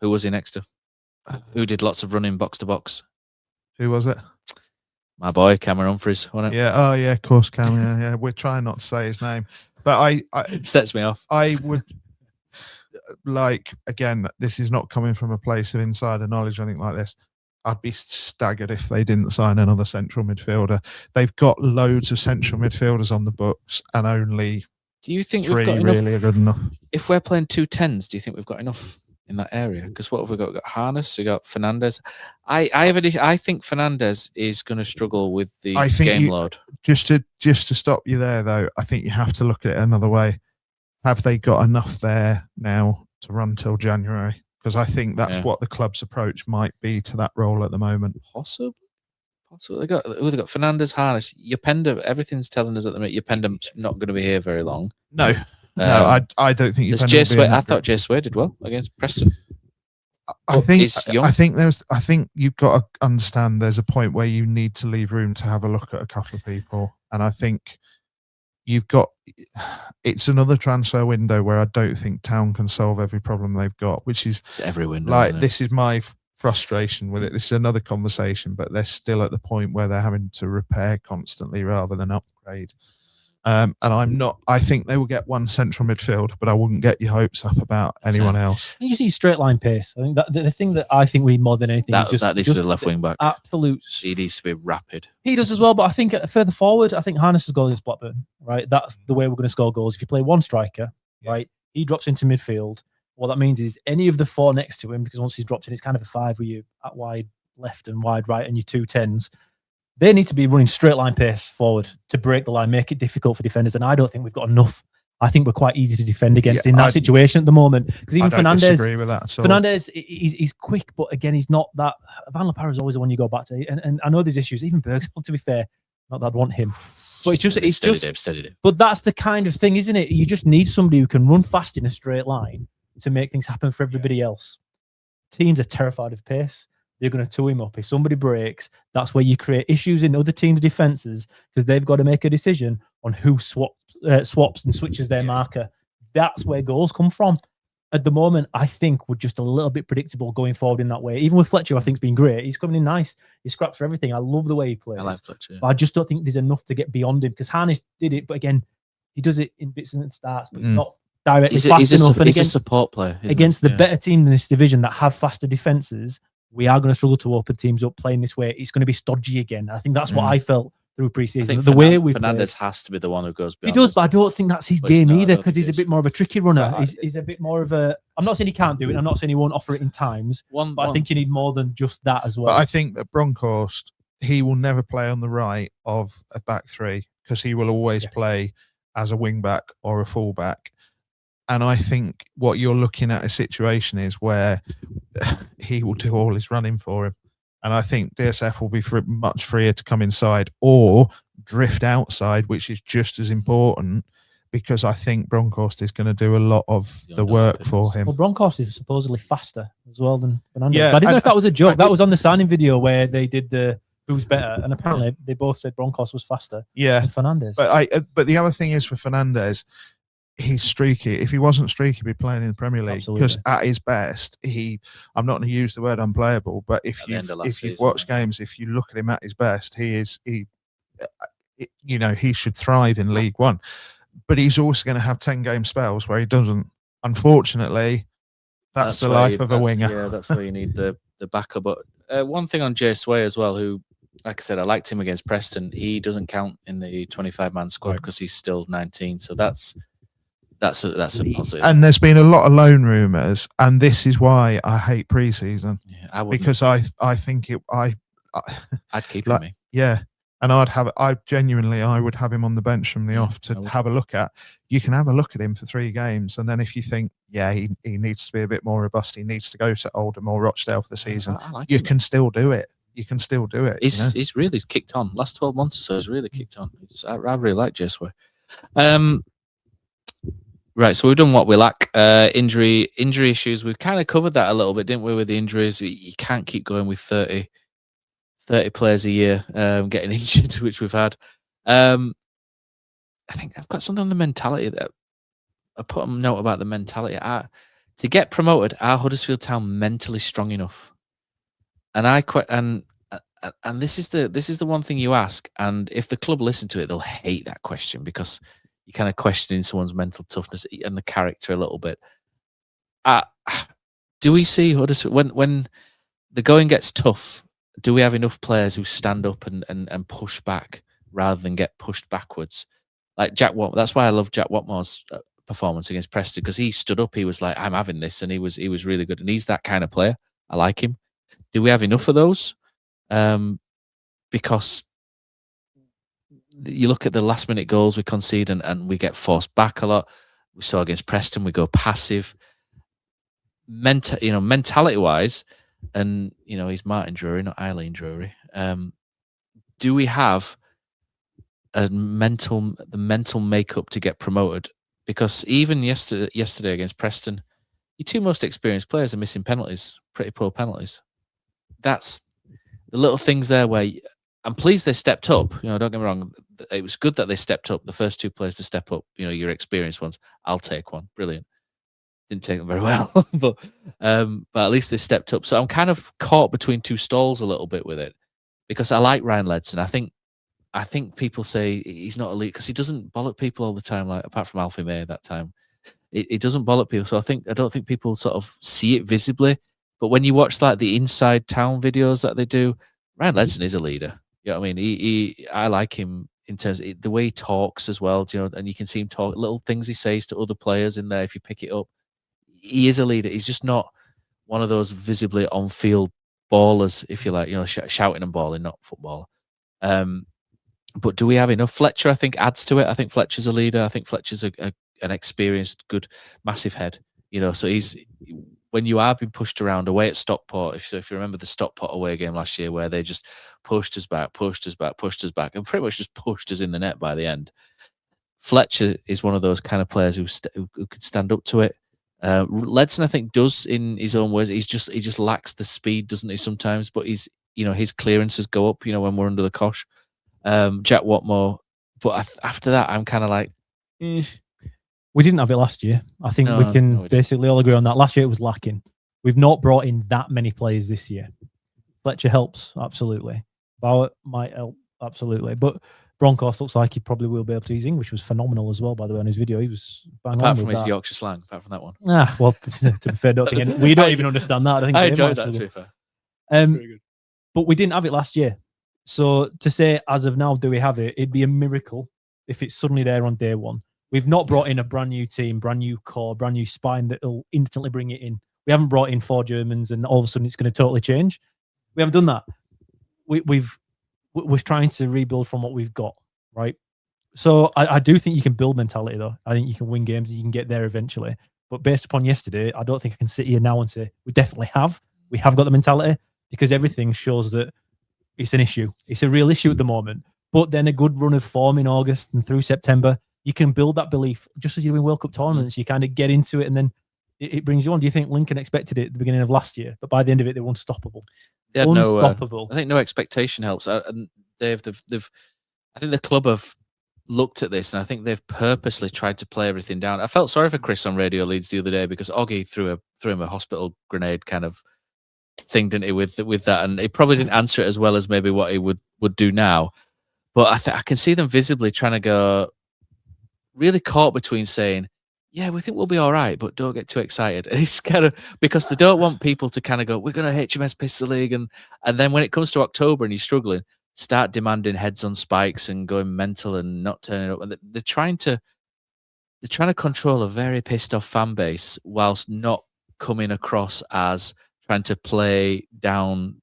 Who was he next to? Who did lots of running box to box? Who was it? My boy, Cameron Humphreys, wasn't it? Yeah. Oh, yeah. Of course, Cameron. Yeah. We're trying not to say his name, but It sets me off. I would like, again, this is not coming from a place of insider knowledge or anything like this. I'd be staggered if they didn't sign another central midfielder. They've got loads of central midfielders on the books, and only do you think 3 we've got enough? really are good enough. If we're playing 2 10s, do you think we've got enough in that area? Because what have we got? We've got Harness, we got Fernandez. I think Fernandez is going to struggle with the game load. Just to stop you there, though, I think you have to look at it another way. Have they got enough there now to run till January? Because I think that's what the club's approach might be to that role at the moment. Possibly. They've got Fernandez, Harness, Yapenda. Everything's telling us at the minute Yapenda's not going to be here very long. No, I don't think Yapenda. I thought Jay Sway did well against Preston. I think you've got to understand there's a point where you need to leave room to have a look at a couple of people, and I think it's another transfer window where I don't think Town can solve every problem they've got, which is it's every window. Like, this is my frustration with it. This is another conversation, but they're still at the point where they're having to repair constantly rather than upgrade. And I think they will get one central midfield, but I wouldn't get your hopes up about anyone else. You see straight line pace. I think that the thing that I think we need more than anything is that needs to be the left wing back. Absolute. He needs to be rapid. He does as well, but I think further forward, I think Harness's goal against Blackburn, right? That's the way we're going to score goals. If you play one striker, right, he drops into midfield. What that means is any of the 4 next to him, because once he's dropped in, it's kind of a 5 with you at wide left and wide right and your 2 10s. They need to be running straight line pace forward to break the line, make it difficult for defenders. And I don't think we've got enough. I think we're quite easy to defend against in that situation at the moment. Because even Fernandez, disagree with that. Fernandez, he's quick, but again, he's not that. Van La Parra is always the one you go back to. And I know there's issues. Even Bergson, to be fair, not that I'd want him. But Steady Dave. But that's the kind of thing, isn't it? You just need somebody who can run fast in a straight line to make things happen for everybody else. Teams are terrified of pace. They're going to tow him up. If somebody breaks, that's where you create issues in other teams' defenses because they've got to make a decision on who swaps and switches their marker. That's where goals come from. At the moment, I think we're just a little bit predictable going forward in that way. Even with Fletcher, I think has been great. He's coming in nice. He scraps for everything. I love the way he plays. I like Fletcher. But I just don't think there's enough to get beyond him because Harness did it, but again, he does it in bits and starts, but it's not directly fast enough. He's a support player. Against the better team in this division that have faster defenses, we are going to struggle to open teams up playing this way. It's going to be stodgy again. I think that's what I felt through pre-season. The way we Fernandez has to be the one who goes beyond. He does, but I don't think that's his game either because he's a bit more of a tricky runner. He's a bit more of a. I'm not saying he can't do it. I'm not saying he won't offer it in times. But I think you need more than just that as well. But I think that Bronkhorst, he will never play on the right of a back three because he will always play as a wing back or a full back. And I think what you're looking at a situation is where he will do all his running for him. And I think DSF will be much freer to come inside or drift outside, which is just as important because I think Bronkhorst is going to do a lot of the work for him. Well, Bronkhorst is supposedly faster as well than Fernandez. Yeah, but I didn't know if that was a joke. That was on the signing video where they did the who's better. And apparently they both said Bronkhorst was faster than Fernandez. But the other thing is with Fernandez, he's streaky. If he wasn't streaky, he'd be playing in the Premier League because at his best, I'm not going to use the word unplayable, but if you've watched games, if you look at him at his best, he should thrive in League One. But he's also going to have 10-game spells where he doesn't. Unfortunately, that's the life of a winger. Yeah, that's where you need the backup. But one thing on Jay Sway as well, who, like I said, I liked him against Preston. He doesn't count in the 25-man squad because he's still 19. So that's a positive. And there's been a lot of loan rumours, and this is why I hate pre-season. Yeah, because I think I'd keep him. Yeah, and I would have him on the bench from the off to have a look at. You can have a look at him for 3 games, and then if you think, he needs to be a bit more robust, he needs to go to Oldham or Rochdale for the season, you can still do it. You can still do it. He's really kicked on. Last 12 months or so, he's really kicked on. I really like Jay Sway. Right, so we've done what we lack. Injury issues. We've kind of covered that a little bit, didn't we, with the injuries? You can't keep going with 30 players a year getting injured, which we've had. I think I've got something on the mentality that I put a note about the mentality. To get promoted, are Huddersfield Town mentally strong enough? And and this is the one thing you ask, and if the club listen to it, they'll hate that question because you're kind of questioning someone's mental toughness and the character a little bit. Do we see Huddersfield when the going gets tough? Do we have enough players who stand up and push back rather than get pushed backwards? Like Jack Watmore. That's why I love Jack Watmore's performance against Preston, because he stood up. He was like, "I'm having this," and he was really good. And he's that kind of player. I like him. Do we have enough of those? Because you look at the last minute goals we concede and we get forced back a lot. We saw against Preston, we go passive. Mentality wise, and he's Martin Drury, not Eileen Drury. Do we have the mental makeup to get promoted? Because even yesterday against Preston, your two most experienced players are missing penalties, pretty poor penalties. That's the little things there where I'm pleased they stepped up. Don't get me wrong. It was good that they stepped up. The first two players to step up, your experienced ones. I'll take one. Brilliant. Didn't take them very well, but at least they stepped up. So I'm kind of caught between two stalls a little bit with it, because I like Ryan Ledson. I think people say he's not elite because he doesn't bollock people all the time, like apart from Alfie May that time. It doesn't bollock people. So I don't think people sort of see it visibly. But when you watch like the inside town videos that they do, Ryan Ledson is a leader. You know what I mean? I like him in terms of the way he talks as well. And you can see him talk, little things he says to other players in there. If you pick it up, he is a leader. He's just not one of those visibly on-field ballers, if you like, shouting and balling, not footballer. But do we have enough? Fletcher, I think, adds to it. I think Fletcher's a leader. I think Fletcher's an experienced, good, massive head. So he's, when you are being pushed around away at Stockport, if you remember the Stockport away game last year, where they just pushed us back, and pretty much just pushed us in the net by the end. Fletcher is one of those kind of players who could stand up to it. Ledson, I think, does in his own ways. He just lacks the speed, doesn't he? Sometimes, but his clearances go up. When we're under the cosh. Jack Watmore, but after that, I'm kind of like, We didn't have it last year. I think we can basically all agree on that. Last year it was lacking. We've not brought in that many players this year. Fletcher helps, absolutely. Bauer might help, absolutely. But Bronckhorst looks like he probably will be able to. His English was phenomenal as well, by the way, on his video. He was bang apart on from with his that. Yorkshire slang, apart from that one. Well, to be fair, we don't even understand that. I enjoyed that, to be fair. But we didn't have it last year. So to say, as of now, do we have it? It'd be a miracle if it's suddenly there on day one. We've not brought in a brand new team, brand new core, brand new spine that'll instantly bring it in. We haven't brought in 4 Germans and all of a sudden it's going to totally change. We haven't done that. We're trying to rebuild from what we've got, right? So I do think you can build mentality, though. I think you can win games and you can get there eventually. But based upon yesterday, I don't think I can sit here now and say we definitely have. We have got the mentality, because everything shows that it's an issue. It's a real issue at the moment. But then a good run of form in August and through September, you can build that belief. Just as you win World Cup tournaments, you kind of get into it and then it brings you on. Do you think Lincoln expected it at the beginning of last year, but by the end of it, they were unstoppable? They had unstoppable. I think no expectation helps. And I think the club have looked at this, and I think they've purposely tried to play everything down. I felt sorry for Chris on Radio Leeds the other day, because Oggy threw him a hospital grenade kind of thing, didn't he, with that, and he probably didn't answer it as well as maybe what he would do now. But I can see them visibly trying to go, really caught between saying, yeah, we think we'll be all right, but don't get too excited. And it's kind of because they don't want people to kind of go, we're going to HMS piss the league, and then when it comes to October and you're struggling, start demanding heads on spikes and going mental and not turning up. And they're trying to control a very pissed off fan base whilst not coming across as trying to play down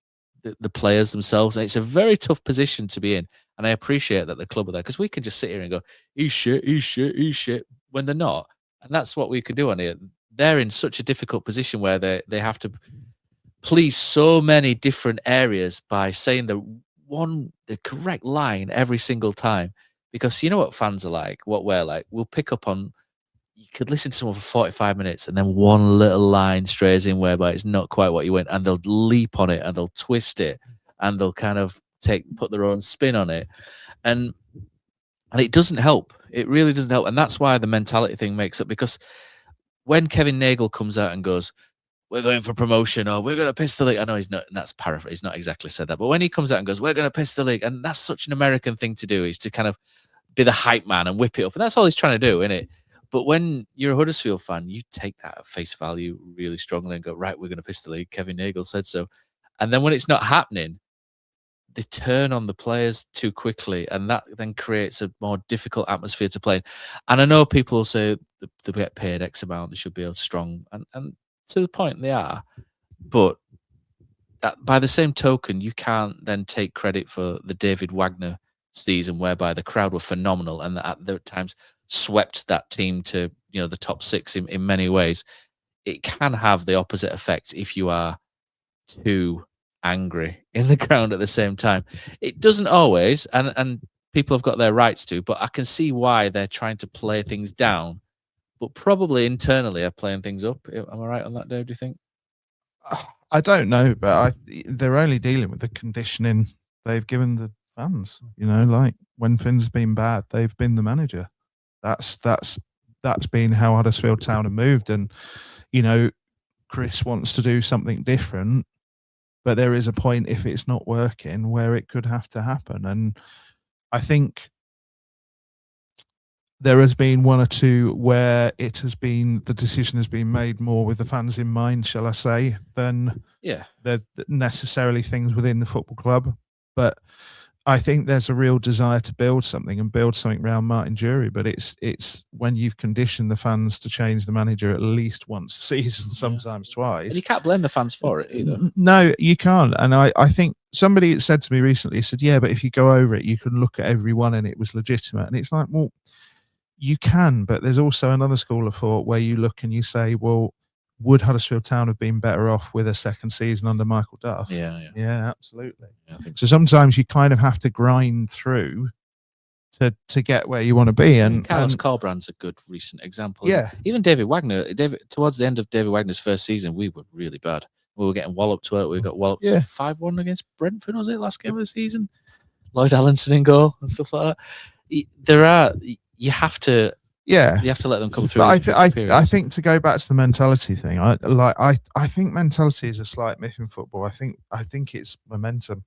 the players themselves. And it's a very tough position to be in. And I appreciate that the club are there, because we can just sit here and go, he's shit, when they're not. And that's what we can do on here. They're in such a difficult position where they have to please so many different areas by saying the correct line every single time. Because you know what fans are like, what we're like. We'll pick up on, you could listen to someone for 45 minutes and then one little line strays in whereby it's not quite what you went, and they'll leap on it and they'll twist it and they'll kind of put their own spin on it. And it doesn't help. It really doesn't help. And that's why the mentality thing makes up, because when Kevin Nagel comes out and goes, we're going for promotion or we're going to piss the league. I know he's not, that's paraphrase, he's not exactly said that. But when he comes out and goes, we're going to piss the league, and that's such an American thing to do, is to kind of be the hype man and whip it up. And that's all he's trying to do, isn't it? But when you're a Huddersfield fan, you take that at face value really strongly and go, right, we're going to piss the league. Kevin Nagel said so. And then when it's not happening, they turn on the players too quickly, and that then creates a more difficult atmosphere to play in. And I know people will say they get paid X amount, they should be able to strong, and to the point they are. But by the same token, you can't then take credit for the David Wagner season, whereby the crowd were phenomenal and at the times swept that team to the top 6 in many ways. It can have the opposite effect if you are too angry in the ground at the same time. It doesn't always, and people have got their rights to, but I can see why they're trying to play things down, but probably internally are playing things up. Am I right on that, Dave, do you think? I don't know, but they're only dealing with the conditioning they've given the fans. Like when things have been bad, they've been the manager. That's been how Huddersfield Town have moved, and Chris wants to do something different, but there is a point, if it's not working, where it could have to happen. And I think there has been one or two where the decision has been made more with the fans in mind, shall I say, than the necessarily things within the football club. But I think there's a real desire to build something around Martin Jury. But it's when you've conditioned the fans to change the manager at least once a season, sometimes twice. And you can't blame the fans for it either. No, you can't. And I think somebody said to me recently, said, yeah, but if you go over it, you can look at everyone and it was legitimate. And it's like, well, you can, but there's also another school of thought where you look and you say, well, would Huddersfield Town have been better off with a second season under Michael Duff? Yeah, absolutely. Yeah, so sometimes you kind of have to grind through to get where you want to be. And Carlos Corbrand's a good recent example. Yeah. Even David Wagner. Towards the end of David Wagner's first season, we were really bad. We were getting walloped to it. We got walloped 5-1 against Brentford, was it, last game of the season? Lloyd Allenson in goal and stuff like that. You have to you have to let them come through. But I think, to go back to the mentality thing, I think mentality is a slight myth in football. I think it's momentum.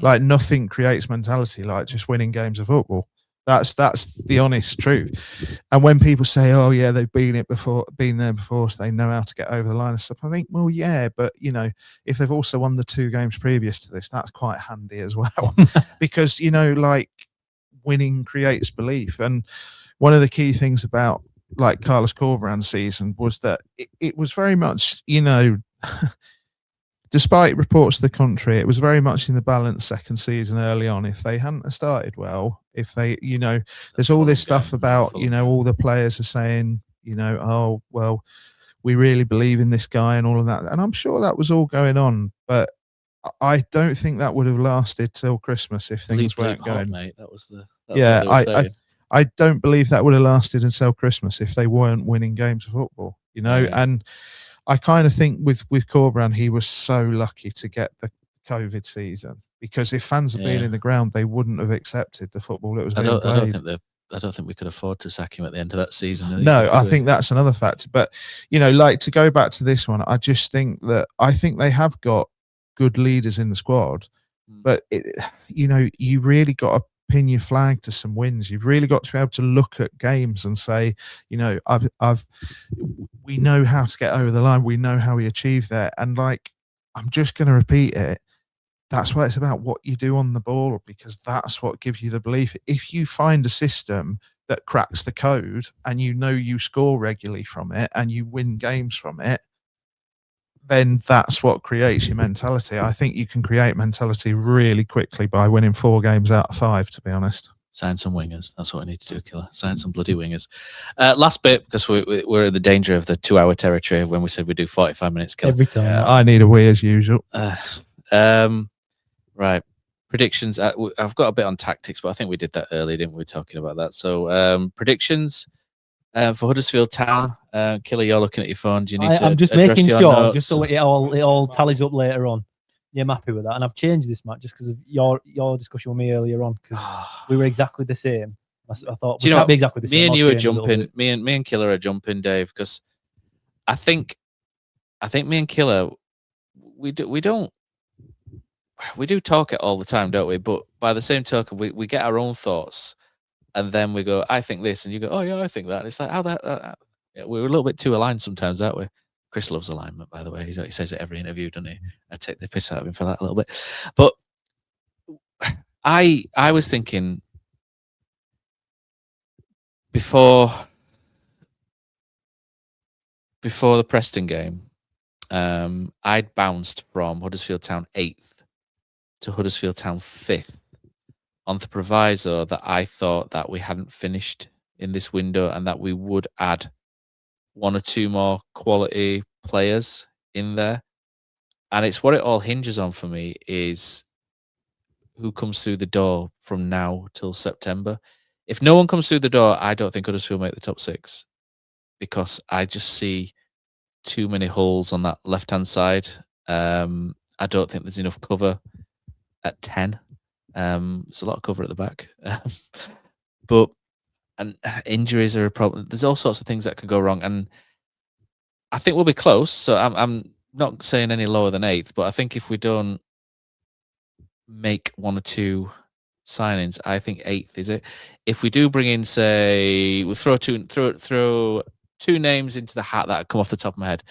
Like nothing creates mentality like just winning games of football. That's the honest truth. And when people say, "Oh yeah, they've been there before, so they know how to get over the line and stuff," I think, well, yeah, but if they've also won the 2 games previous to this, that's quite handy as well, because like winning creates belief. And one of the key things about like Carlos Corbrand's season was that it was very much, despite reports to the contrary, it was very much in the balanced second season early on. If they hadn't started well, if they, there's all this stuff about, all the players are saying, oh, well, we really believe in this guy and all of that. And I'm sure that was all going on, but I don't think that would have lasted till Christmas if things weren't going. Mate. That was I don't believe that would have lasted until Christmas if they weren't winning games of football, and I kind of think with Corbrand, he was so lucky to get the COVID season, because if fans had been in the ground, they wouldn't have accepted the football that was being played. I don't think we could afford to sack him at the end of that season. No, I think that's another factor. But, like, to go back to this one, I just think they have got good leaders in the squad, but you really got to pin your flag to some wins. You've really got to be able to look at games and say, we know how to get over the line. We know how we achieve that. And like, I'm just going to repeat it. That's why it's about what you do on the ball, because that's what gives you the belief. If you find a system that cracks the code and you score regularly from it and you win games from it, then that's what creates your mentality. I think you can create mentality really quickly by winning 4 games out of 5, to be honest. Sign some wingers. That's what we need to do, Killer. Sign some bloody wingers. Last bit, because we're in the danger of the 2-hour territory when we said we do 45 minutes, Killer. Every time. I need a wee as usual. Right. Predictions. I've got a bit on tactics, but I think we did that earlier, didn't we? Talking about that. So predictions for Huddersfield Town. Killer, you're looking at your phone. Do you need to? I'm just address making your sure, notes? just so it all tallies up later on. Yeah, I'm happy with that, and I've changed this, Matt, just because of your discussion with me earlier on, because we were exactly the same. I thought we can't be exactly the same. Me and you are jumping. Me and Killer are jumping, Dave, because I think I think me and Killer, we do talk it all the time, don't we? But by the same token, we get our own thoughts, and then we go, I think this, and you go, oh yeah, I think that. And it's like how that. Yeah, we're a little bit too aligned sometimes, aren't we? Chris loves alignment, by the way. He says it every interview, doesn't he? I take the piss out of him for that a little bit. But I was thinking before the Preston game, I'd bounced from Huddersfield Town 8th to Huddersfield Town 5th on the proviso that I thought that we hadn't finished in this window and that we would add one or two more quality players in there. And it's what it all hinges on for me is who comes through the door from now till September. If no one comes through the door, I don't think Huddersfield make the top 6 because I just see too many holes on that left-hand side. I don't think there's enough cover at 10. There's a lot of cover at the back. But injuries are a problem. There's all sorts of things that could go wrong. And I think we'll be close. So I'm not saying any lower than 8th, but I think if we don't make one or two signings, I think 8th is it. If we do bring in, say, we'll throw two names into the hat that come off the top of my head.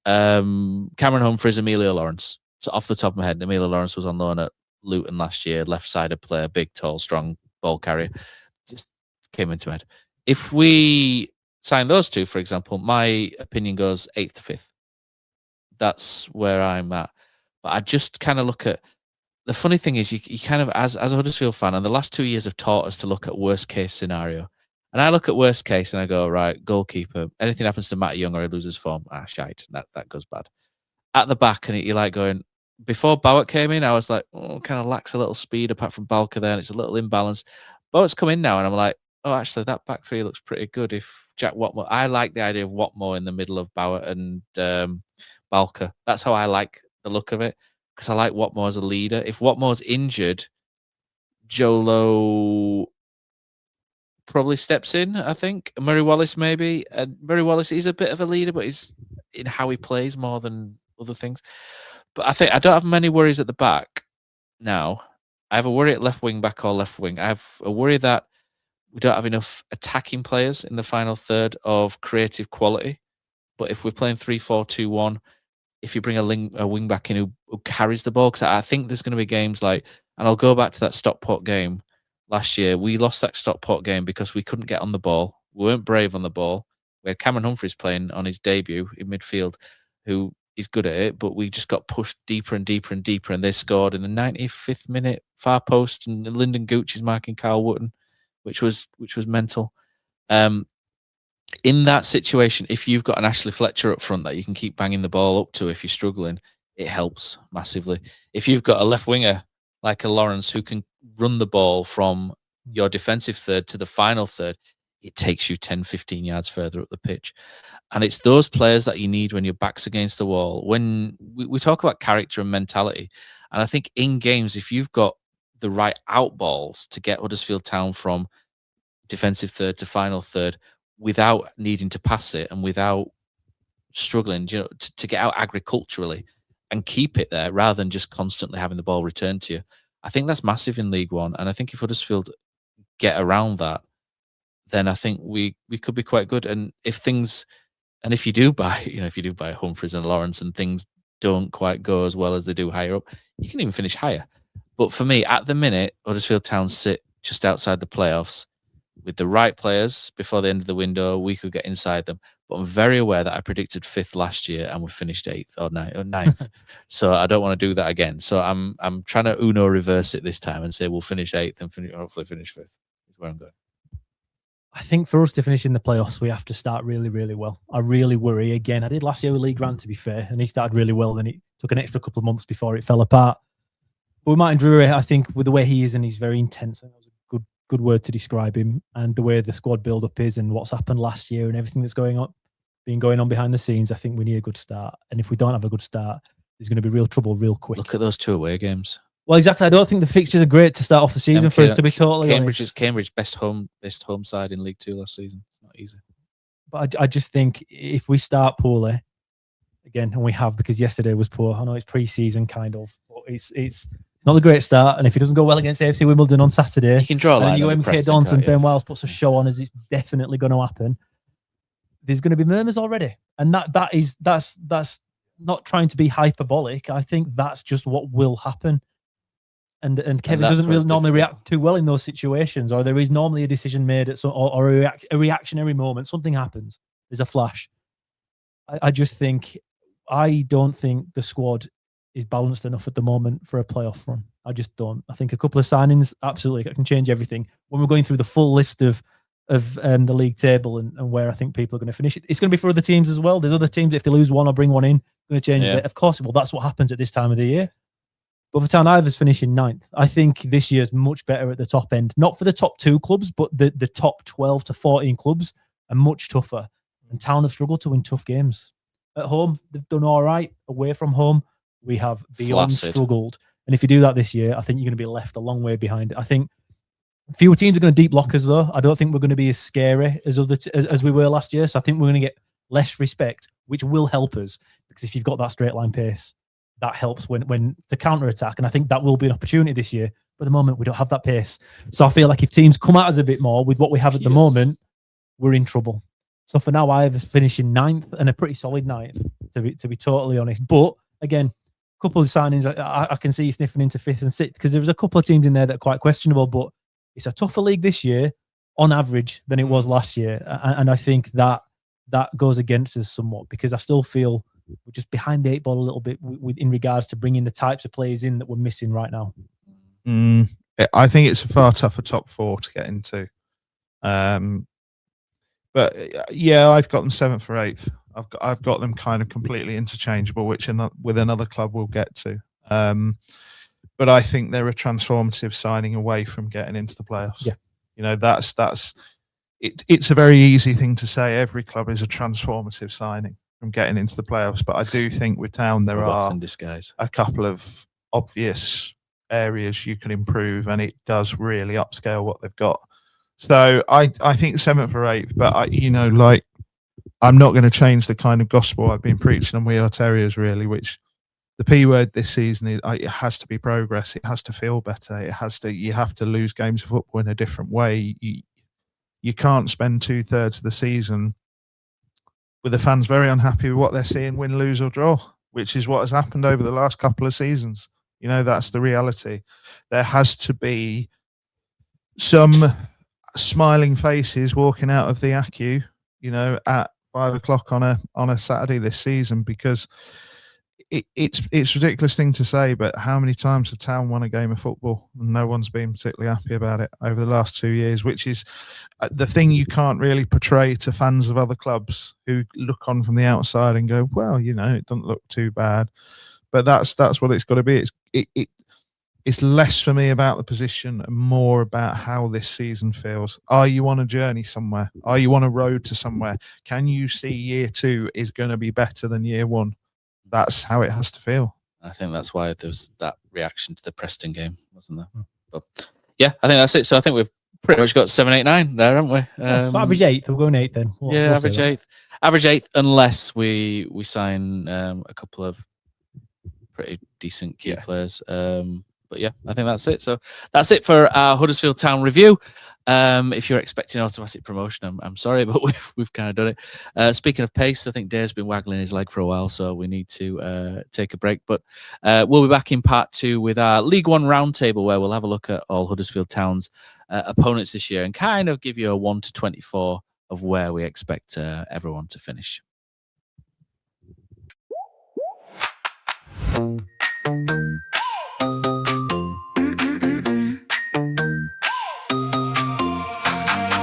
Cameron Humphreys, Emilio Lawrence. So off the top of my head, Emilio Lawrence was on loan at Luton last year, left-sided player, big, tall, strong ball carrier. Just came into my head. If we sign those two, for example, my opinion goes 8th to 5th. That's where I'm at. But I just kind of look at the funny thing is you kind of, as a Huddersfield fan, and the last 2 years have taught us to look at worst case scenario. And I look at worst case and I go, right, goalkeeper, anything happens to Matty Young or he loses form, shite, that goes bad. At the back, and you're like going, before Bowett came in, I was like, kind of lacks a little speed apart from Balker there, and it's a little imbalanced. Bowett's come in now, and I'm like, oh, actually, that back three looks pretty good. If Jack Watmore, I like the idea of Watmore in the middle of Bowett and Balker. That's how I like the look of it, because I like Watmore as a leader. If Watmore's injured, Jolo probably steps in, I think. Murray Wallace maybe. And Murray Wallace is a bit of a leader, but he's in how he plays more than other things. But I think I don't have many worries at the back now. I have a worry at left wing back or left wing. I have a worry that we don't have enough attacking players in the final third of creative quality. But if we're playing 3-4-2-1, if you bring a wing back in who carries the ball, because I think there's going to be games like, and I'll go back to that Stockport game last year. We lost that Stockport game because we couldn't get on the ball. We weren't brave on the ball. We had Cameron Humphreys playing on his debut in midfield, who is good at it, but we just got pushed deeper and deeper and deeper, and they scored in the 95th minute, far post, and Lyndon Gooch is marking Kyle Wootton, which was mental. In that situation, if you've got an Ashley Fletcher up front that you can keep banging the ball up to if you're struggling, it helps massively. If you've got a left winger like a Lawrence who can run the ball from your defensive third to the final third, it takes you 10, 15 yards further up the pitch. And it's those players that you need when your back's against the wall. When we talk about character and mentality, and I think in games, if you've got the right out balls to get Huddersfield Town from defensive third to final third without needing to pass it and without struggling, to get out agriculturally and keep it there rather than just constantly having the ball returned to you, I think that's massive in League One. And I think if Huddersfield get around that, then I think we could be quite good. And if you do buy Humphreys and Lawrence and things don't quite go as well as they do higher up, you can even finish higher. But for me, at the minute, Huddersfield Town sit just outside the playoffs. With the right players before the end of the window, we could get inside them. But I'm very aware that I predicted 5th last year and we finished 8th or 9th. So I don't want to do that again. So I'm trying to Uno reverse it this time and say we'll finish 8th and hopefully finish 5th. Is where I'm going. I think for us to finish in the playoffs, we have to start really, really well. I really worry again. I did last year with Lee Grant, to be fair, and he started really well. Then it took an extra couple of months before it fell apart. But with Martin Drury, I think with the way he is, and he's very intense, and that was a good word to describe him, and the way the squad build-up is and what's happened last year and everything that's going on behind the scenes, I think we need a good start. And if we don't have a good start, there's going to be real trouble real quick. Look at those 2 away games. Well, exactly. I don't think the fixtures are great to start off the season for us, to be totally honest. Cambridge best home side in League Two last season. It's not easy. But I just think if we start poorly, again, and we have because yesterday was poor. I know it's pre-season kind of, but it's not a great start. And if it doesn't go well against AFC Wimbledon on Saturday, you can draw a line. And then you MK Dons and Ben Wiles puts a show on, as it's definitely going to happen. There's going to be murmurs already, and that's not trying to be hyperbolic. I think that's just what will happen. And Kevin doesn't really normally react too well in those situations, or there is normally a decision made at or a reactionary moment. Something happens. There's a flash. I don't think the squad is balanced enough at the moment for a playoff run. I just don't. I think a couple of signings absolutely can change everything. When we're going through the full list of the league table and where I think people are going to finish, it's going to be for other teams as well. There's other teams, if they lose one or bring one in, going to change it. Of course, well, that's what happens at this time of the year. But for Town Ivers finishing 9th, I think this year's much better at the top end. Not for the top 2 clubs, but the top 12 to 14 clubs are much tougher. And Town have struggled to win tough games. At home, they've done all right. Away from home, we have beyond struggled. And if you do that this year, I think you're going to be left a long way behind. I think fewer teams are going to deep lock us, though. I don't think we're going to be as scary as we were last year. So I think we're going to get less respect, which will help us. Because if you've got that straight line pace, that helps when the counter attack, and I think that will be an opportunity this year. But at the moment, we don't have that pace. So I feel like if teams come at us a bit more with what we have at the moment, we're in trouble. So for now, I have finishing 9th and a pretty solid 9th, to be totally honest. But again, a couple of signings, I can see sniffing into 5th and 6th because there's a couple of teams in there that are quite questionable. But it's a tougher league this year, on average, than it was last year, and I think that goes against us somewhat because I still feel we're just behind the 8 ball a little bit in regards to bringing the types of players in that we're missing right now. I think it's a far tougher top 4 to get into. But yeah, I've got them 7th or 8th. I've got them kind of completely interchangeable, which with another club we'll get to. But I think they're a transformative signing away from getting into the playoffs. Yeah, you know that's it. It's a very easy thing to say. Every club is a transformative signing from getting into the playoffs, but I do think with Town there are a couple of obvious areas you can improve, and it does really upscale what they've got. So I think 7th or 8th, but I'm not going to change the kind of gospel I've been preaching on We Are Terriers, really, which the P word this season is it has to be progress. It has to feel better. You have to lose games of football in a different way. You can't spend 2/3 of the season with the fans very unhappy with what they're seeing, win, lose or draw, which is what has happened over the last couple of seasons. You know, that's the reality. There has to be some smiling faces walking out of the ACU, you know, at 5 o'clock on a Saturday this season, because it's a ridiculous thing to say, but how many times have Town won a game of football and no one's been particularly happy about it over the last 2 years, which is the thing you can't really portray to fans of other clubs who look on from the outside and go, well, you know, it doesn't look too bad. But that's what it's got to be. It's less for me about the position and more about how this season feels. Are you on a journey somewhere? Are you on a road to somewhere? Can you see year 2 is going to be better than year 1? That's how it has to feel. I think that's why there was that reaction to the Preston game, wasn't there? But yeah, I think that's it. So I think we've pretty much got 7, 8, 9 there, haven't we? So average 8th. We're going 8th then. We'll average 8th. Average 8th, unless we sign a couple of pretty decent key players. But yeah, I think that's it. So that's it for our Huddersfield Town review. If you're expecting automatic promotion, I'm sorry, but we've kind of done it. Speaking of pace, I think Dave's been waggling his leg for a while, so we need to take a break. But we'll be back in part 2 with our League One roundtable, where we'll have a look at all Huddersfield Town's opponents this year and kind of give you a 1 to 24 of where we expect everyone to finish.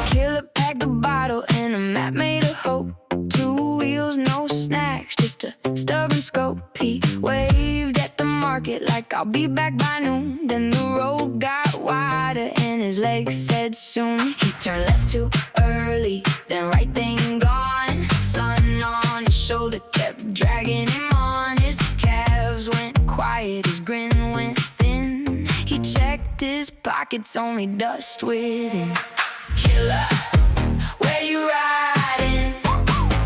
Killer packed a bottle and a map made of hope. 2 wheels, no snacks, just a stubborn scope. He waved at the market like I'll be back by noon. Then the road got wider and his legs said soon. He turned left too early, then right thing gone. Sun on his shoulder kept dragging him on. His calves went quiet, his grin went thin. He checked his pockets, only dust within. Killer, where you riding?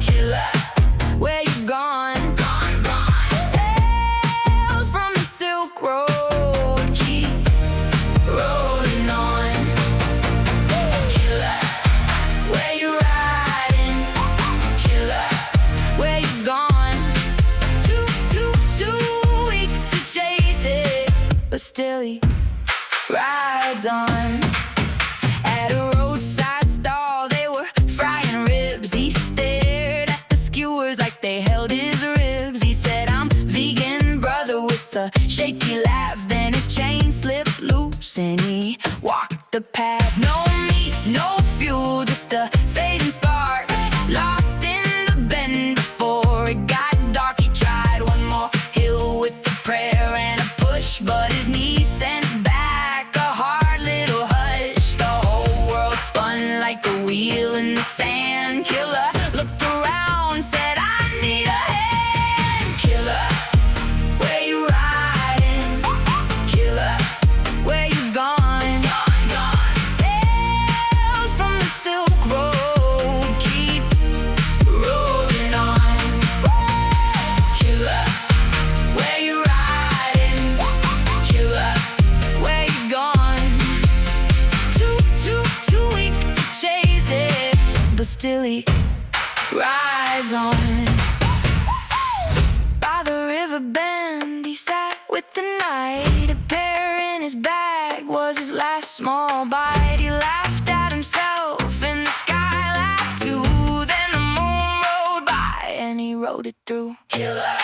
Killer, where you gone? but still he rides on. At a roadside stall, they were frying ribs. He stared at the skewers like they held his ribs. He said, I'm vegan, brother, with a shaky laugh. Then his chain slipped loose and he walked the path. No meat, no fuel, just a fading spark. Lost in the bend before it got dark. He tried one more hill with a prayer and a push, but his knees sent back a hard little hush. The whole world spun like a wheel in the sand. Killer looked around, said, I need a hand. Killer, where you riding? Killer, where you gone? Tales from the Silk Road keep rolling on. Killer, where you riding? Killer, where you gone? Too weak to chase it, but still he rides on. By the river bend, he sat with the night. A pear in his bag was his last small bite. He laughed at himself, and the sky laughed too. Then the moon rode by, and he rode it through. Killer.